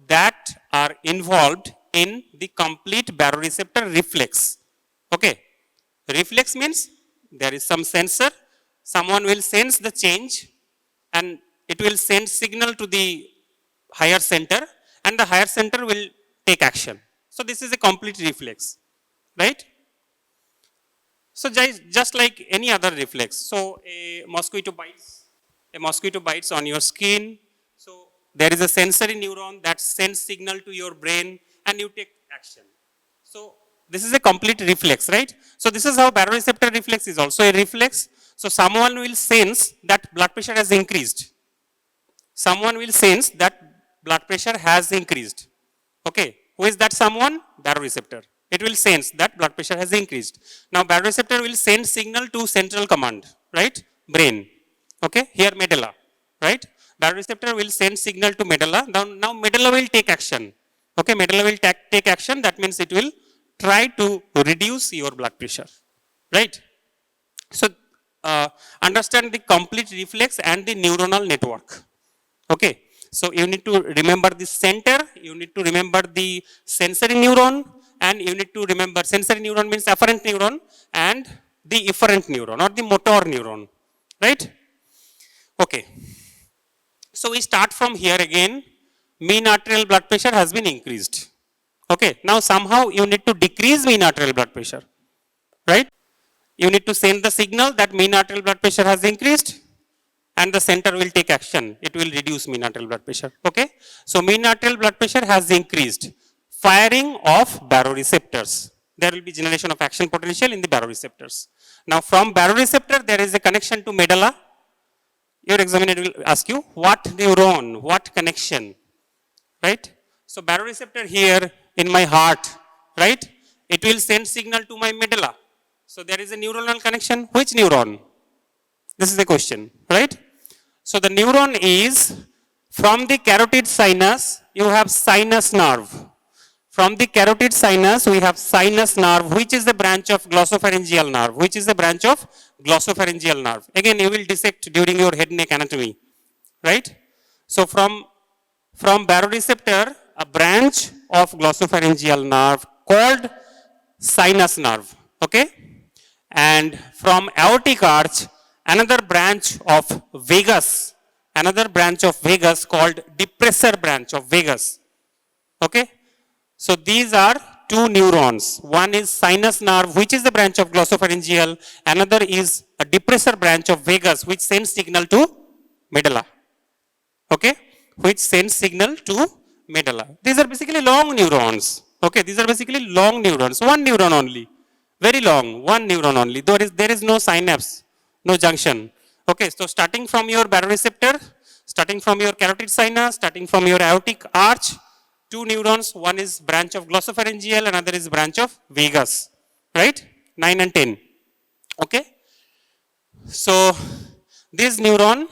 that are involved in the complete baroreceptor reflex. Okay. Reflex means there is some sensor, someone will sense the change and it will send signal to the higher center and the higher center will take action. So this is a complete reflex, right? So just like any other reflex. So a mosquito bites on your skin. So there is a sensory neuron that sends signal to your brain and you take action. So this is a complete reflex, right? So this is how baroreceptor reflex is also a reflex. So someone will sense that blood pressure has increased. Someone will sense that blood pressure has increased. Okay, who is that someone? Baroreceptor, It will sense that blood pressure has increased. Now baroreceptor will send signal to central command, right? Brain. Okay, here medulla, right? Baroreceptor will send signal to medulla. Now medulla will take action. Okay, medulla will take action. That means it will try to reduce your blood pressure, right? So understand the complete reflex and the neuronal network. Okay, so you need to remember the center, you need to remember the sensory neuron, and you need to remember sensory neuron means afferent neuron and the efferent neuron or the motor neuron, right? Okay, so we start from here again. Mean arterial blood pressure has been increased. Okay, now somehow you need to decrease mean arterial blood pressure, right? You need to send the signal that mean arterial blood pressure has increased, and the center will take action. It will reduce mean arterial blood pressure. Okay, so mean arterial blood pressure has increased. Firing of baroreceptors. There will be generation of action potential in the baroreceptors. Now from baroreceptor there is a connection to medulla. Your examiner will ask you what neuron, what connection, right? So baroreceptor here in my heart, right? It will send signal to my medulla. So there is a neuronal connection. Which neuron? This is the question, right? So the neuron is from the carotid sinus, you have sinus nerve. From the carotid sinus, we have sinus nerve, which is the branch of glossopharyngeal nerve, which is the branch of glossopharyngeal nerve. Again, you will dissect during your head neck anatomy, right? So from baroreceptor, a branch of glossopharyngeal nerve called sinus nerve, okay? And from aortic arch, another branch of vagus called depressor branch of vagus, okay? So these are two neurons. One is sinus nerve, which is the branch of glossopharyngeal. Another is a depressor branch of vagus, which sends signal to medulla, okay? Which sends signal to medulla. These are basically long neurons, okay? These are basically long neurons, one neuron only. Very long, one neuron only. There is no synapse, no junction. Okay, so starting from your baroreceptor, starting from your carotid sinus, starting from your aortic arch, two neurons, one is branch of glossopharyngeal, another is branch of vagus, right? 9 and 10. Okay? So this neuron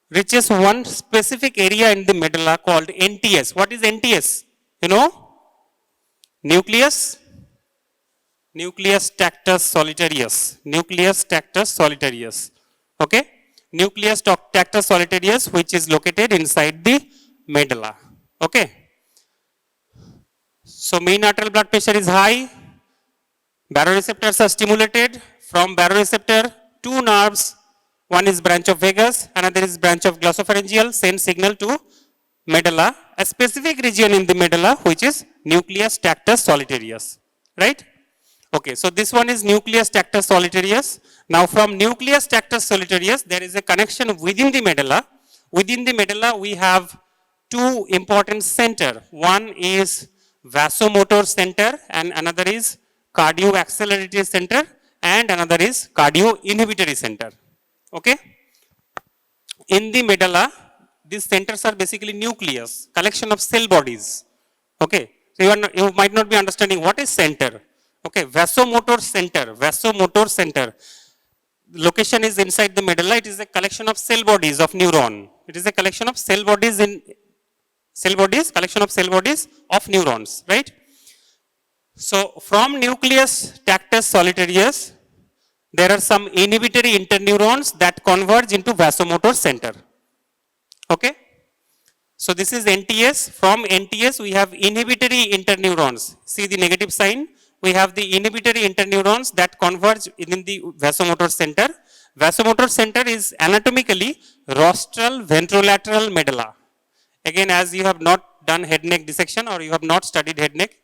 reaches one specific area in the medulla called NTS. What is NTS? You know? Nucleus tactus solitarius. Nucleus tactus solitarius. Okay? Nucleus tactus solitarius, which is located inside the medulla. Okay? So mean arterial blood pressure is high. Baroreceptors are stimulated. From baroreceptor, two nerves. One is branch of vagus, another is branch of glossopharyngeal, send signal to medulla, a specific region in the medulla, which is nucleus tactus solitarius. Right? Okay, so this one is nucleus tactus solitarius. Now from nucleus tactus solitarius, there is a connection within the medulla. Within the medulla, we have two important center. One is vasomotor center and another is cardioacceleratory center and another is cardioinhibitory center. Okay? In the medulla, these centers are basically nucleus, collection of cell bodies. Okay? So you might not be understanding what is center. Okay, vasomotor center. Location is inside the medulla. It is a collection of cell bodies of neuron. It is a collection of cell bodies of neurons, right? So from nucleus tactus solitarius, there are some inhibitory interneurons that converge into vasomotor center. Okay? So this is NTS. From NTS, we have inhibitory interneurons. See the negative sign? We have the inhibitory interneurons that converge in the vasomotor center. Vasomotor center is anatomically rostral ventrolateral medulla. Again, as you have not done head neck dissection or you have not studied head neck,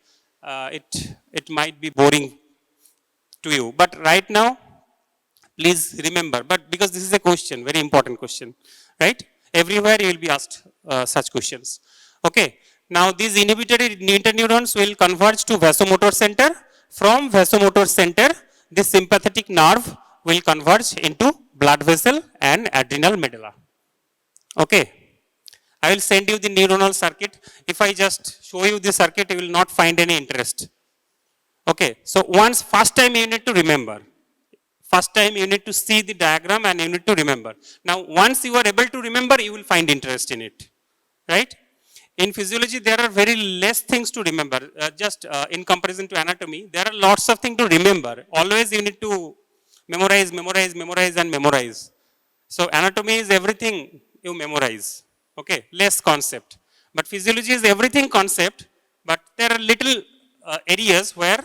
it might be boring to you. But right now, please remember, but because this is a question, very important question, right? Everywhere you will be asked such questions. Okay. Now these inhibitory interneurons will converge to vasomotor center. From vasomotor center, this sympathetic nerve will converge into blood vessel and adrenal medulla. Okay. I will send you the neuronal circuit. If I just show you the circuit, you will not find any interest. Okay, so once first time you need to remember. First time you need to see the diagram and you need to remember. Now once you are able to remember, you will find interest in it, right? In physiology, there are very less things to remember. Just in comparison to anatomy, there are lots of things to remember. Always you need to memorize, memorize, memorize and memorize. So anatomy is everything you memorize, okay, less concept. But physiology is everything concept, but there are little areas where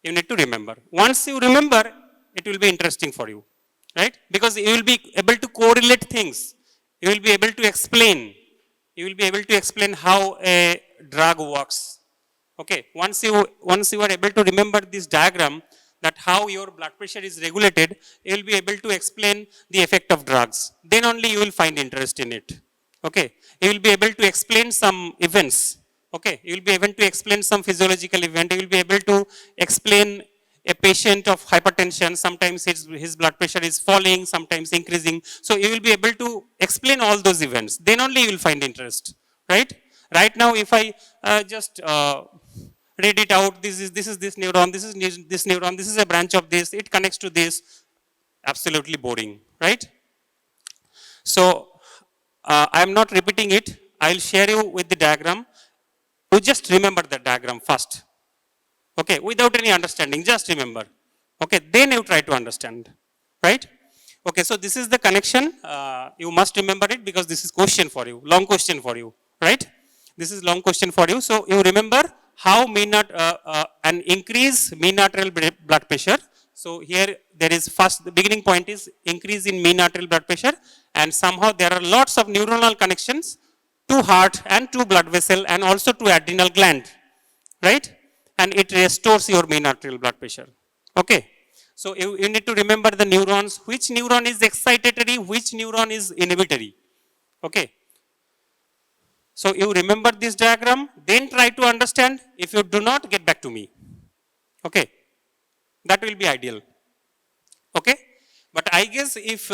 you need to remember. Once you remember, it will be interesting for you, right? Because you will be able to correlate things. You will be able to explain. You will be able to explain how a drug works. Okay, once you are able to remember this diagram, that how your blood pressure is regulated, you will be able to explain the effect of drugs. Then only you will find interest in it. Okay, you will be able to explain some events. Okay, you will be able to explain some physiological event. You will be able to explain a patient of hypertension. Sometimes his blood pressure is falling, sometimes increasing. So you will be able to explain all those events. Then only you will find interest, right? Right now, if I just read it out, this is this neuron, this is this neuron, this is a branch of this, it connects to this. Absolutely boring, right? So I am not repeating it. I will share you with the diagram. You just remember the diagram first. Okay, without any understanding, just remember. Okay, then you try to understand, right? Okay, so this is the connection. You must remember it because this is question for you, long question for you, right? This is long question for you. So you remember how an increase mean arterial blood pressure. So here there is first, the beginning point is increase in mean arterial blood pressure, and somehow there are lots of neuronal connections to heart and to blood vessel and also to adrenal gland, right? And it restores your mean arterial blood pressure. Okay. So you need to remember the neurons, which neuron is excitatory, which neuron is inhibitory. Okay. So you remember this diagram, then try to understand. If you do not, get back to me. Okay. That will be ideal. Okay. But I guess if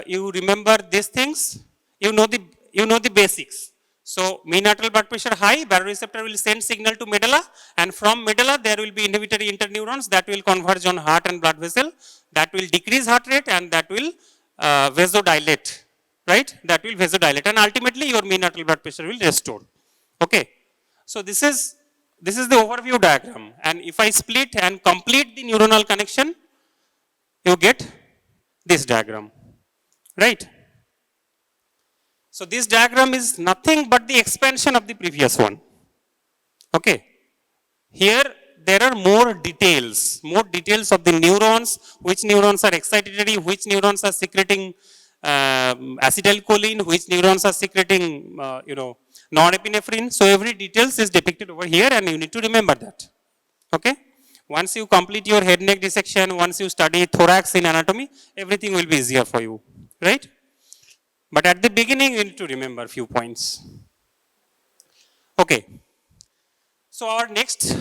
you remember these things, you know the basics. So mean arterial blood pressure high, baroreceptor will send signal to medulla, and from medulla there will be inhibitory interneurons that will converge on heart and blood vessel, that will decrease heart rate and that will vasodilate, right? That will vasodilate, and ultimately your mean arterial blood pressure will restore. Okay. So this is the overview diagram, and if I split and complete the neuronal connection, you get this diagram, right? So this diagram is nothing but the expansion of the previous one. Okay. Here there are more details of the neurons, which neurons are excitatory, which neurons are secreting acetylcholine, which neurons are secreting, norepinephrine. So every details is depicted over here, and you need to remember that. Okay. Once you complete your head neck dissection, once you study thorax in anatomy, everything will be easier for you, right? But at the beginning, you need to remember a few points. Okay. So our next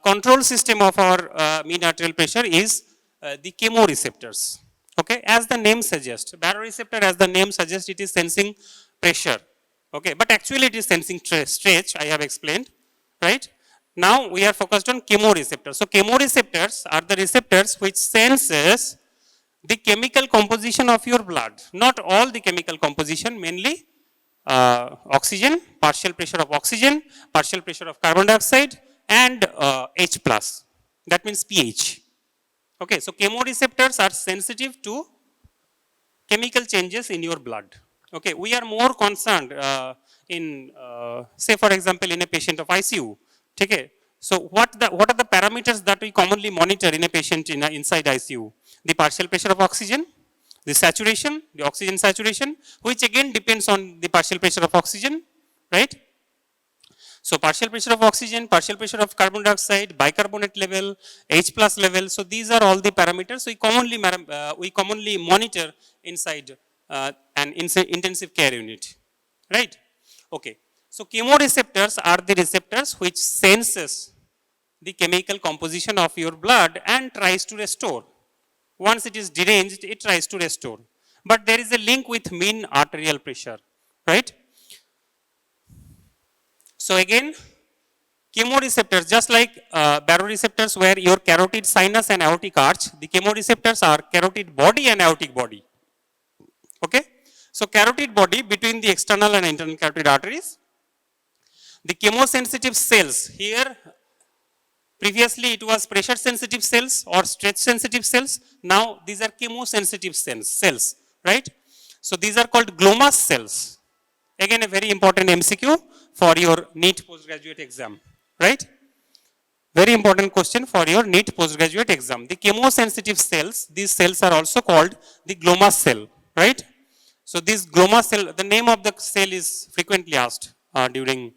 control system of our mean arterial pressure is the chemoreceptors. Okay, as the name suggests, baroreceptor, as the name suggests, it is sensing pressure. Okay, but actually it is sensing stretch. I have explained, right? Now we are focused on chemoreceptors. So chemoreceptors are the receptors which senses the chemical composition of your blood. Not all the chemical composition, mainly oxygen, partial pressure of oxygen, partial pressure of carbon dioxide, and H+. That means pH. Okay, so chemoreceptors are sensitive to chemical changes in your blood. Okay, we are more concerned in, say for example, in a patient of ICU. Okay, so what are the parameters that we commonly monitor in a patient inside ICU? The partial pressure of oxygen, the saturation, the oxygen saturation, which again depends on the partial pressure of oxygen, right? So partial pressure of oxygen, partial pressure of carbon dioxide, bicarbonate level, H+ level. So these are all the parameters we commonly monitor inside an intensive care unit, right? Okay. So chemoreceptors are the receptors which senses the chemical composition of your blood and tries to restore. Once it is deranged, it tries to restore. But there is a link with mean arterial pressure, right? So again, chemoreceptors, just like baroreceptors were your carotid sinus and aortic arch, the chemoreceptors are carotid body and aortic body. Okay? So carotid body between the external and internal carotid arteries. The chemosensitive cells here, previously it was pressure sensitive cells or stretch sensitive cells. Now these are chemosensitive cells, right? So these are called glomus cells. Again a very important MCQ for your NEET postgraduate exam, right? Very important question for your NEET postgraduate exam. The chemosensitive cells, these cells are also called the glomus cell, right? So this glomus cell, the name of the cell is frequently asked during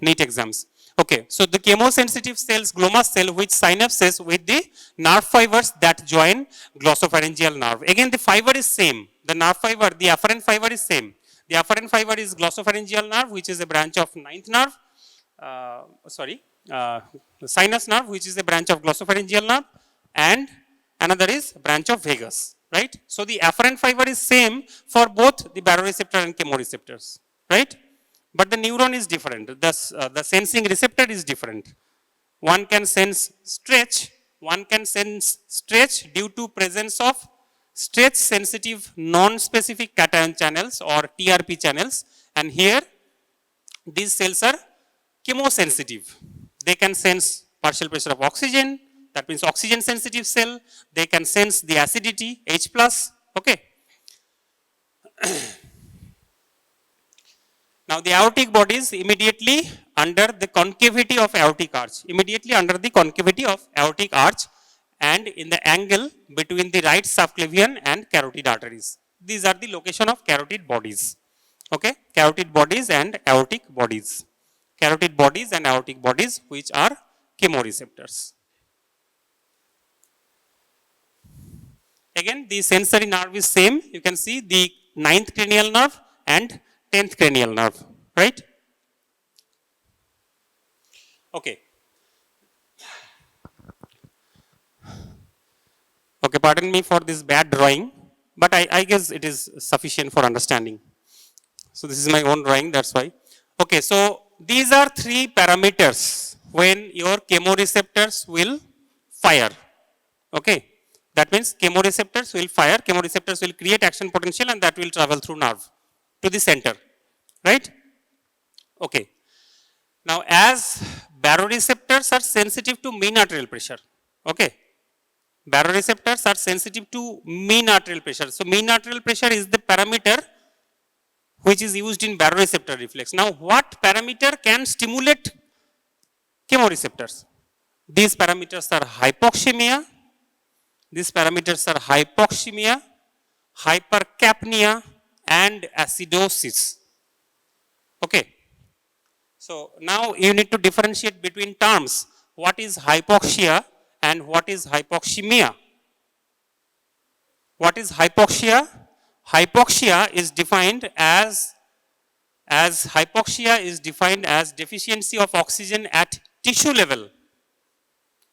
NEET exams. Okay, so the chemosensitive cells, glomus cell, which synapses with the nerve fibers that join glossopharyngeal nerve. Again, the fiber is same. The nerve fiber, the afferent fiber is same. The afferent fiber is glossopharyngeal nerve, which is a branch of ninth nerve. Sinus nerve, which is a branch of glossopharyngeal nerve, and another is branch of vagus, right? So the afferent fiber is same for both the baroreceptor and chemoreceptors, right? But the neuron is different. Thus, the sensing receptor is different. One can sense stretch due to presence of stretch sensitive non-specific cation channels or TRP channels, and here these cells are chemosensitive. They can sense partial pressure of oxygen, that means oxygen sensitive cell. They can sense the acidity, H+, okay. Now the aortic body is immediately under the concavity of aortic arch, and in the angle between the right subclavian and carotid arteries. These are the location of carotid bodies, okay, carotid bodies and aortic bodies. Carotid bodies and aortic bodies, which are chemoreceptors. Again, the sensory nerve is same. You can see the 9th cranial nerve and 10th cranial nerve, right? Okay. Okay, pardon me for this bad drawing, but I guess it is sufficient for understanding. So this is my own drawing, that's why. Okay, so these are 3 parameters when your chemoreceptors will fire. Okay, that means chemoreceptors will fire, chemoreceptors will create action potential, and that will travel through nerve to the center, right? Okay. Now as baroreceptors are sensitive to mean arterial pressure, okay. Baroreceptors are sensitive to mean arterial pressure. So mean arterial pressure is the parameter which is used in baroreceptor reflex. Now what parameter can stimulate chemoreceptors? These parameters are hypoxemia, hypercapnia, and acidosis. Okay. So now you need to differentiate between terms. What is hypoxia and what is hypoxemia? What is hypoxia? Hypoxia is defined as deficiency of oxygen at tissue level.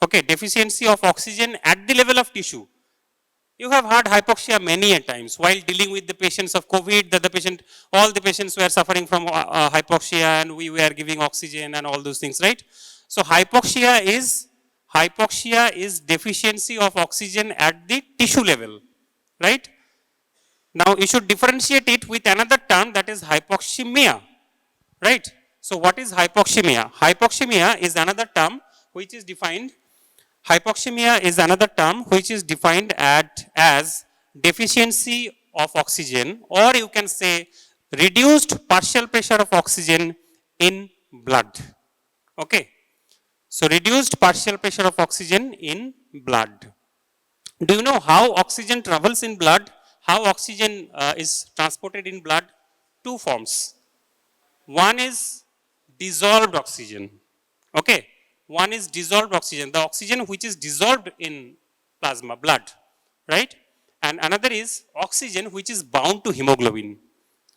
Okay, deficiency of oxygen at the level of tissue. You have heard hypoxia many a times while dealing with the patients of COVID, that all the patients were suffering from hypoxia and we were giving oxygen and all those things, right? So hypoxia is deficiency of oxygen at the tissue level, right? Now you should differentiate it with another term, that is hypoxemia, right? So what is hypoxemia? Hypoxemia is another term which is defined as deficiency of oxygen, or you can say reduced partial pressure of oxygen in blood. Okay. So reduced partial pressure of oxygen in blood. Do you know how oxygen travels in blood? How oxygen is transported in blood? 2 forms. One is dissolved oxygen. Okay. One is dissolved oxygen, the oxygen which is dissolved in plasma, blood, right? And another is oxygen which is bound to hemoglobin,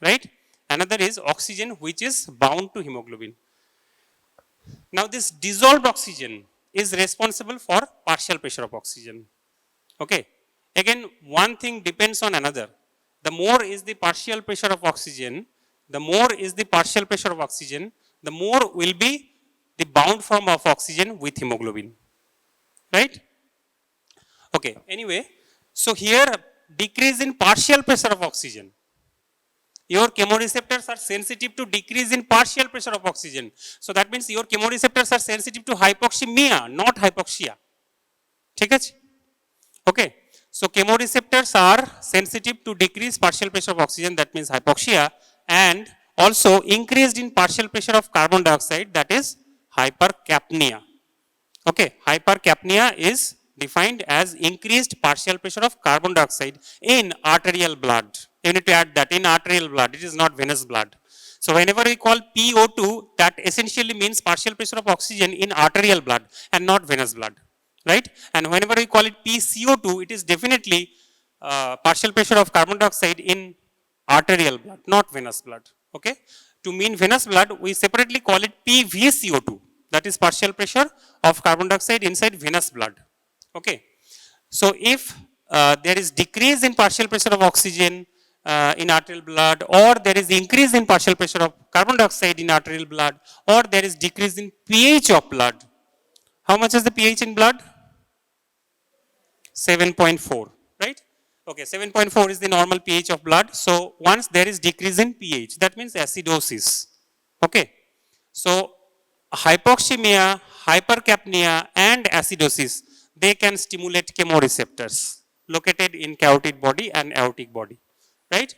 right? Another is oxygen which is bound to hemoglobin. Now this dissolved oxygen is responsible for partial pressure of oxygen. Okay. Again, one thing depends on another. The more is the partial pressure of oxygen, the more will be the bound form of oxygen with hemoglobin, right? Okay, anyway, so here decrease in partial pressure of oxygen. Your chemoreceptors are sensitive to decrease in partial pressure of oxygen. So that means your chemoreceptors are sensitive to hypoxemia, not hypoxia. ठीक है? Okay. So chemoreceptors are sensitive to decreased partial pressure of oxygen, that means hypoxia, and also increased in partial pressure of carbon dioxide, that is hypercapnia. Okay, hypercapnia is defined as increased partial pressure of carbon dioxide in arterial blood. You need to add that in arterial blood, it is not venous blood. So whenever we call PO2, that essentially means partial pressure of oxygen in arterial blood and not venous blood, right? And whenever we call it PCO2, it is definitely partial pressure of carbon dioxide in arterial blood, not venous blood, okay? To mean venous blood, we separately call it PVCO2, that is partial pressure of carbon dioxide inside venous blood, okay? So if there is decrease in partial pressure of oxygen in arterial blood, or there is increase in partial pressure of carbon dioxide in arterial blood, or there is decrease in pH of blood. How much is the pH in blood? 7.4, right? Okay, 7.4 is the normal pH of blood. So once there is decrease in pH, that means acidosis. Okay. So hypoxemia, hypercapnia, and acidosis, they can stimulate chemoreceptors located in carotid body and aortic body, right?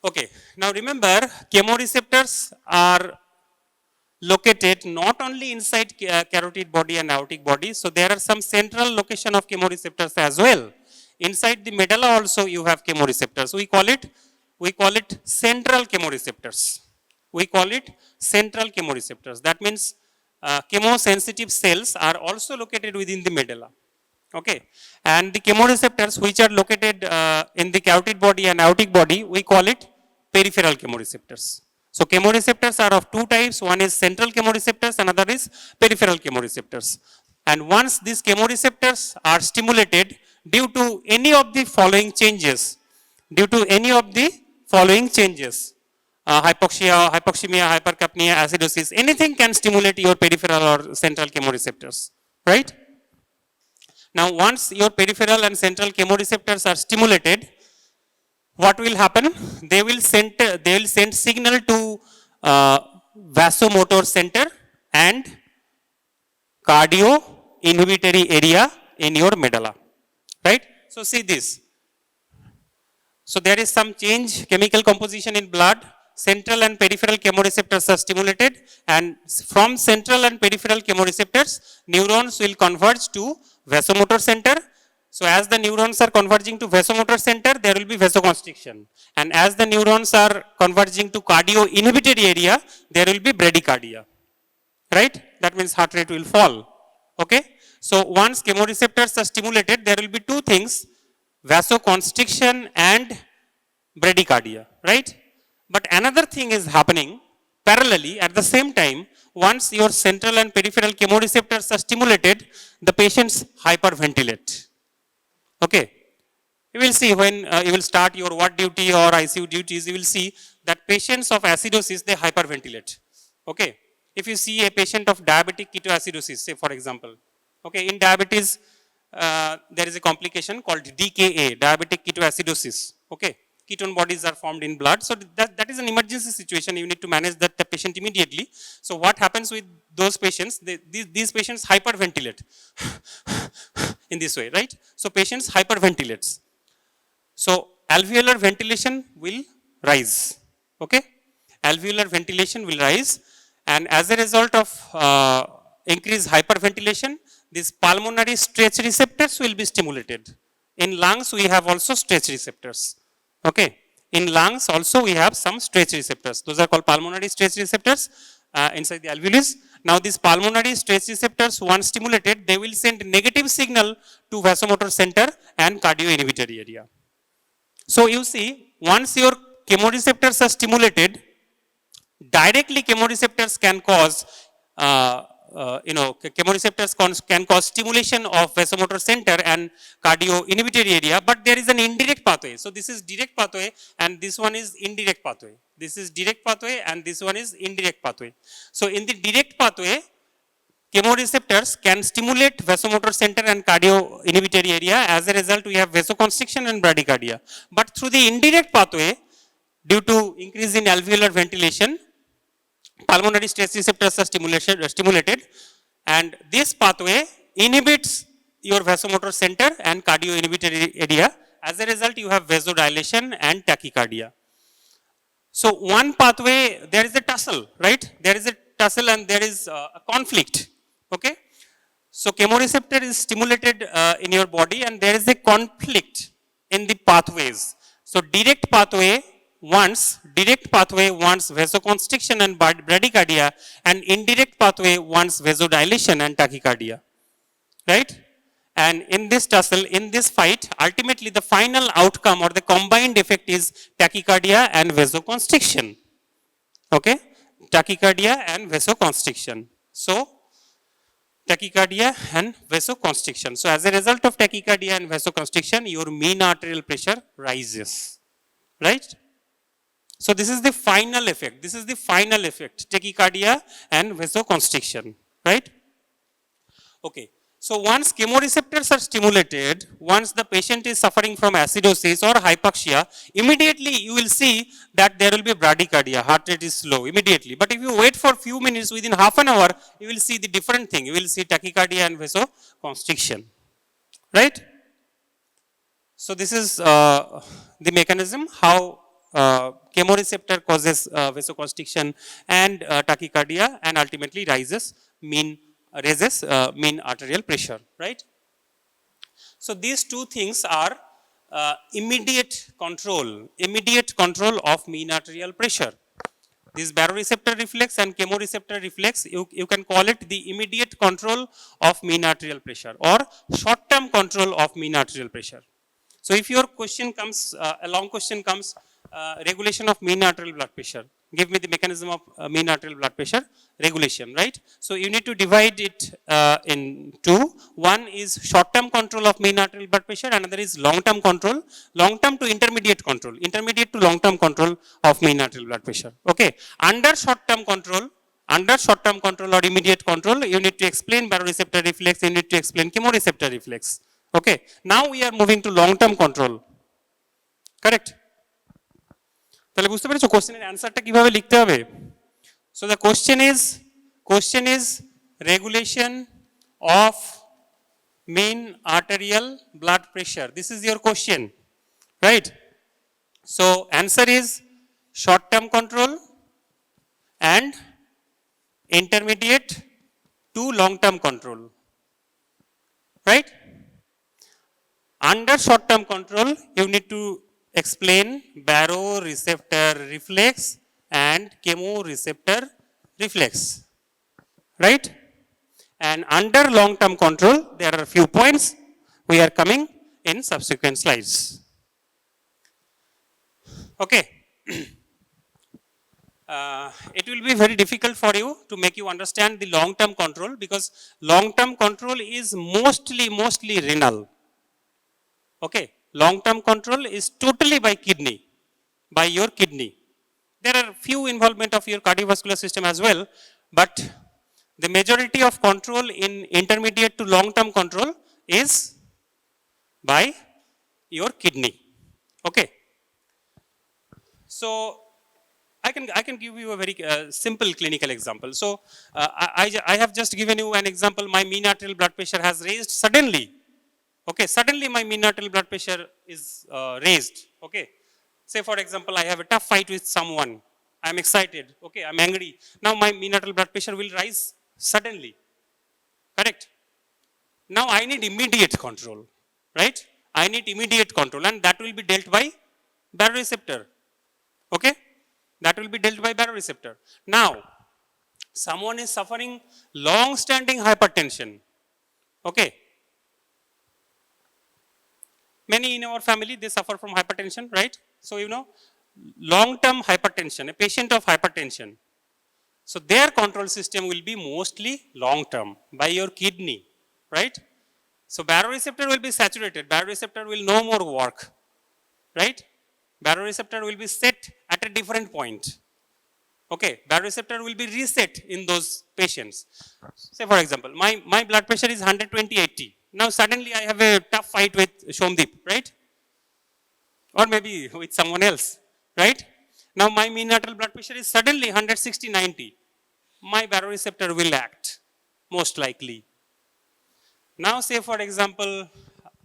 Okay, now remember, chemoreceptors are located not only inside carotid body and aortic body, so there are some central location of chemoreceptors as well. Inside the medulla also you have chemoreceptors. We call it central chemoreceptors. We call it central chemoreceptors. That means chemosensitive cells are also located within the medulla. Okay, and the chemoreceptors which are located in the carotid body and aortic body, we call it peripheral chemoreceptors. So chemoreceptors are of two types. One is central chemoreceptors, another is peripheral chemoreceptors. And once these chemoreceptors are stimulated due to any of the following changes, hypoxia, hypoxemia, hypercapnia, acidosis, anything can stimulate your peripheral or central chemoreceptors, right? Now, once your peripheral and central chemoreceptors are stimulated, what will happen? They will send signal to vasomotor center and cardio inhibitory area in your medulla, right? So see this. So there is some change, chemical composition in blood. Central and peripheral chemoreceptors are stimulated, and from central and peripheral chemoreceptors, neurons will converge to vasomotor center. So as the neurons are converging to vasomotor center, there will be vasoconstriction. And as the neurons are converging to cardio inhibitory area, there will be bradycardia, right? That means heart rate will fall, okay? So once chemoreceptors are stimulated, there will be two things, vasoconstriction and bradycardia, right? But another thing is happening parallelly at the same time. Once your central and peripheral chemoreceptors are stimulated, the patients hyperventilate. Okay. You will see when you will start your ward duty or ICU duties, you will see that patients of acidosis, they hyperventilate. Okay. If you see a patient of diabetic ketoacidosis, say for example, okay, in diabetes, there is a complication called DKA, diabetic ketoacidosis. Okay. Ketone bodies are formed in blood. So that is an emergency situation. You need to manage that the patient immediately. So what happens with those patients? These patients hyperventilate in this way, right? So patients hyperventilates. So alveolar ventilation will rise. Okay, alveolar ventilation will rise, and as a result of increased hyperventilation, these pulmonary stretch receptors will be stimulated. In lungs, we have also stretch receptors. Okay. In lungs also we have some stretch receptors. Those are called pulmonary stretch receptors inside the alveolus. Now these pulmonary stretch receptors, once stimulated, they will send negative signal to vasomotor center and cardio inhibitory area. So you see, once your chemoreceptors are stimulated, directly chemoreceptors can cause chemoreceptors can cause stimulation of vasomotor center and cardio inhibitory area, but there is an indirect pathway. So this is direct pathway and this one is indirect pathway. This is direct pathway and this one is indirect pathway. So in the direct pathway, chemoreceptors can stimulate vasomotor center and cardio inhibitory area. As a result, we have vasoconstriction and bradycardia. But through the indirect pathway, due to increase in alveolar ventilation, pulmonary stress receptors are stimulated, and this pathway inhibits your vasomotor center and cardio inhibitory area. As a result, you have vasodilation and tachycardia. So one pathway, there is a tussle, right? There is a tussle and there is a conflict, okay? So chemoreceptor is stimulated in your body and there is a conflict in the pathways. So direct pathway wants vasoconstriction and bradycardia, and indirect pathway wants vasodilation and tachycardia, right? And in this tussle, in this fight, ultimately the final outcome or the combined effect is tachycardia and vasoconstriction. Okay? Tachycardia and vasoconstriction. So, tachycardia and vasoconstriction. So, as a result of tachycardia and vasoconstriction, your mean arterial pressure rises. Right? So, this is the final effect. This is the final effect. Tachycardia and vasoconstriction. Right? Okay. So once chemoreceptors are stimulated, once the patient is suffering from acidosis or hypoxia, immediately you will see that there will be bradycardia, heart rate is slow immediately. But if you wait for few minutes, within half an hour, you will see the different thing. You will see tachycardia and vasoconstriction, right? So this is the mechanism how chemoreceptor causes vasoconstriction and tachycardia and ultimately raises mean arterial pressure, right? So these two things are immediate control of mean arterial pressure. This baroreceptor reflex and chemoreceptor reflex, you can call it the immediate control of mean arterial pressure or short-term control of mean arterial pressure. So if your question comes, a long question comes, regulation of mean arterial blood pressure. Give me the mechanism of mean arterial blood pressure regulation, right? So you need to divide it in two. One is short-term control of mean arterial blood pressure, another is long-term control, long-term to intermediate to long-term control of mean arterial blood pressure. Okay, under short-term control or immediate control, you need to explain baroreceptor reflex, you need to explain chemoreceptor reflex. Okay, now we are moving to long-term control, correct? তাহলে বুঝতে পেরেছো কোশ্চেনের অ্যান্সারটা কিভাবে লিখতে হবে? So the question is regulation of mean arterial blood pressure. This is your question, right? So answer is short term control and intermediate to long term control, right? Under short term control, you need to explain baroreceptor reflex and chemoreceptor reflex, right? And under long term control, there are a few points we are coming in subsequent slides. Okay. It will be very difficult for you to make you understand the long term control, because long term control is mostly renal. Okay. Long term control is totally by your kidney. There are few involvement of your cardiovascular system as well, but the majority of control in intermediate to long term control is by your kidney. Okay. So I can give you a very simple clinical example. So I have just given you an example. My mean arterial blood pressure has raised suddenly. Okay, suddenly my mean arterial blood pressure is raised. Okay, say for example, I have a tough fight with someone. I am excited. Okay, I am angry. Now my mean arterial blood pressure will rise suddenly. Correct? Now I need immediate control, right? I need immediate control, and that will be dealt by baroreceptor. Okay, that will be dealt by baroreceptor. Now, someone is suffering long-standing hypertension. Okay. Many in our family, they suffer from hypertension, right? So, you know, long-term hypertension, a patient of hypertension. So, their control system will be mostly long-term by your kidney, right? So, baroreceptor will be saturated. Baroreceptor will no more work, right? Baroreceptor will be set at a different point. Okay, baroreceptor will be reset in those patients. Say for example, my blood pressure is 120/80. Now suddenly I have a tough fight with Shomdeep, right? Or maybe with someone else, right? Now my mean arterial blood pressure is suddenly 160/90. My baroreceptor will act, most likely. Now say for example,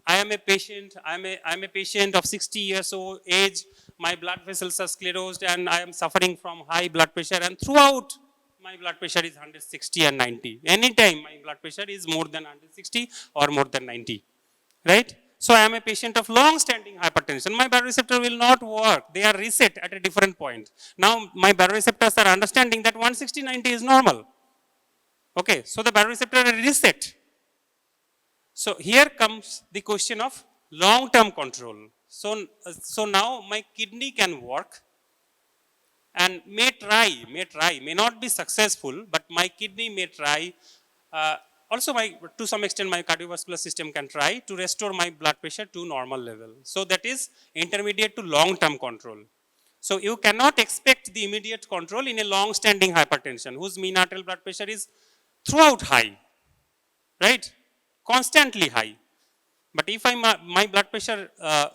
I am a patient of 60 years old age, my blood vessels are sclerosed and I am suffering from high blood pressure, and throughout my blood pressure is 160/90. Anytime my blood pressure is more than 160 or more than 90, right? So I am a patient of long-standing hypertension. My baroreceptor will not work. They are reset at a different point. Now my baroreceptors are understanding that 160/90 is normal. Okay, so the baroreceptor are reset. So here comes the question of long-term control. So now my kidney can work and may not be successful, but my kidney may try. Also, to some extent, my cardiovascular system can try to restore my blood pressure to normal level. So that is intermediate to long-term control. So you cannot expect the immediate control in a long-standing hypertension whose mean arterial blood pressure is throughout high, right? Constantly high. But if my blood pressure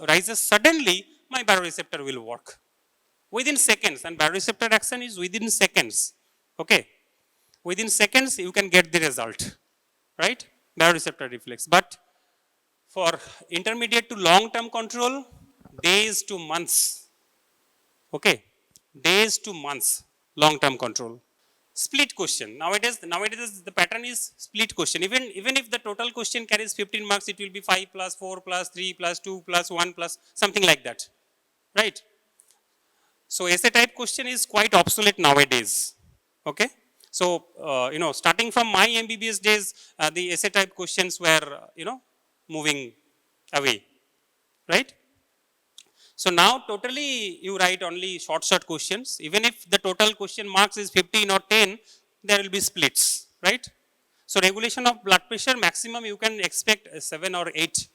rises suddenly, my baroreceptor will work within seconds, and baroreceptor action is within seconds. Okay, within seconds you can get the result, right? Baroreceptor reflex. But for intermediate to long-term control, days to months. Okay, days to months long-term control. Split question. Nowadays the pattern is split question. Even if the total question carries 15 marks, it will be 5 plus 4 plus 3 plus 2 plus 1 plus something like that, right? So essay type question is quite obsolete nowadays. Okay, so starting from my MBBS days, the essay type questions were moving away, right? So now totally you write only short questions. Even if the total question marks is 15 or 10, there will be splits, right? So regulation of blood pressure, maximum you can expect 7 or 8,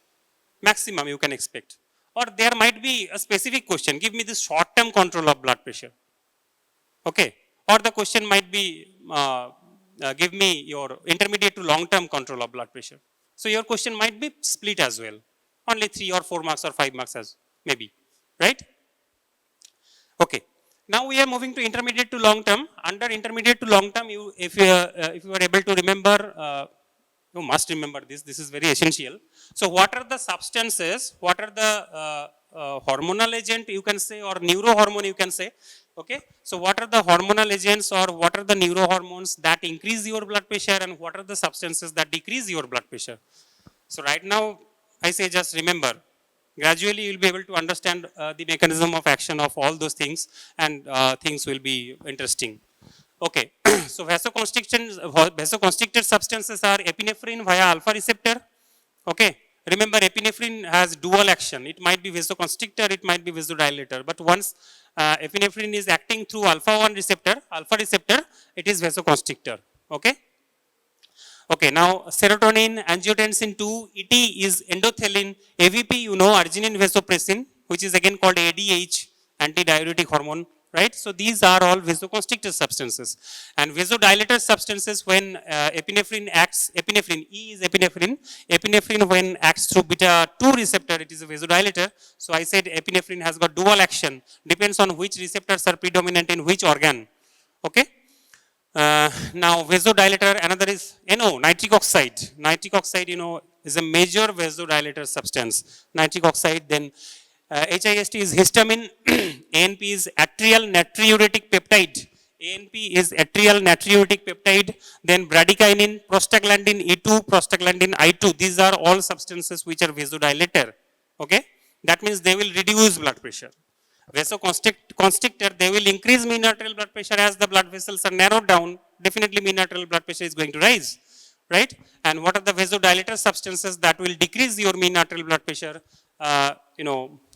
maximum you can expect. Or there might be a specific question, give me this short-term control of blood pressure. Okay, or the question might be, give me your intermediate to long-term control of blood pressure. So your question might be split as well, only 3 or 4 marks or 5 marks as maybe, right? Okay, now we are moving to intermediate to long term. Under intermediate to long term, if you are able to remember, you must remember this is very essential. So what are the substances, what are the hormonal agent you can say, or neurohormone you can say. Okay, so what are the hormonal agents or what are the neurohormones that increase your blood pressure, and what are the substances that decrease your blood pressure? So right now I say just remember. Gradually you will be able to understand the mechanism of action of all those things, and things will be interesting. Okay, so vasoconstricted substances are epinephrine via alpha receptor. Okay, remember epinephrine has dual action. It might be vasoconstrictor, it might be vasodilator, but once epinephrine is acting through alpha receptor, it is vasoconstrictor. Okay. Okay, now serotonin, angiotensin 2, ET is endothelin, AVP arginine vasopressin, which is again called ADH, antidiuretic hormone, right? So these are all vasoconstrictor substances. And vasodilator substances, when epinephrine acts, E is epinephrine when acts through beta 2 receptor, it is a vasodilator. So I said epinephrine has got dual action, depends on which receptors are predominant in which organ. Okay. Now vasodilator, another is NO, nitric oxide. Nitric oxide, is a major vasodilator substance. Nitric oxide, then HIST is histamine, ANP is atrial natriuretic peptide. ANP is atrial natriuretic peptide, then bradykinin, prostaglandin E2, prostaglandin I2. These are all substances which are vasodilator. Okay, that means they will reduce blood pressure. Vasoconstrictor, they will increase mean arterial blood pressure. As the blood vessels are narrowed down, definitely mean arterial blood pressure is going to rise, right? And what are the vasodilator substances that will decrease your mean arterial blood pressure?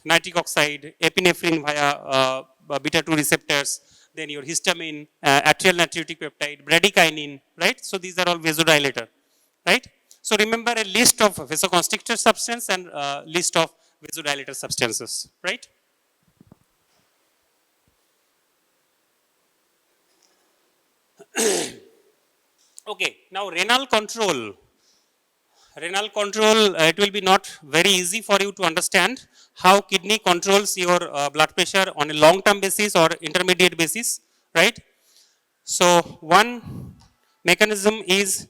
Nitric oxide, epinephrine via beta 2 receptors, then your histamine, atrial natriuretic peptide, bradykinin, right? So these are all vasodilator, right? So remember a list of vasoconstrictor substance and list of vasodilator substances, right? Okay, now renal control. Renal control, it will be not very easy for you to understand how kidney controls your blood pressure on a long term basis or intermediate basis, right? So one mechanism is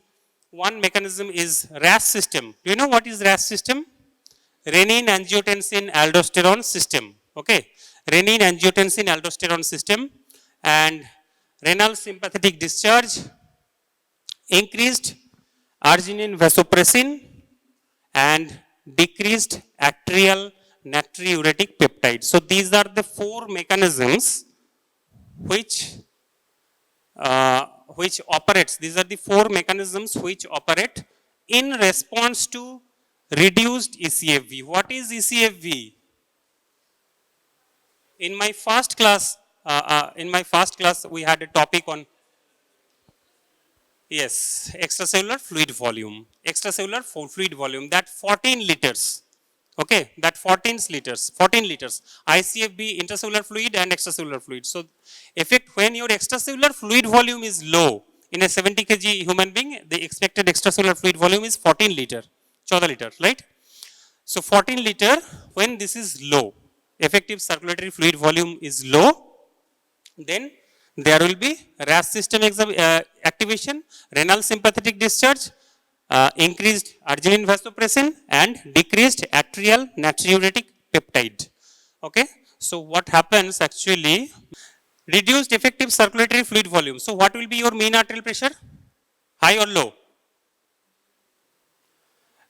RAS system. Do you know what is RAS system? Renin angiotensin aldosterone system. Okay, renin angiotensin aldosterone system, and renal sympathetic discharge, increased arginine vasopressin, and decreased atrial natriuretic peptide. So these are the four mechanisms which operates. These are the four mechanisms which operate in response to reduced ECFV. What is ECFV? In my first class, we had a topic on, yes, extracellular fluid volume. Extracellular fluid volume, that 14 liters. Okay, that 14 liters. ICFB, intracellular fluid and extracellular fluid. So, when your extracellular fluid volume is low, in a 70 kg human being, the expected extracellular fluid volume is 14 liter, 14 liter, right? So, 14 liter, when this is low, effective circulatory fluid volume is low, then there will be RAS system activation, renal sympathetic discharge, increased arginine vasopressin, and decreased atrial natriuretic peptide. Okay, so what happens actually? Reduced effective circulatory fluid volume. So what will be your mean arterial pressure? High or low?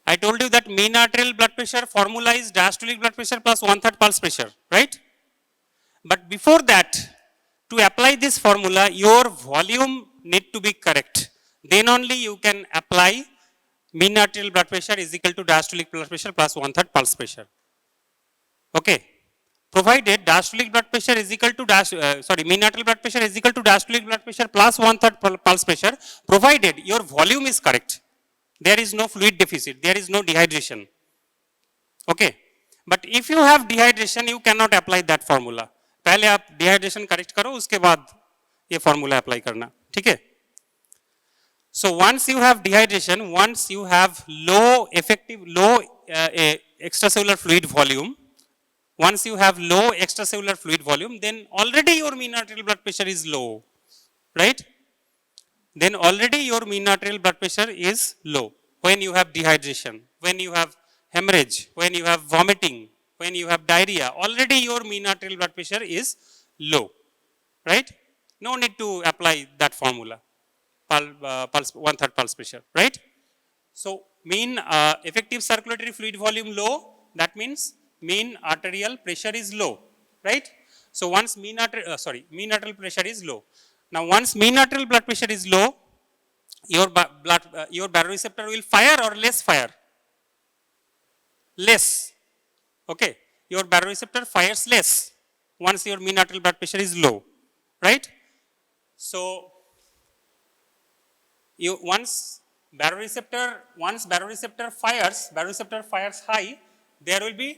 I told you that mean arterial blood pressure formula is diastolic blood pressure plus 1/3 pulse pressure, right? But before that, to apply this formula, your volume need to be correct. Then only you can apply mean arterial blood pressure is equal to diastolic blood pressure plus 1/3 pulse pressure. Okay. Provided diastolic blood pressure is equal to mean arterial blood pressure is equal to diastolic blood pressure plus 1/3 pulse pressure, provided your volume is correct. There is no fluid deficit, there is no dehydration. Okay. But if you have dehydration, you cannot apply that formula. पहले आप dehydration correct करो, उसके बाद ये formula apply करना, ठीक है? So once you have dehydration, once you have low extracellular fluid volume, then already your mean arterial blood pressure is low, right? Then already your mean arterial blood pressure is low. When you have dehydration, when you have hemorrhage, when you have vomiting, when you have diarrhea, already your mean arterial blood pressure is low, right? No need to apply that formula, pulse 1/3 pulse pressure, right? So mean effective circulatory fluid volume low, that means mean arterial pressure is low, right? So once mean arterial pressure is low. Now once mean arterial blood pressure is low, your baroreceptor will fire or less fire? Less. Okay, your baroreceptor fires less once your mean arterial blood pressure is low, right? So once baroreceptor fires high, there will be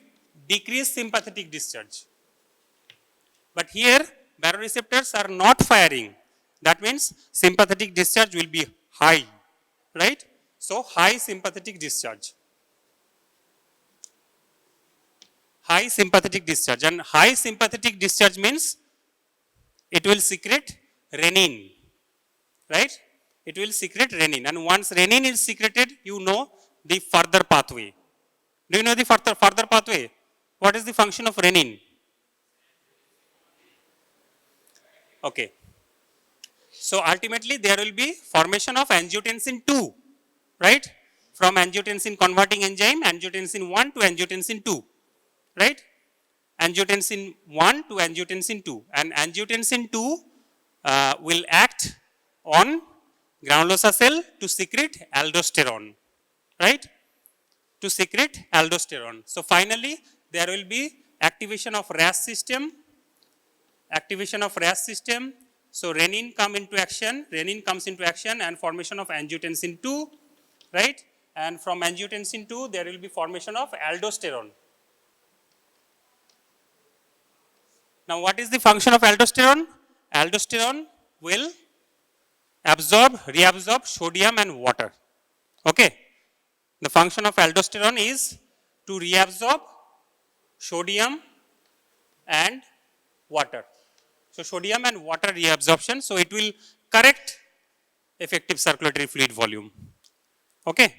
decreased sympathetic discharge. But here baroreceptors are not firing. That means sympathetic discharge will be high, right? So high sympathetic discharge. High sympathetic discharge, and high sympathetic discharge means it will secrete renin, right? It will secrete renin, and once renin is secreted, you know the further pathway. Do you know the further pathway? What is the function of renin? Okay. So ultimately there will be formation of angiotensin 2, right? From angiotensin converting enzyme, angiotensin 1 to angiotensin 2. Right? Angiotensin 1 to angiotensin 2, and angiotensin 2 will act on granulosa cell to secrete aldosterone, right? To secrete aldosterone. So finally there will be activation of RAS system, so renin comes into action, and formation of angiotensin 2, right? And from angiotensin 2 there will be formation of aldosterone. Now what is the function of aldosterone? Aldosterone reabsorb sodium and water. Okay. The function of aldosterone is to reabsorb sodium and water. So sodium and water reabsorption, so it will correct effective circulatory fluid volume. Okay.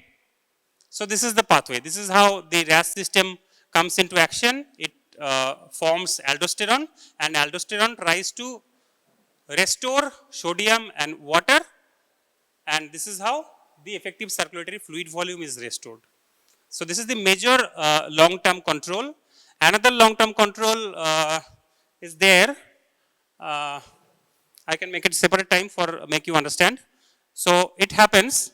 So this is the pathway. This is how the RAS system comes into action. It forms aldosterone, and aldosterone tries to restore sodium and water, and this is how the effective circulatory fluid volume is restored. So this is the major long-term control. Another long-term control is there. I can make it separate time for make you understand. So it happens.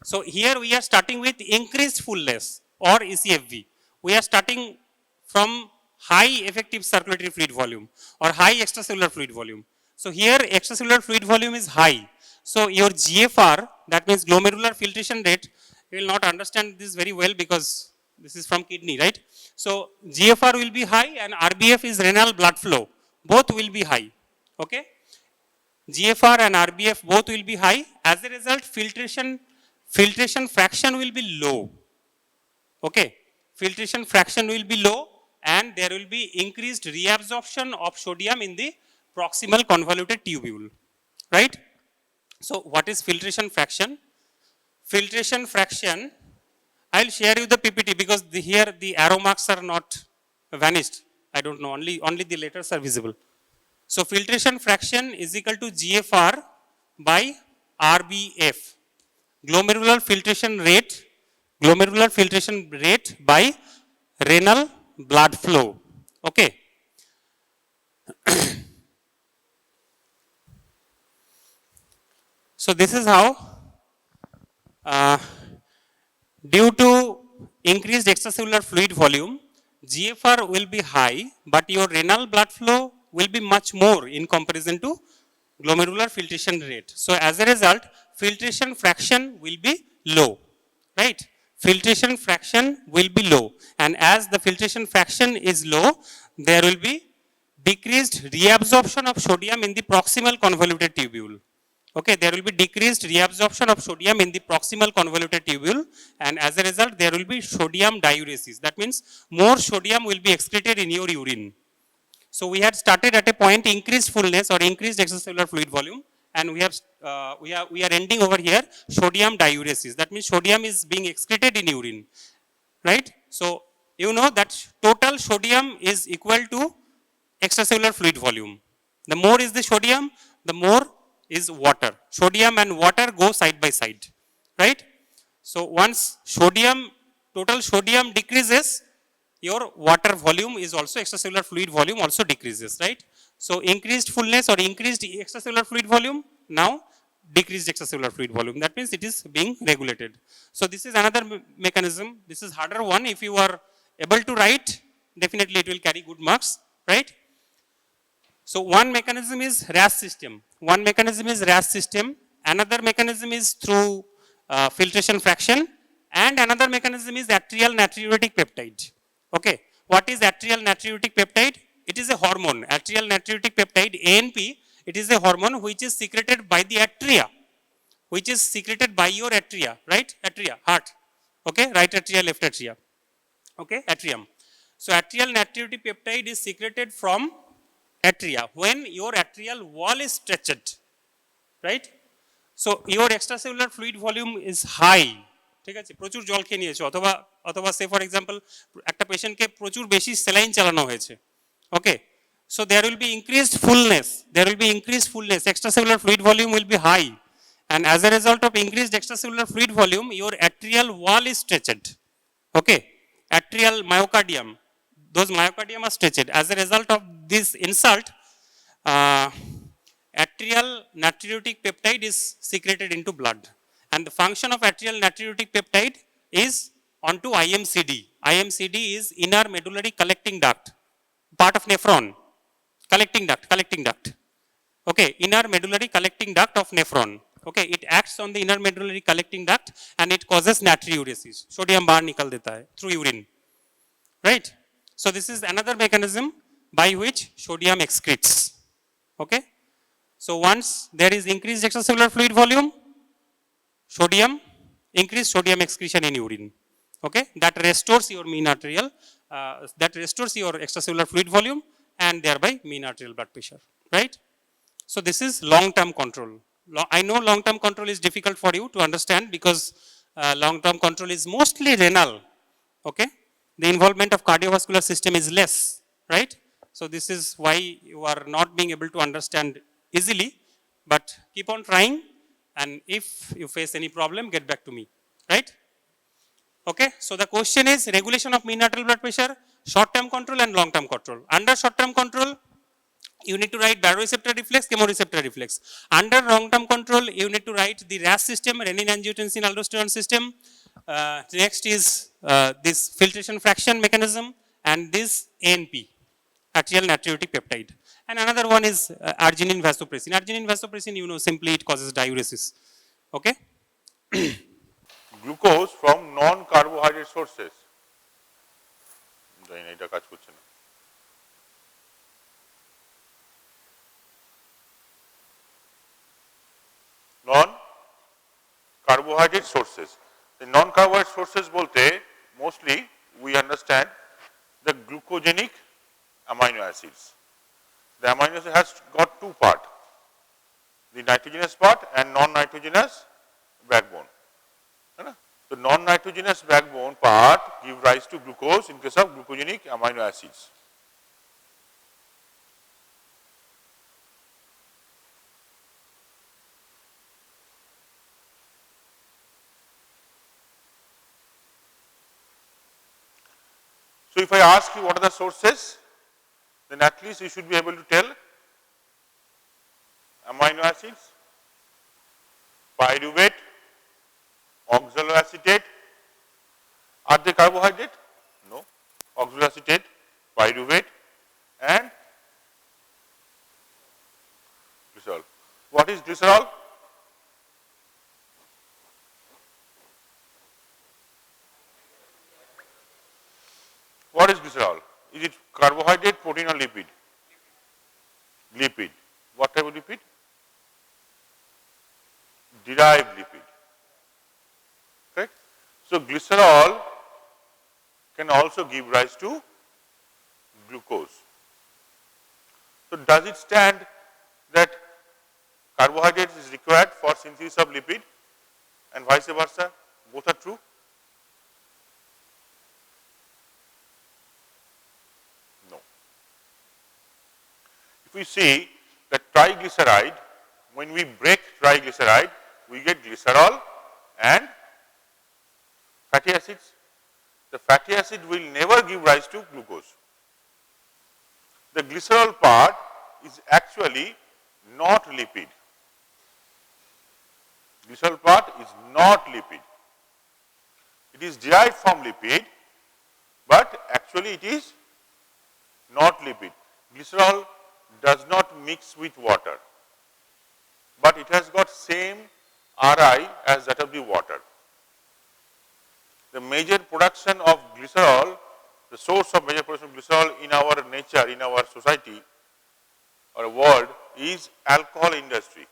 So here we are starting with increased fullness or ECFV. We are starting from high effective circulatory fluid volume or high extracellular fluid volume. So here extracellular fluid volume is high. So your GFR, that means glomerular filtration rate, you will not understand this very well because this is from kidney, right? So GFR will be high and RBF is renal blood flow. Both will be high. Okay? GFR and RBF both will be high. As a result, filtration fraction will be low. Okay? Filtration fraction will be low and there will be increased reabsorption of sodium in the proximal convoluted tubule. Right? So what is filtration fraction? Filtration fraction, I will share you the PPT because here the arrow marks are not vanished. I don't know, only the letters are visible. So filtration fraction is equal to GFR by RBF. Glomerular filtration rate by renal blood flow. Okay. So this is how due to increased extracellular fluid volume, GFR will be high, but your renal blood flow will be much more in comparison to glomerular filtration rate. So as a result, filtration fraction will be low, right? Filtration fraction will be low, and as the filtration fraction is low, there will be decreased reabsorption of sodium in the proximal convoluted tubule. Okay, there will be decreased reabsorption of sodium in the proximal convoluted tubule, and as a result, there will be sodium diuresis. That means more sodium will be excreted in your urine. So we had started at a point increased fullness or increased extracellular fluid volume, and we are ending over here sodium diuresis. That means sodium is being excreted in urine, right? So you know that total sodium is equal to extracellular fluid volume. The more is the sodium, the more is water. Sodium and water go side by side, right? So once total sodium decreases, your water volume is also, extracellular fluid volume also decreases, right? So increased fullness or increased extracellular fluid volume, now decreased extracellular fluid volume. That means it is being regulated. So this is another mechanism. This is harder one. If you are able to write, definitely it will carry good marks, right? So one mechanism is RAS system. Another mechanism is through filtration fraction, and another mechanism is atrial natriuretic peptide. Okay, what is atrial natriuretic peptide? It is a hormone. Atrial natriuretic peptide, ANP, it is a hormone which is secreted by the atria, which is secreted by your atria, right? Atria, heart. Okay, right atria, left atria. Okay, atrium. So atrial natriuretic peptide is secreted from atria when your atrial wall is stretched, right? So your extracellular fluid volume is high. ঠিক আছে, প্রচুর জল খেয়ে নিয়েছো অথবা সে for example একটা পেশেন্টকে প্রচুর বেশি স্যালাইন চালানো হয়েছে। ওকে, so there will be increased fullness, extracellular fluid volume will be high, and as a result of increased extracellular fluid volume, your atrial wall is stretched. Okay, atrial myocardium, those myocardium are stretched. As a result of this insult, atrial natriuretic peptide is secreted into blood, and the function of atrial natriuretic peptide is onto IMCD. IMCD is inner medullary collecting duct, part of nephron, collecting duct. Okay, inner medullary collecting duct of nephron. Okay, it acts on the inner medullary collecting duct and it causes natriuresis. Sodium बाहर निकल देता है through urine, right? So this is another mechanism by which sodium excretes. Okay, So once there is increased extracellular fluid volume, sodium, increased sodium excretion in urine. Okay, that restores your mean arterial, that restores your extracellular fluid volume and thereby mean arterial blood pressure, right? So this is long-term control. I know long-term control is difficult for you to understand because long-term control is mostly renal. Okay, the involvement of cardiovascular system is less, right? So this is why you are not being able to understand easily, but keep on trying, and if you face any problem, get back to me, right? Okay, so the question is regulation of mean arterial blood pressure, short-term control and long-term control. Under short-term control, you need to write baroreceptor reflex, chemoreceptor reflex. Under long-term control, you need to write the RAS system, renin angiotensin aldosterone system. Next is this filtration fraction mechanism and this ANP, atrial natriuretic peptide. And another one is arginine vasopressin. Arginine vasopressin, you know, simply it causes diuresis. Okay? Glucose from non-carbohydrate sources. জানি না এটা কাজ করছে না। Non-carbohydrate sources. The non-carbohydrate sources bolte mostly we understand the glucogenic amino acids. The amino acid has got two parts, the nitrogenous part and non-nitrogenous backbone. The non-nitrogenous backbone part give rise to glucose in case of glucogenic amino acids. So if I ask you what are the sources, then at least you should be able to tell amino acids, pyruvate, oxaloacetate. Are they carbohydrate? No. Oxaloacetate, pyruvate and glycerol. What is glycerol? What is glycerol? Is it carbohydrate, protein or lipid? Lipid. What type of lipid? Derived lipid. Correct? So glycerol can also give rise to glucose. So does it stand that carbohydrate is required for synthesis of lipid and vice versa? Both are true? No. If we see that triglyceride, when we break triglyceride, we get glycerol and fatty acids. The fatty acid will never give rise to glucose. The glycerol part is actually not lipid. Glycerol part is not lipid. It is derived from lipid, but actually it is not lipid. Glycerol does not mix with water, but it has got same Ri as that of the water. The major production of glycerol, the source of major production of glycerol in our nature, in our society or world is alcohol industry.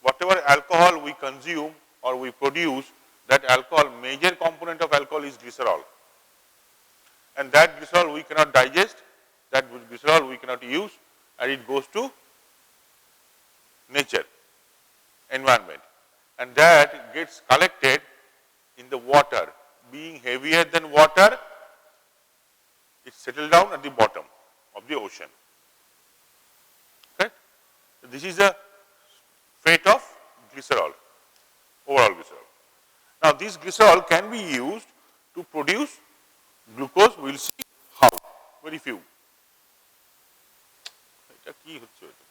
Whatever alcohol we consume or we produce, that alcohol, major component of alcohol is glycerol. And that glycerol we cannot digest, that glycerol we cannot use, and it goes to nature, environment, and that gets collected in the water. Being heavier than water, it settles down at the bottom of the ocean. Okay? This is the fate of glycerol, overall glycerol. Now this glycerol can be used to produce glucose. We will see how. Very few. এটা কি হচ্ছে এটা?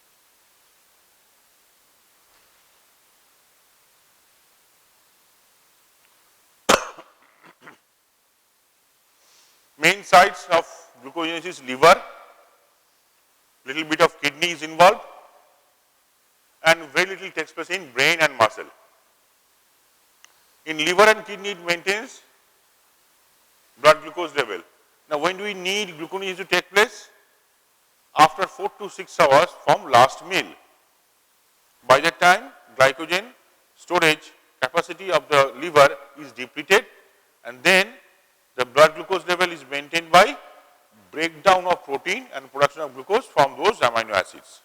Main sites of gluconeogenesis: liver, little bit of kidney is involved, and very little takes place in brain and muscle. In liver and kidney it maintains blood glucose level. Now when do we need gluconeogenesis to take place? After 4 to 6 hours from last meal. by that time glycogen storage capacity of the liver is depleted, and then the blood glucose level is maintained by breakdown of protein and production of glucose from those amino acids.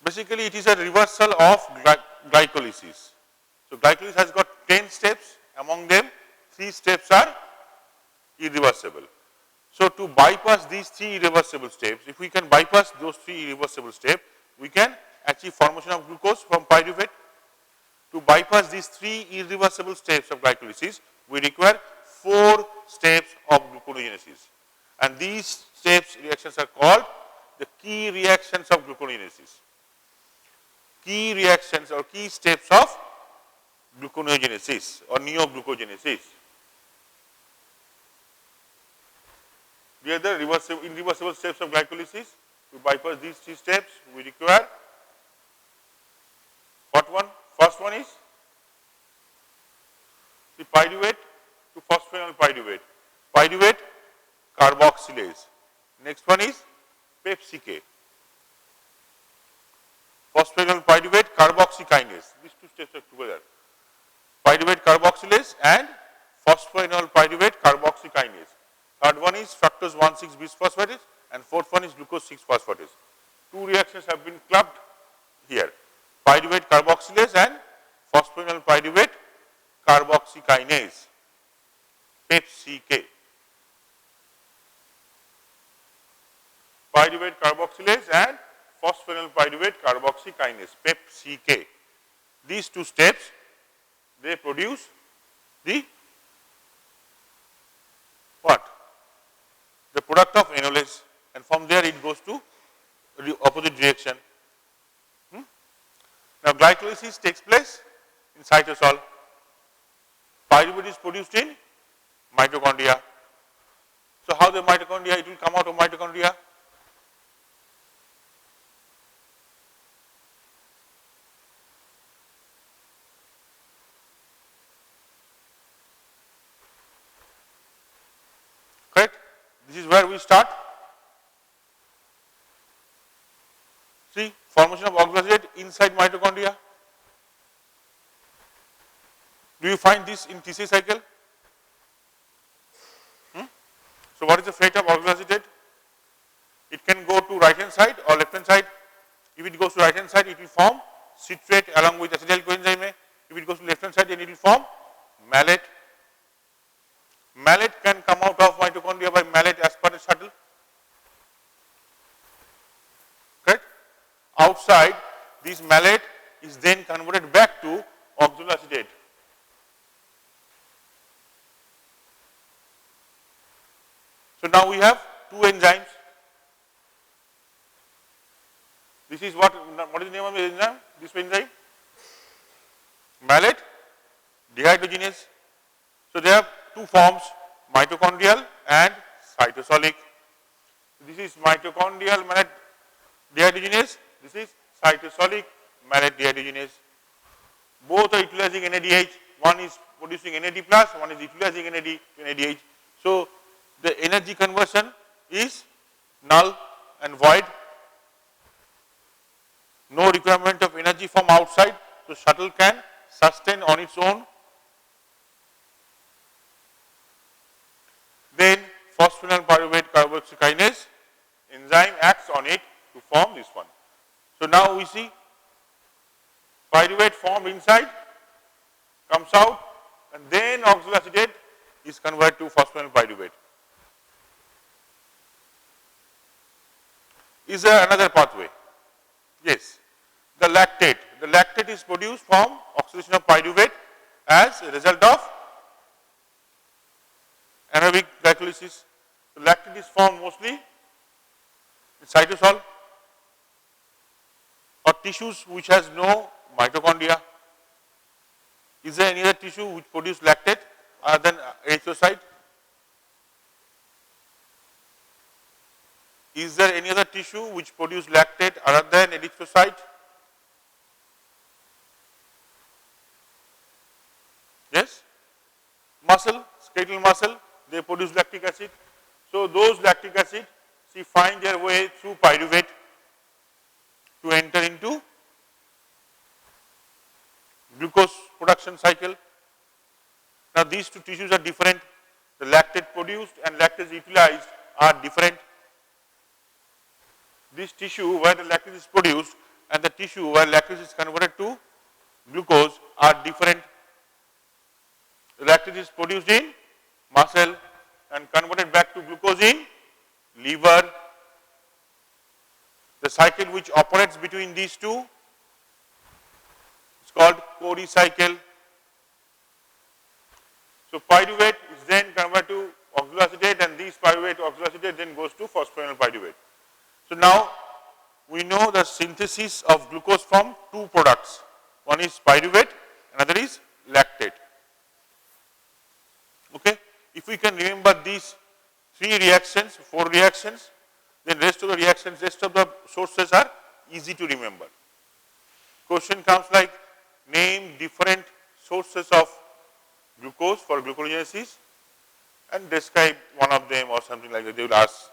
Basically, it is a reversal of glycolysis. So, glycolysis has got 10 steps, among them 3 steps are irreversible. So, to bypass these 3 irreversible steps, if we can bypass those 3 irreversible steps, we can achieve formation of glucose from pyruvate. To bypass these 3 irreversible steps of glycolysis, we require 4 steps of gluconeogenesis, and these steps reactions are called the key reactions of gluconeogenesis. Key reactions or key steps of gluconeogenesis or neoglucogenesis. These are the irreversible steps of glycolysis. To bypass these 3 steps, we require what one? First one is the pyruvate to phosphoenol pyruvate. Pyruvate carboxylase. Next one is PepsiK. Phosphoenol pyruvate carboxykinase. These 2 steps are together. Pyruvate carboxylase and phosphoenol pyruvate carboxykinase. Third one is fructose 1,6 bisphosphatase, and fourth one is glucose 6-phosphatase. 2 reactions have been clubbed here. Pyruvate carboxylase and phosphoenol pyruvate carboxykinase, PepsiK. Pyruvate carboxylase and phosphoenol pyruvate carboxykinase, PepsiK. These 2 steps, they produce the what? The product of enolase, and from there it goes to the opposite direction. Now, glycolysis takes place in cytosol. Pyruvate is produced in mitochondria. So, how the mitochondria, it will come out of mitochondria? Correct? This is where we start. See, formation of oxaloate inside mitochondria. Do you find this in TC cycle? So, what is the fate of oxaloate? It can go to right hand side or left hand side. If it goes to right hand side, it will form citrate along with acetyl coenzyme. If it goes to left hand side, then it will form malate. Malate can come out of mitochondria by malate aspartate shuttle. Correct? Outside, this malate is then converted back to oxaloacetate. So, now we have 2 enzymes. This is what is the name of the enzyme? This enzyme? Malate dehydrogenase. So, they have 2 forms, mitochondrial and cytosolic. This is mitochondrial malate dehydrogenase, this is cytosolic malate dehydrogenase. Both are utilizing NADH, one is producing NAD plus, one is utilizing NAD to NADH. So, the energy conversion is null and void, no requirement of energy from outside. So, shuttle can sustain on its own. Then phosphoenol pyruvate carboxykinase enzyme acts on it to form this one. So, now we see pyruvate formed inside, comes out, and then oxaloacetate is converted to phosphoenol pyruvate. Is there another pathway? Yes. The lactate. The lactate is produced from oxidation of pyruvate as a result of anaerobic glycolysis. The lactate is formed mostly in cytosol or tissues which has no mitochondria. Is there any other tissue which produces lactate other than erythrocyte? Is there any other tissue which produces lactate other than erythrocyte? Yes? Muscle, skeletal muscle, they produce lactic acid. So, those lactic acid see, find their way through pyruvate to enter into glucose production cycle. Now, these two tissues are different. The lactate produced and lactase utilized are different. This tissue where the lactate is produced and the tissue where lactase is converted to glucose are different. The lactate is produced in muscle and converted back to glucose in liver. The cycle which operates between these two is called Cori cycle. So, pyruvate is then converted to oxaloacetate, and this pyruvate oxaloacetate then goes to phosphoryl pyruvate. So, now we know the synthesis of glucose from two products. One is pyruvate, another is lactate. Okay. If we can remember these 3 reactions, 4 reactions, then rest of the reactions, rest of the sources are easy to remember. Question comes like, name different sources of glucose for gluconeogenesis and describe one of them or something like that. They will ask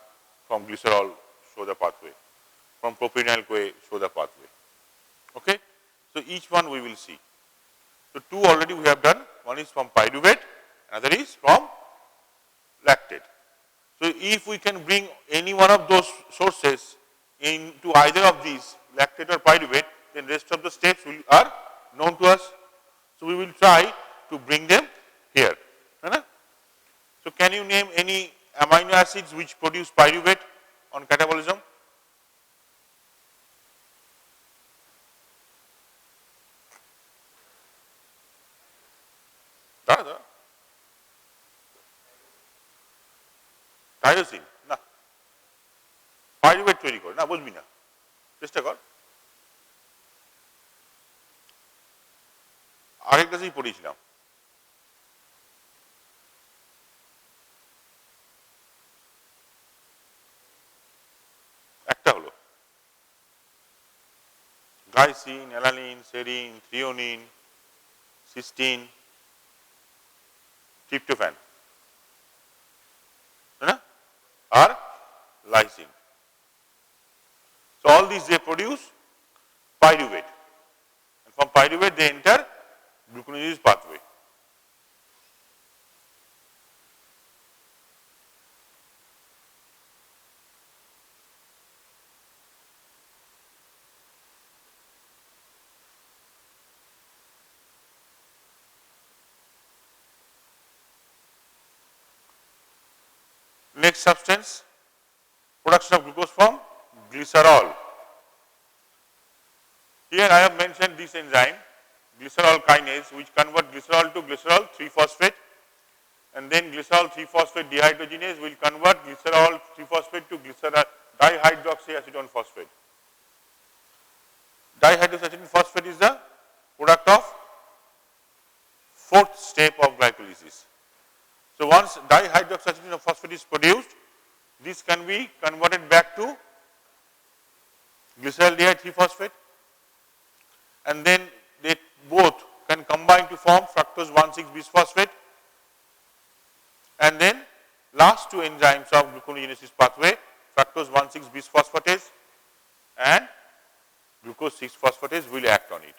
from glycerol, show the pathway. From propionyl CoA, show the pathway. Okay. So, each one we will see. So, 2 already we have done. One is from pyruvate, another is from lactate. So, if we can bring any one of those sources into either of these, lactate or pyruvate, then rest of the steps are known to us. So, we will try to bring them here. So, can you name any amino acids which produce pyruvate on catabolism? Tyrosine না pyruvate তৈরি করে না বুঝবি না চেষ্টা কর আগের ক্লাসেই পড়িয়েছিলাম একটা হলো glycine alanine serine threonine cysteine tryptophan or lysine. So, all these they produce pyruvate, and from pyruvate they enter gluconeogenesis pathway. Next substance, production of glucose from glycerol. Here I have mentioned this enzyme, glycerol kinase, which convert glycerol to glycerol 3-phosphate, and then glycerol 3-phosphate dehydrogenase will convert glycerol 3-phosphate to glycerol dihydroxyacetone phosphate. Dihydroxyacetone phosphate is the product of 4th step of glycolysis. So, once dihydroxyacetone phosphate is produced, this can be converted back to glyceraldehyde 3-phosphate, and then they both can combine to form fructose 1,6-bisphosphate, and then last 2 enzymes of gluconeogenesis pathway, fructose 1,6-bisphosphatase and glucose 6-phosphatase will act on it.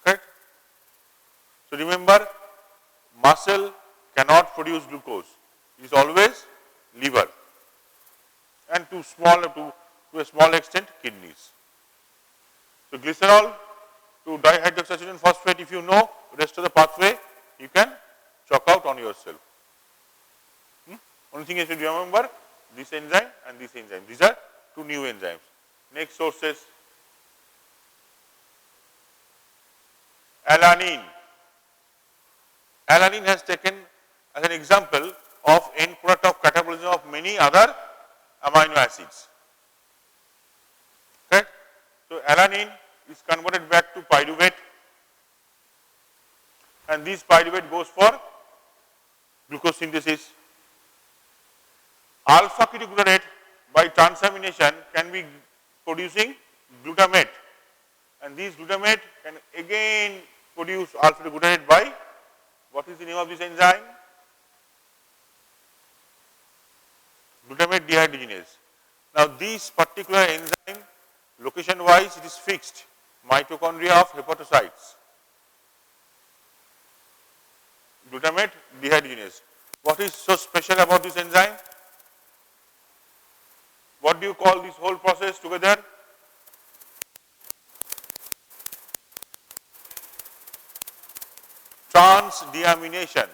Correct? So, remember, muscle cannot produce glucose, it is always liver and to a small extent kidneys. So, glycerol to dihydroxyacetone phosphate, if you know rest of the pathway, you can chalk out on yourself. Only thing is to remember this enzyme and this enzyme, these are 2 new enzymes. Next sources, alanine. Alanine has taken as an example of end product of catabolism of many other amino acids. Okay. So, alanine is converted back to pyruvate, and this pyruvate goes for glucose synthesis. Alpha ketoglutarate by transamination can be producing glutamate, and this glutamate can again produce alpha ketoglutarate by, what is the name of this enzyme? glutamate dehydrogenase. Now, this particular enzyme, location wise, it is fixed, mitochondria of hepatocytes. Glutamate dehydrogenase. What is so special about this enzyme? What do you call this whole process together? Transdeamination,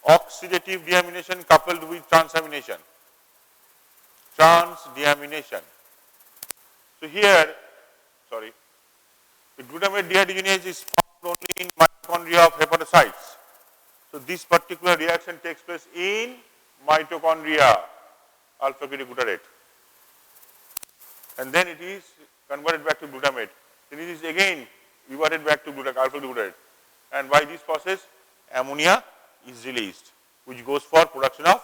oxidative deamination coupled with transamination. Transdeamination. So here, the glutamate dehydrogenase is found only in mitochondria of hepatocytes. So this particular reaction takes place in mitochondria, alpha ketoglutarate, and then it is converted back to glutamate. Then it is again reverted back to alpha ketoglutarate, and by this process ammonia is released, which goes for production of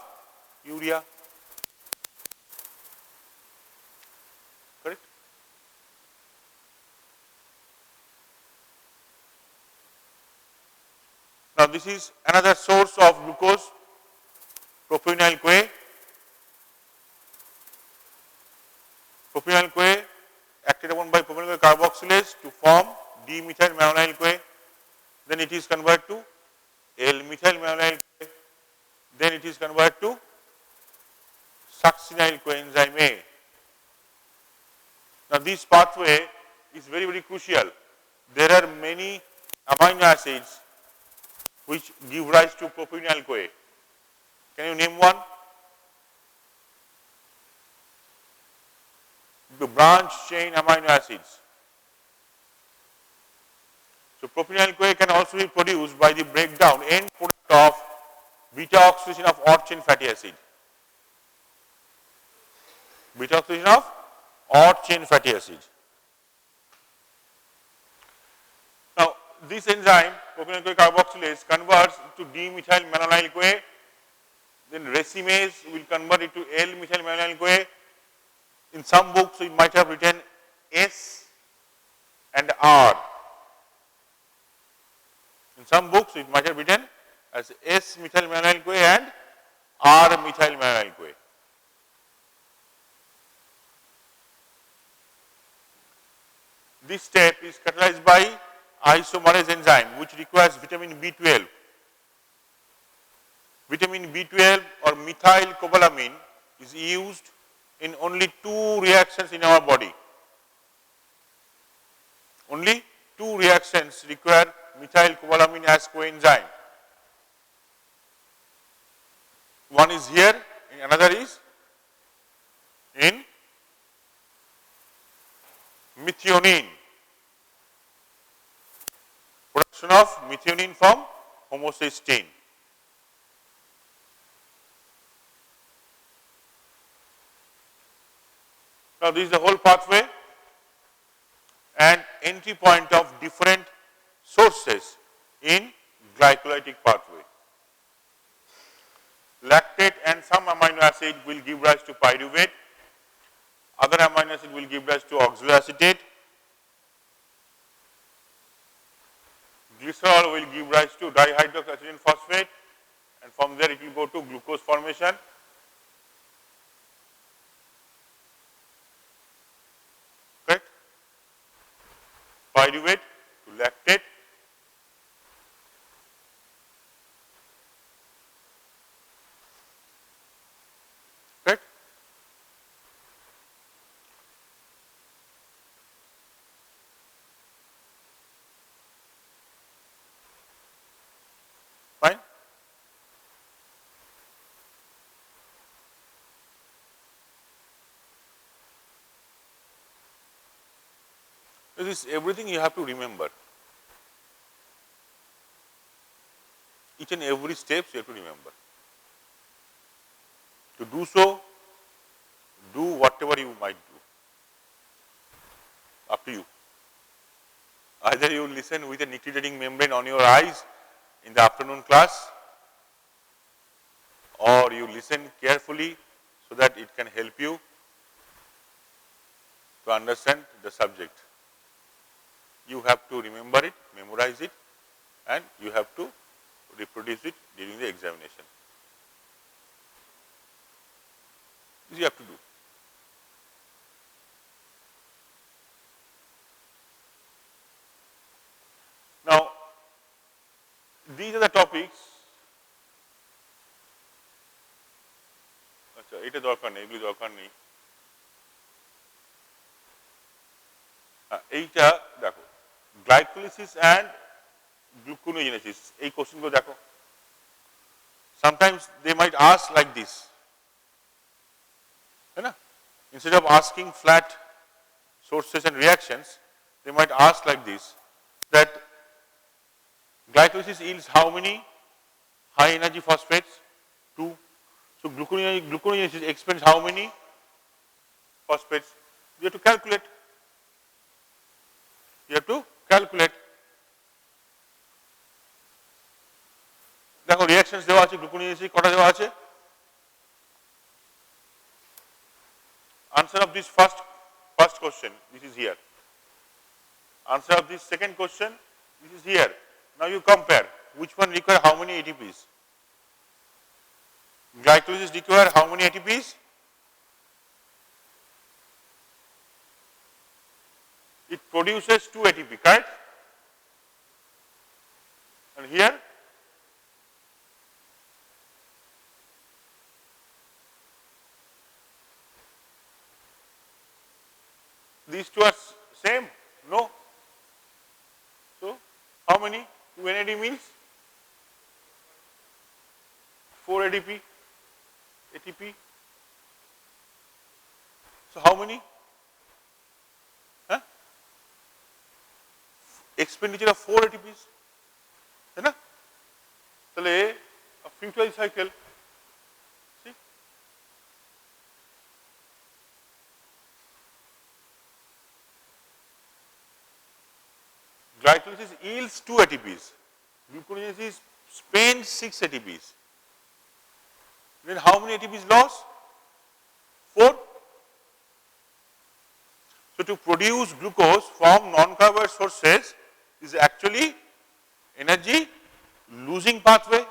urea. Correct? Now this is another source of glucose, propionyl CoA. Propionyl CoA acted upon by propionyl carboxylase to form D-methyl malonyl CoA. Then it is converted to L-methyl malonyl CoA. Then it is converted to succinyl coenzyme A. Now this pathway is very, very crucial. There are many amino acids which give rise to propionyl CoA. Can you name one? The branch chain amino acids. So propionyl CoA can also be produced by the breakdown end product of beta oxidation of odd chain fatty acid. Beta oxidation of odd chain fatty acid. Now this enzyme, propionyl CoA carboxylase, converts to D-methyl malonyl CoA. Then racemase will convert it to L-methyl malonyl CoA. In some books it might have written S and R. In some books it might have written as S-methyl malonyl CoA and R-methyl malonyl CoA. This step is catalyzed by isomerase enzyme, which requires vitamin B12. Vitamin B12 or methylcobalamin is used in only 2 reactions in our body. Only 2 reactions require methylcobalamin as coenzyme. One is here, and another is in methionine. Production of methionine from homocysteine. Now this is the whole pathway and entry point of different sources in glycolytic pathway. Lactate and some amino acid will give rise to pyruvate. Other amino acid will give rise to oxaloacetate. Glycerol will give rise to dihydroxyacetylene phosphate, and from there it will go to glucose formation. Correct? Pyruvate to lactate. Correct? Fine? This is everything you have to remember. Each and every step you have to remember. To do so, do whatever you might do. Up to you. Either you listen with a nictitating membrane on your eyes in the afternoon class, or you listen carefully so that it can help you to understand the subject. You have to remember it, memorize it, and you have to reproduce it during the examination. This you have to do. Now, these are the topics. আচ্ছা এটা দরকার নেই, এগুলি দরকার নেই। এইটা দেখো, glycolysis and gluconeogenesis, এই কোশ্চেনগুলো দেখো। Sometimes they might ask like this, है ना? Instead of asking flat sources and reactions, they might ask like this, that glycolysis yields how many high energy phosphates? 2. So gluconeogenesis expends how many phosphates? You have to calculate. You have to calculate. দেখো reactions দেওয়া আছে, gluconeogenesis কটা দেওয়া আছে। Answer of this first question, this is here. Answer of this second question, this is here. Now you compare which one require how many ATPs. Glycolysis require how many ATPs? It produces 2 ATP, correct? And here these two are same? No. So how many? 2 NAD means 4 ADP, ATP. So how many? Huh? Expenditure of 4 ATPs. है ना? তাহলে a futile cycle. See? Glycolysis yields 2 ATPs. Gluconeogenesis spends 6 ATPs. Then how many ATPs lost? 4. So to produce glucose from non-carbohydrate sources is actually energy losing pathway.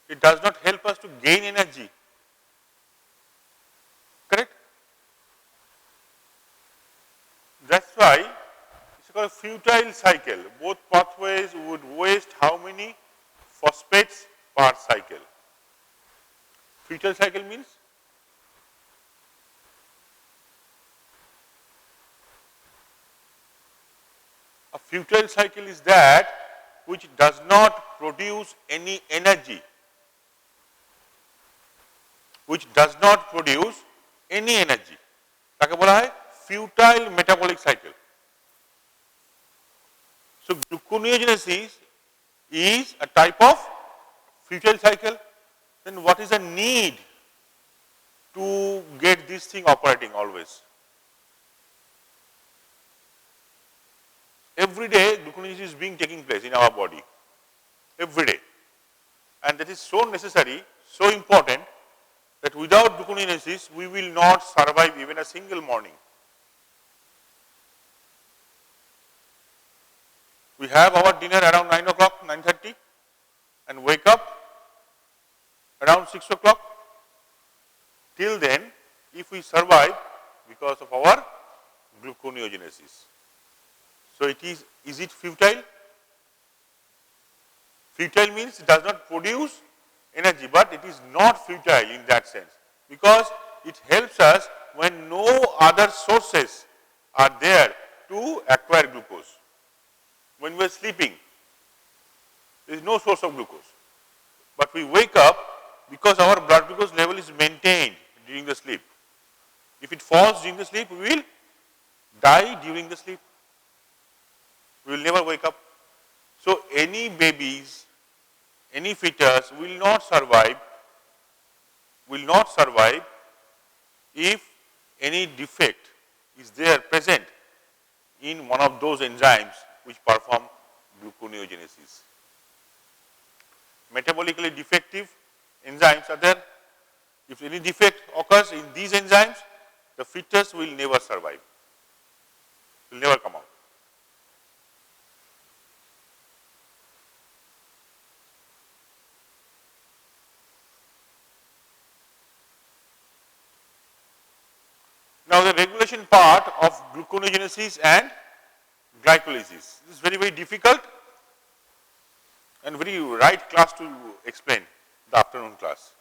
It does not help us to gain energy. Correct? That's why it's called a futile cycle. Both pathways would waste how many phosphates per cycle? Futile cycle means a futile cycle is that which does not produce any energy, which does not produce any energy. তাকে বলা হয় futile metabolic cycle. So gluconeogenesis is a type of futile cycle. Then what is the need to get this thing operating always? Every day gluconeogenesis is being taking place in our body. Every day. And that is so necessary, so important, that without gluconeogenesis we will not survive even a single morning. We have our dinner around 9 o'clock, 9:30, and wake up around 6 o'clock. Till then, if we survive because of our gluconeogenesis. So is it futile? Futile means it does not produce energy, but it is not futile in that sense, because it helps us when no other sources are there to acquire glucose. When we are sleeping, there is no source of glucose, but we wake up because our blood glucose level is maintained during the sleep. If it falls during the sleep, we will die during the sleep. We will never wake up. So any babies, any fetus will not survive if any defect is there present in one of those enzymes which perform gluconeogenesis. Metabolically defective enzymes are there. If any defect occurs in these enzymes, the fetus will never survive, will never come out. Now, the regulation part of gluconeogenesis and glycolysis. This is very, very difficult and very right class to explain, the afternoon class.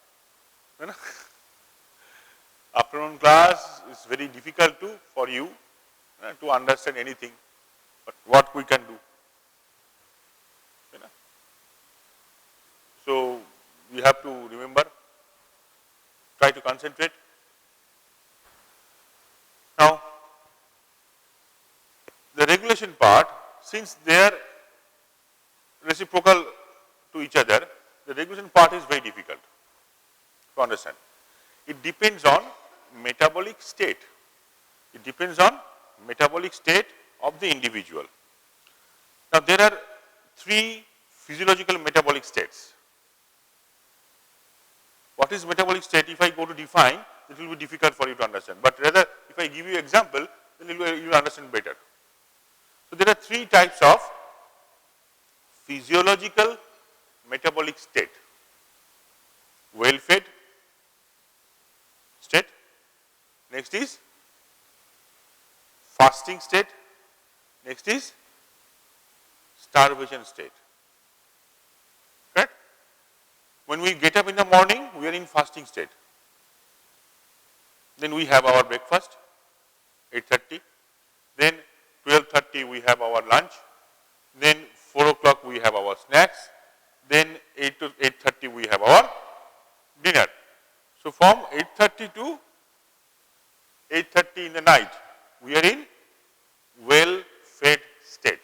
You know? Afternoon class is very difficult for you to understand anything, but what we can do. You know? So, we have to remember, try to concentrate. Now, the regulation part, since they are reciprocal to each other, the regulation part is very difficult to understand. It depends on metabolic state. It depends on metabolic state of the individual. Now, there are 3 physiological metabolic states. What is metabolic state? If I go to define, it will be difficult for you to understand. But rather, if I give you example, then you will understand better. So, there are 3 types of physiological metabolic state: well-fed state, next is fasting state, next is starvation state. Correct? When we get up in the morning, we are in fasting state. Then we have our breakfast, 8:30. Then 12:30 we have our lunch. Then 4 o'clock we have our snacks. Then 8 to 8:30 we have our dinner. So, from 8:30 to 8:30 in the night, we are in well-fed state,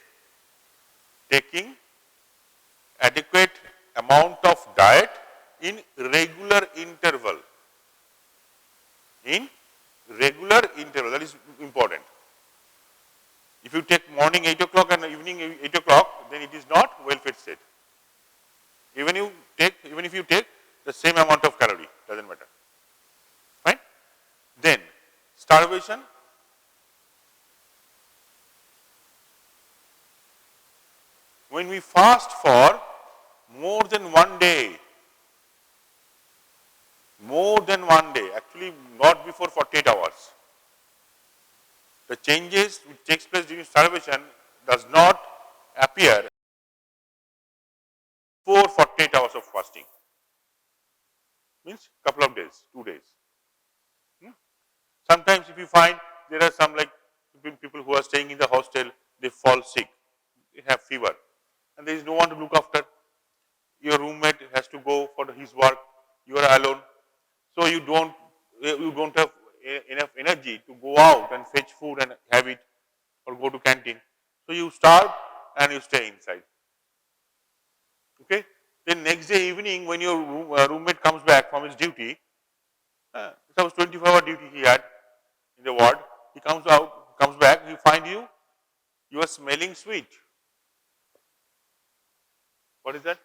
taking adequate amount of diet in regular interval. In regular interval, that is important. If you take morning 8 o'clock and evening 8 o'clock, then it is not well-fed state. Even if you take the same amount of calorie, doesn't matter. Fine? Then starvation. When we fast for more than 1 day, actually not before 48 hours, the changes which takes place during starvation does not appear before 48 hours of fasting. Means couple of days, 2 days. Sometimes if you find there are some like people who are staying in the hostel, they fall sick, they have fever, and there is no one to look after. Your roommate has to go for his work, you are alone, so you don't have enough energy to go out and fetch food and have it or go to canteen. So you starve and you stay inside. Okay. Then next day evening when your roommate comes back from his duty, suppose 24-hour duty he had in the ward, he comes back, he find you are smelling sweet. What is that?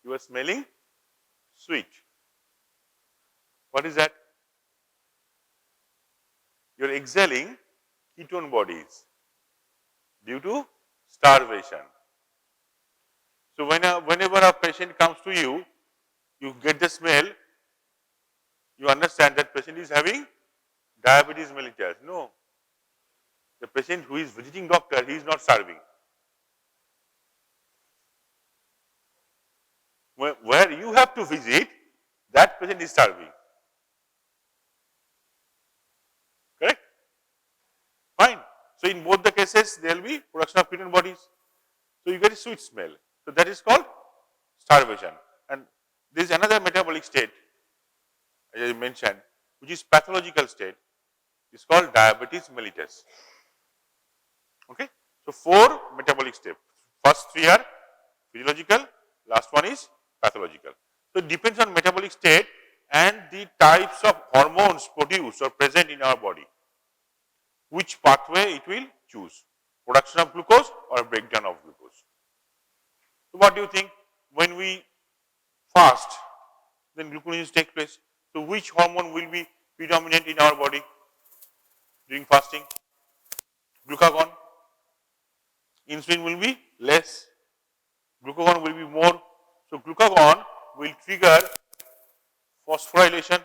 You are smelling sweet. What is that? You are exhaling ketone bodies due to starvation. So whenever a patient comes to you, you get the smell, you understand that patient is having diabetes mellitus. No. The patient who is visiting doctor, he is not starving. Where you have to visit, that patient is starving. Correct? Fine. So in both the cases, there will be production of ketone bodies. So you get a sweet smell. So that is called starvation. And there is another metabolic state, as I mentioned, which is pathological state. It's called diabetes mellitus. Okay. So 4 metabolic steps. First 3 are physiological, last one is pathological. So it depends on metabolic state and the types of hormones produced or present in our body, which pathway it will choose, production of glucose or breakdown of glucose. So what do you think? When we fast, then gluconeogenesis takes place. So which hormone will be predominant in our body during fasting? Glucagon. Insulin will be less, glucagon will be more. So glucagon will trigger phosphorylation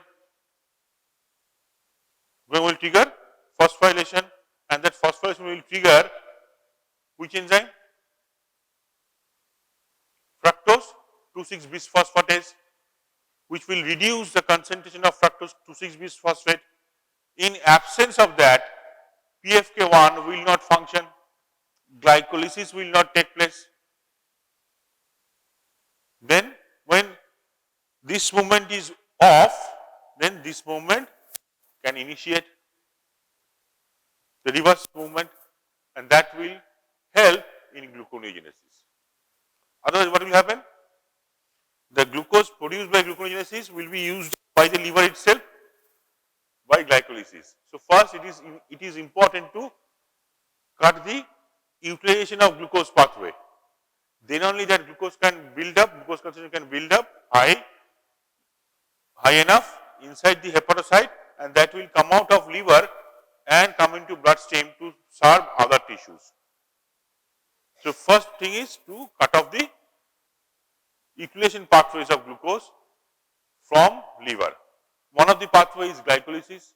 Will trigger phosphorylation, and that phosphorylation will trigger which enzyme? Fructose 2,6-bisphosphatase, which will reduce the concentration of fructose 2,6-bisphosphate. In absence of that, PFK1 will not function, glycolysis will not take place. Then when this movement is off, then this movement can initiate the reverse movement, and that will help in gluconeogenesis. Otherwise, what will happen? The glucose produced by gluconeogenesis will be used by the liver itself by glycolysis. So, first it is important to cut the utilization of glucose pathway. Then only that glucose can build up, glucose concentration can build up high enough inside the hepatocyte, and that will come out of liver and come into bloodstream to serve other tissues. So, first thing is to cut off the utilization pathways of glucose from liver. One of the pathways is glycolysis,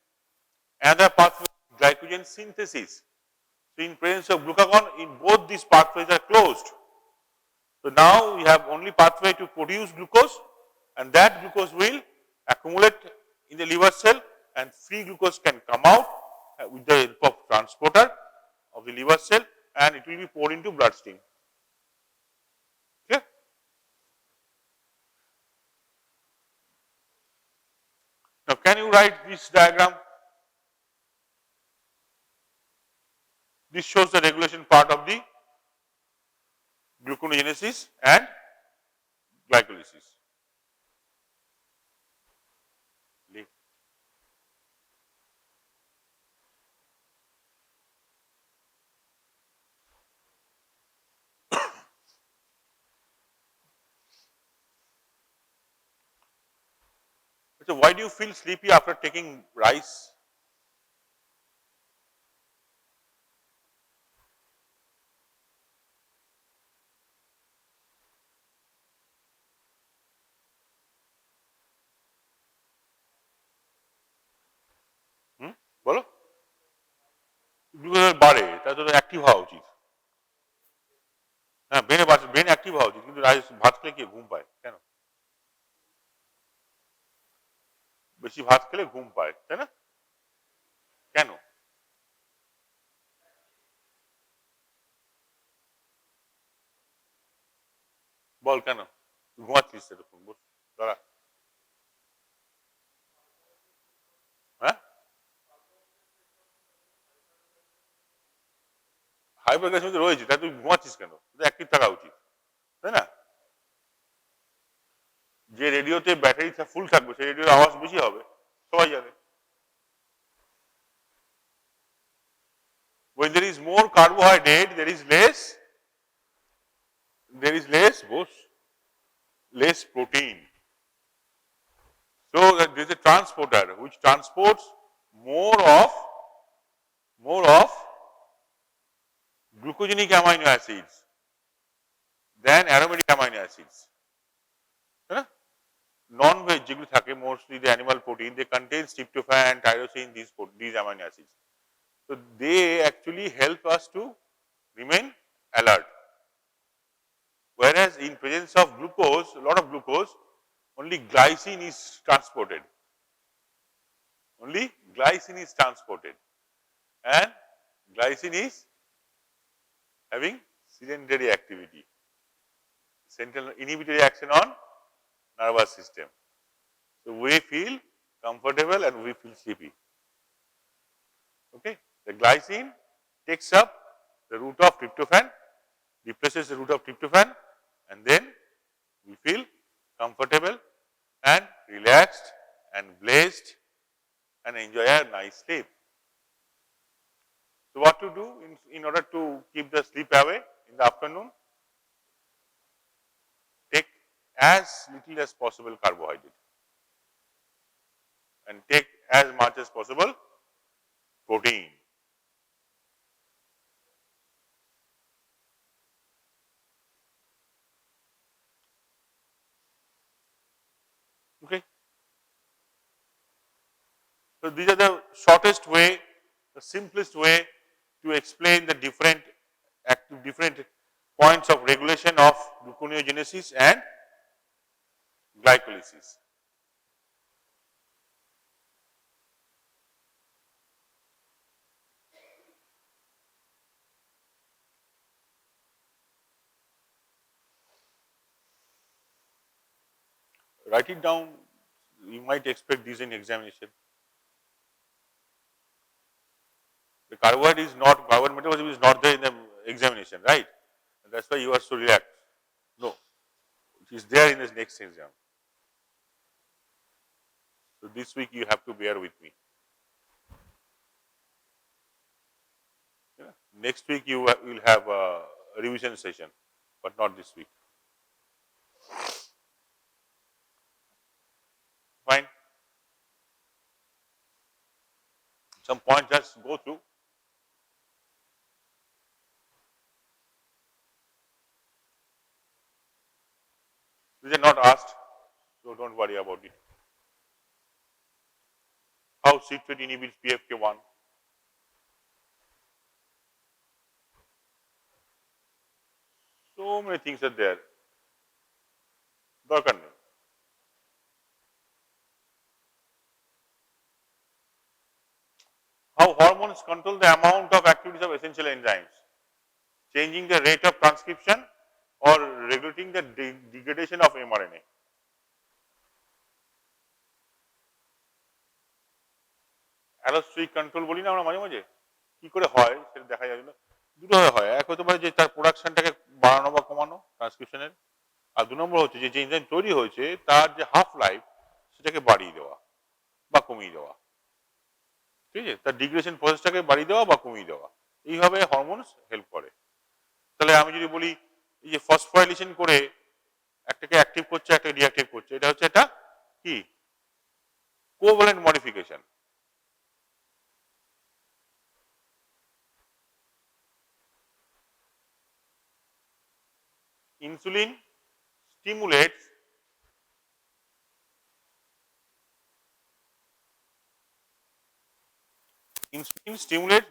another pathway is glycogen synthesis. So, in presence of glucagon, in both these pathways are closed. So, now we have only pathway to produce glucose, and that glucose will accumulate in the liver cell, and free glucose can come out with the help of transporter of the liver cell, and it will be poured into bloodstream. Okay? Now, can you write this diagram? This shows the regulation part of the gluconeogenesis and glycolysis. So, why do you feel sleepy after taking rice? বলো, glucose বাড়ে, তার জন্য active হওয়া উচিত। হ্যাঁ, brain active হওয়া উচিত, কিন্তু রাইস ভাত খেলে কি ঘুম পায় কেন? বেশি ভাত খেলে ঘুম পায়, তাই না? কেন? বল কেন ঘুমাচ্ছিস এরকম? দাঁড়া, হ্যাঁ, হাইপারগ্লাইসেমিয়া রয়েছে, তাই তুই ঘুমাচ্ছিস কেন? অ্যাক্টিভ থাকা উচিত, তাই না? যে রেডিওতে ব্যাটারি ফুল থাকবে সেই রেডিওর আওয়াজ বেশি হবে, সবাই জানে। When there is more carbohydrate, there is less protein. So there is a transporter which transports more of glucogenic amino acids than aromatic amino acids. Non-veg যেগুলো থাকে, mostly the animal protein, they contain tryptophan, tyrosine, these amino acids. So they actually help us to remain alert. Whereas in presence of glucose, a lot of glucose, only glycine is transported. Only glycine is transported, and glycine is having sedentary activity, central inhibitory action on nervous system. So we feel comfortable and we feel sleepy. Okay, the glycine takes up the root of tryptophan, replaces the root of tryptophan, and then we feel comfortable and relaxed and blessed and enjoy a nice sleep. So what to do in order to keep the sleep away in the afternoon? Take as little as possible carbohydrate and take as much as possible protein. Okay. So these are the shortest way, the simplest way to explain the different points of regulation of gluconeogenesis and glycolysis. Write it down. You might expect this in examination. The carbohydrate metabolism is not there in the examination, right? That's why you are so relaxed. No, it is there in the next exam. So this week you have to bear with me. Yeah. Next week you will have a revision session, but not this week. Fine. Some points just go through. These are not asked, so don't worry about it. How citrate inhibits PFK1? So many things are there. দরকার নেই. How hormones control the amount of activities of essential enzymes, changing the rate of transcription or regulating the degradation of mRNA. Allosteric control বলি না আমরা মাঝে মাঝে, কি করে হয় সেটা দেখা যায় না। দুটোভাবে হয়, এক হতে পারে যে তার প্রোডাকশনটাকে বাড়ানো বা কমানো ট্রান্সক্রিপশনের, আর দু নম্বর হচ্ছে যে এনজাইম তৈরি হয়েছে তার যে হাফ লাইফ সেটাকে বাড়িয়ে দেওয়া বা কমিয়ে দেওয়া, ঠিক আছে, তার ডিগ্রেডেশন প্রসেসটাকে বাড়িয়ে দেওয়া বা কমিয়ে দেওয়া, এইভাবে হরমোনস হেল্প করে। তাহলে আমি যদি বলি এই যে ফসফোরাইলেশন করে একটাকে অ্যাক্টিভ করছে একটাকে ডিঅ্যাক্টিভ করছে, এটা হচ্ছে একটা কি covalent modification. Insulin stimulates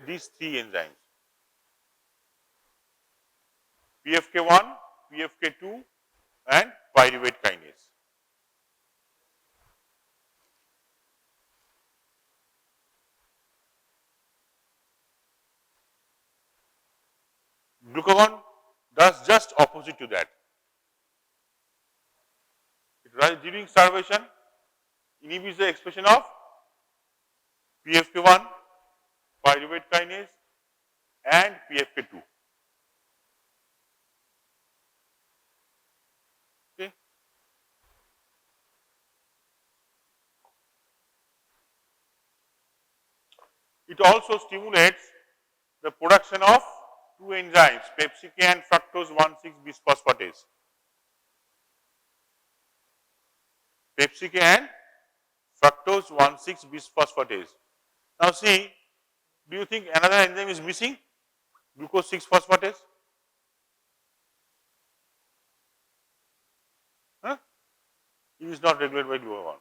these three enzymes: PFK1, PFK2 and pyruvate kinase. Glucagon does just opposite to that. It rises during starvation, inhibits the expression of PFK1, pyruvate kinase and PFK2. Okay. It also stimulates the production of two enzymes, pepsic and fructose 1,6-bisphosphatase. Pepsic and fructose 1,6-bisphosphatase. Now see, do you think another enzyme is missing? Glucose 6-phosphatase? Huh? It is not regulated by glucagon.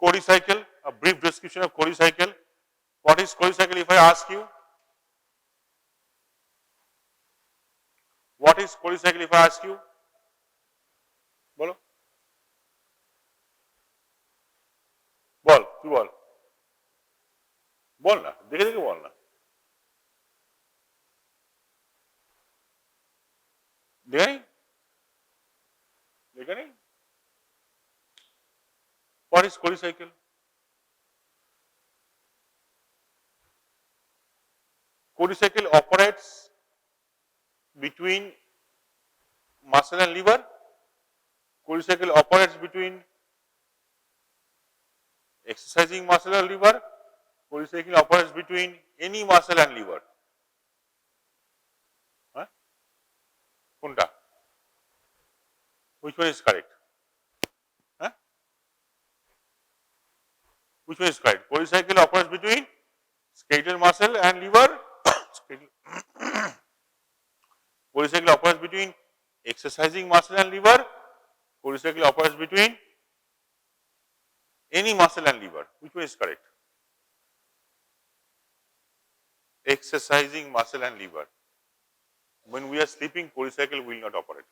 Cori cycle, a brief description of Cori cycle. What is Cori cycle if I ask you? What is Cori cycle if I ask you? বলো, বল, তুই বল, বল না, দেখে দেখে বল না, দেখে নেই, দেখে নেই। What is Cori cycle? Cori cycle operates between muscle and liver. Cori cycle operates between exercising muscle and liver. Cori cycle operates between any muscle and liver. Huh? Kunta? Which one is correct? Huh? Which one is correct? Cori cycle occurs between skeletal muscle and liver. Cori cycle occurs between exercising muscle and liver. Cori cycle occurs between any muscle and liver. Which one is correct? Exercising muscle and liver. When we are sleeping, Cori cycle will not operate.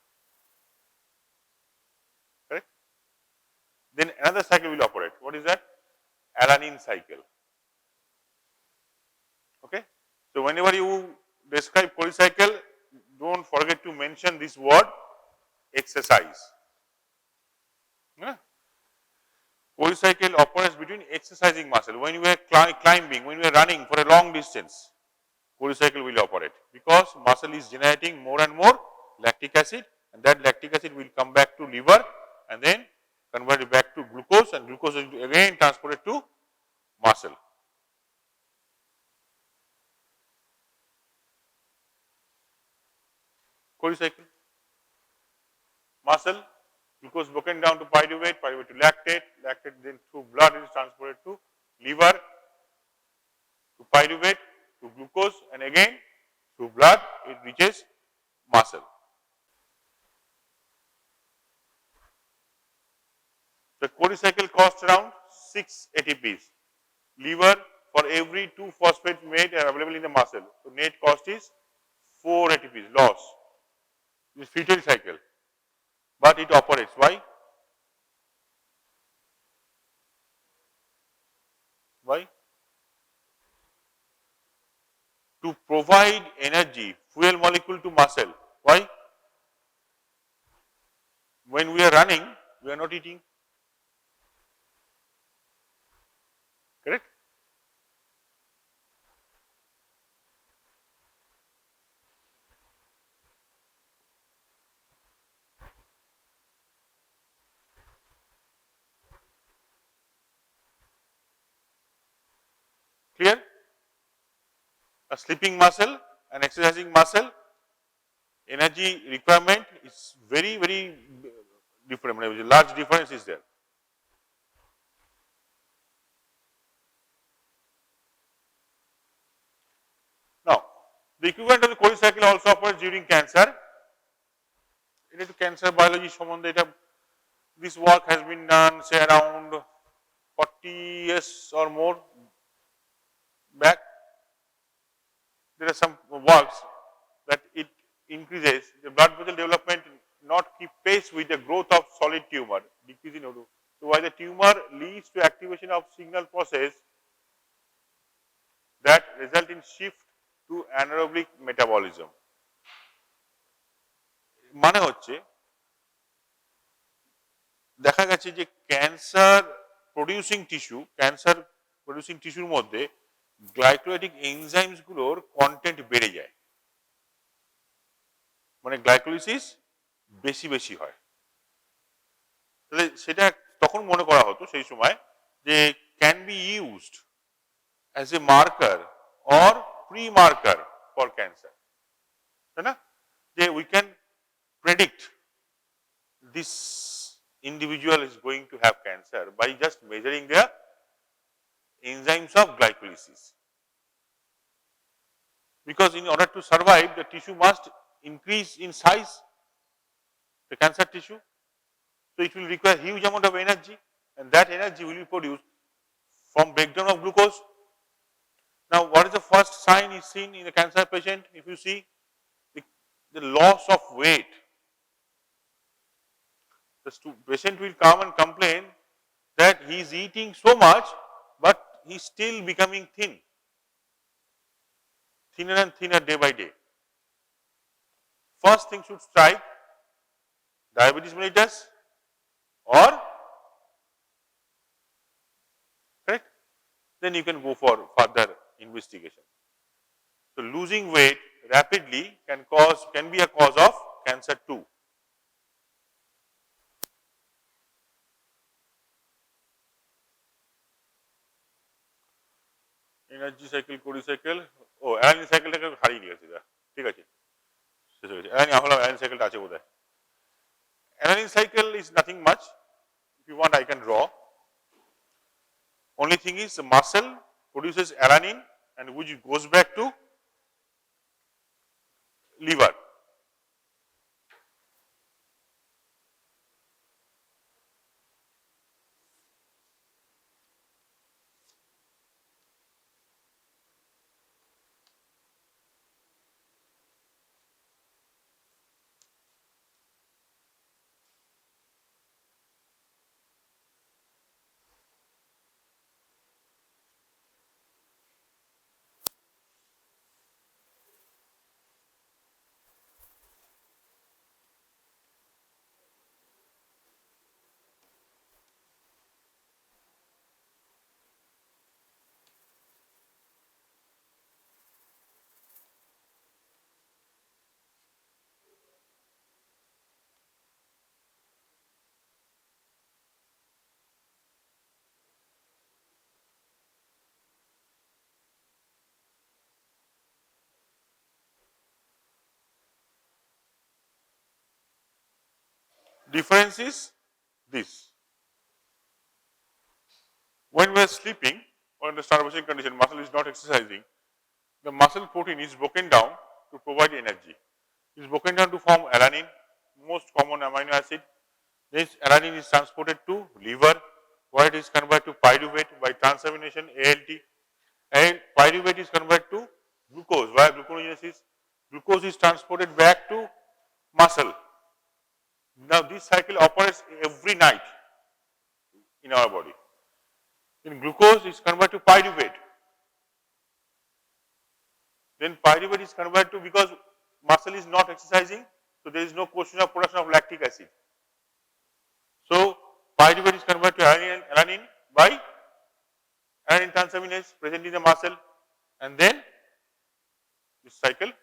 Correct? Then another cycle will operate. What is that? Alanine cycle. Okay? So whenever you describe Cori cycle, don't forget to mention this word exercise. Yeah? Cori cycle operates between exercising muscle. When you are climbing, when you are running for a long distance, Cori cycle will operate because muscle is generating more and more lactic acid, and that lactic acid will come back to liver and then convert it back to glucose, and glucose is again transported to muscle. Cori cycle. Muscle, glucose broken down to pyruvate, pyruvate to lactate, lactate then through blood is transported to liver, to pyruvate, to glucose, and again through blood it reaches muscle. The Cori cycle costs around 6 ATPs. Liver, for every 2 phosphates made are available in the muscle. So net cost is 4 ATPs loss. This is futile cycle, but it operates. Why? Why? To provide energy, fuel molecule to muscle. Why? When we are running, we are not eating. Correct? Clear? A sleeping muscle and exercising muscle, energy requirement is very, very different. A large difference is there. Now, the equivalent of the Cori cycle also occurs during cancer. Related to cancer biology, this work has been done, say around 40 years or more back. There are some works that it increases the blood vessel development, not keep pace with the growth of solid tumor, decrease in O2. So while the tumor leads to activation of signal process that result in shift to anaerobic metabolism. মানে হচ্ছে দেখা গেছে যে cancer producing টিস্যুর মধ্যে গ্লাইকোলাইটিক enzymes গুলোর content বেড়ে যায়, মানে গ্লাইকোলিসিস বেশি হয়। তাহলে সেটা তখন মনে করা হতো সেই সময় যে can be used as a marker or pre marker for cancer, তাই না? যে we can predict this individual is going to have cancer by just measuring their enzymes of glycolysis. Because in order to survive, the tissue must increase in size, the cancer tissue. So it will require huge amount of energy, and that energy will be produced from breakdown of glucose. Now, what is the first sign is seen in the cancer patient? If you see the loss of weight, the patient will come and complain that he is eating so much, but he is still becoming thinner and thinner day by day. First thing should strike diabetes mellitus or correct, then you can go for further investigation. So losing weight rapidly can be a cause of cancer too. Energy cycle, Cori cycle, ও alanine সাইকেলটাকে হারিয়ে নিয়েছে, ঠিক আছে, শেষ হয়ে গেছে। Alanine সাইকেলটা আছে বোধহয়। Alanine cycle is nothing much, if you want I can draw. Only thing is the muscle produces alanine and which goes back to liver. Difference is this. When we are sleeping or in the starvation condition, muscle is not exercising, the muscle protein is broken down to provide energy. It is broken down to form alanine, most common amino acid. This alanine is transported to liver, where it is converted to pyruvate by transamination ALT, and pyruvate is converted to glucose via gluconeogenesis. Glucose is transported back to muscle. Now this cycle operates every night in our body. In glucose is converted to pyruvate. Then pyruvate is converted to, because muscle is not exercising, so there is no question of production of lactic acid. So pyruvate is converted to alanine by alanine transaminase present in the muscle, and then this cycle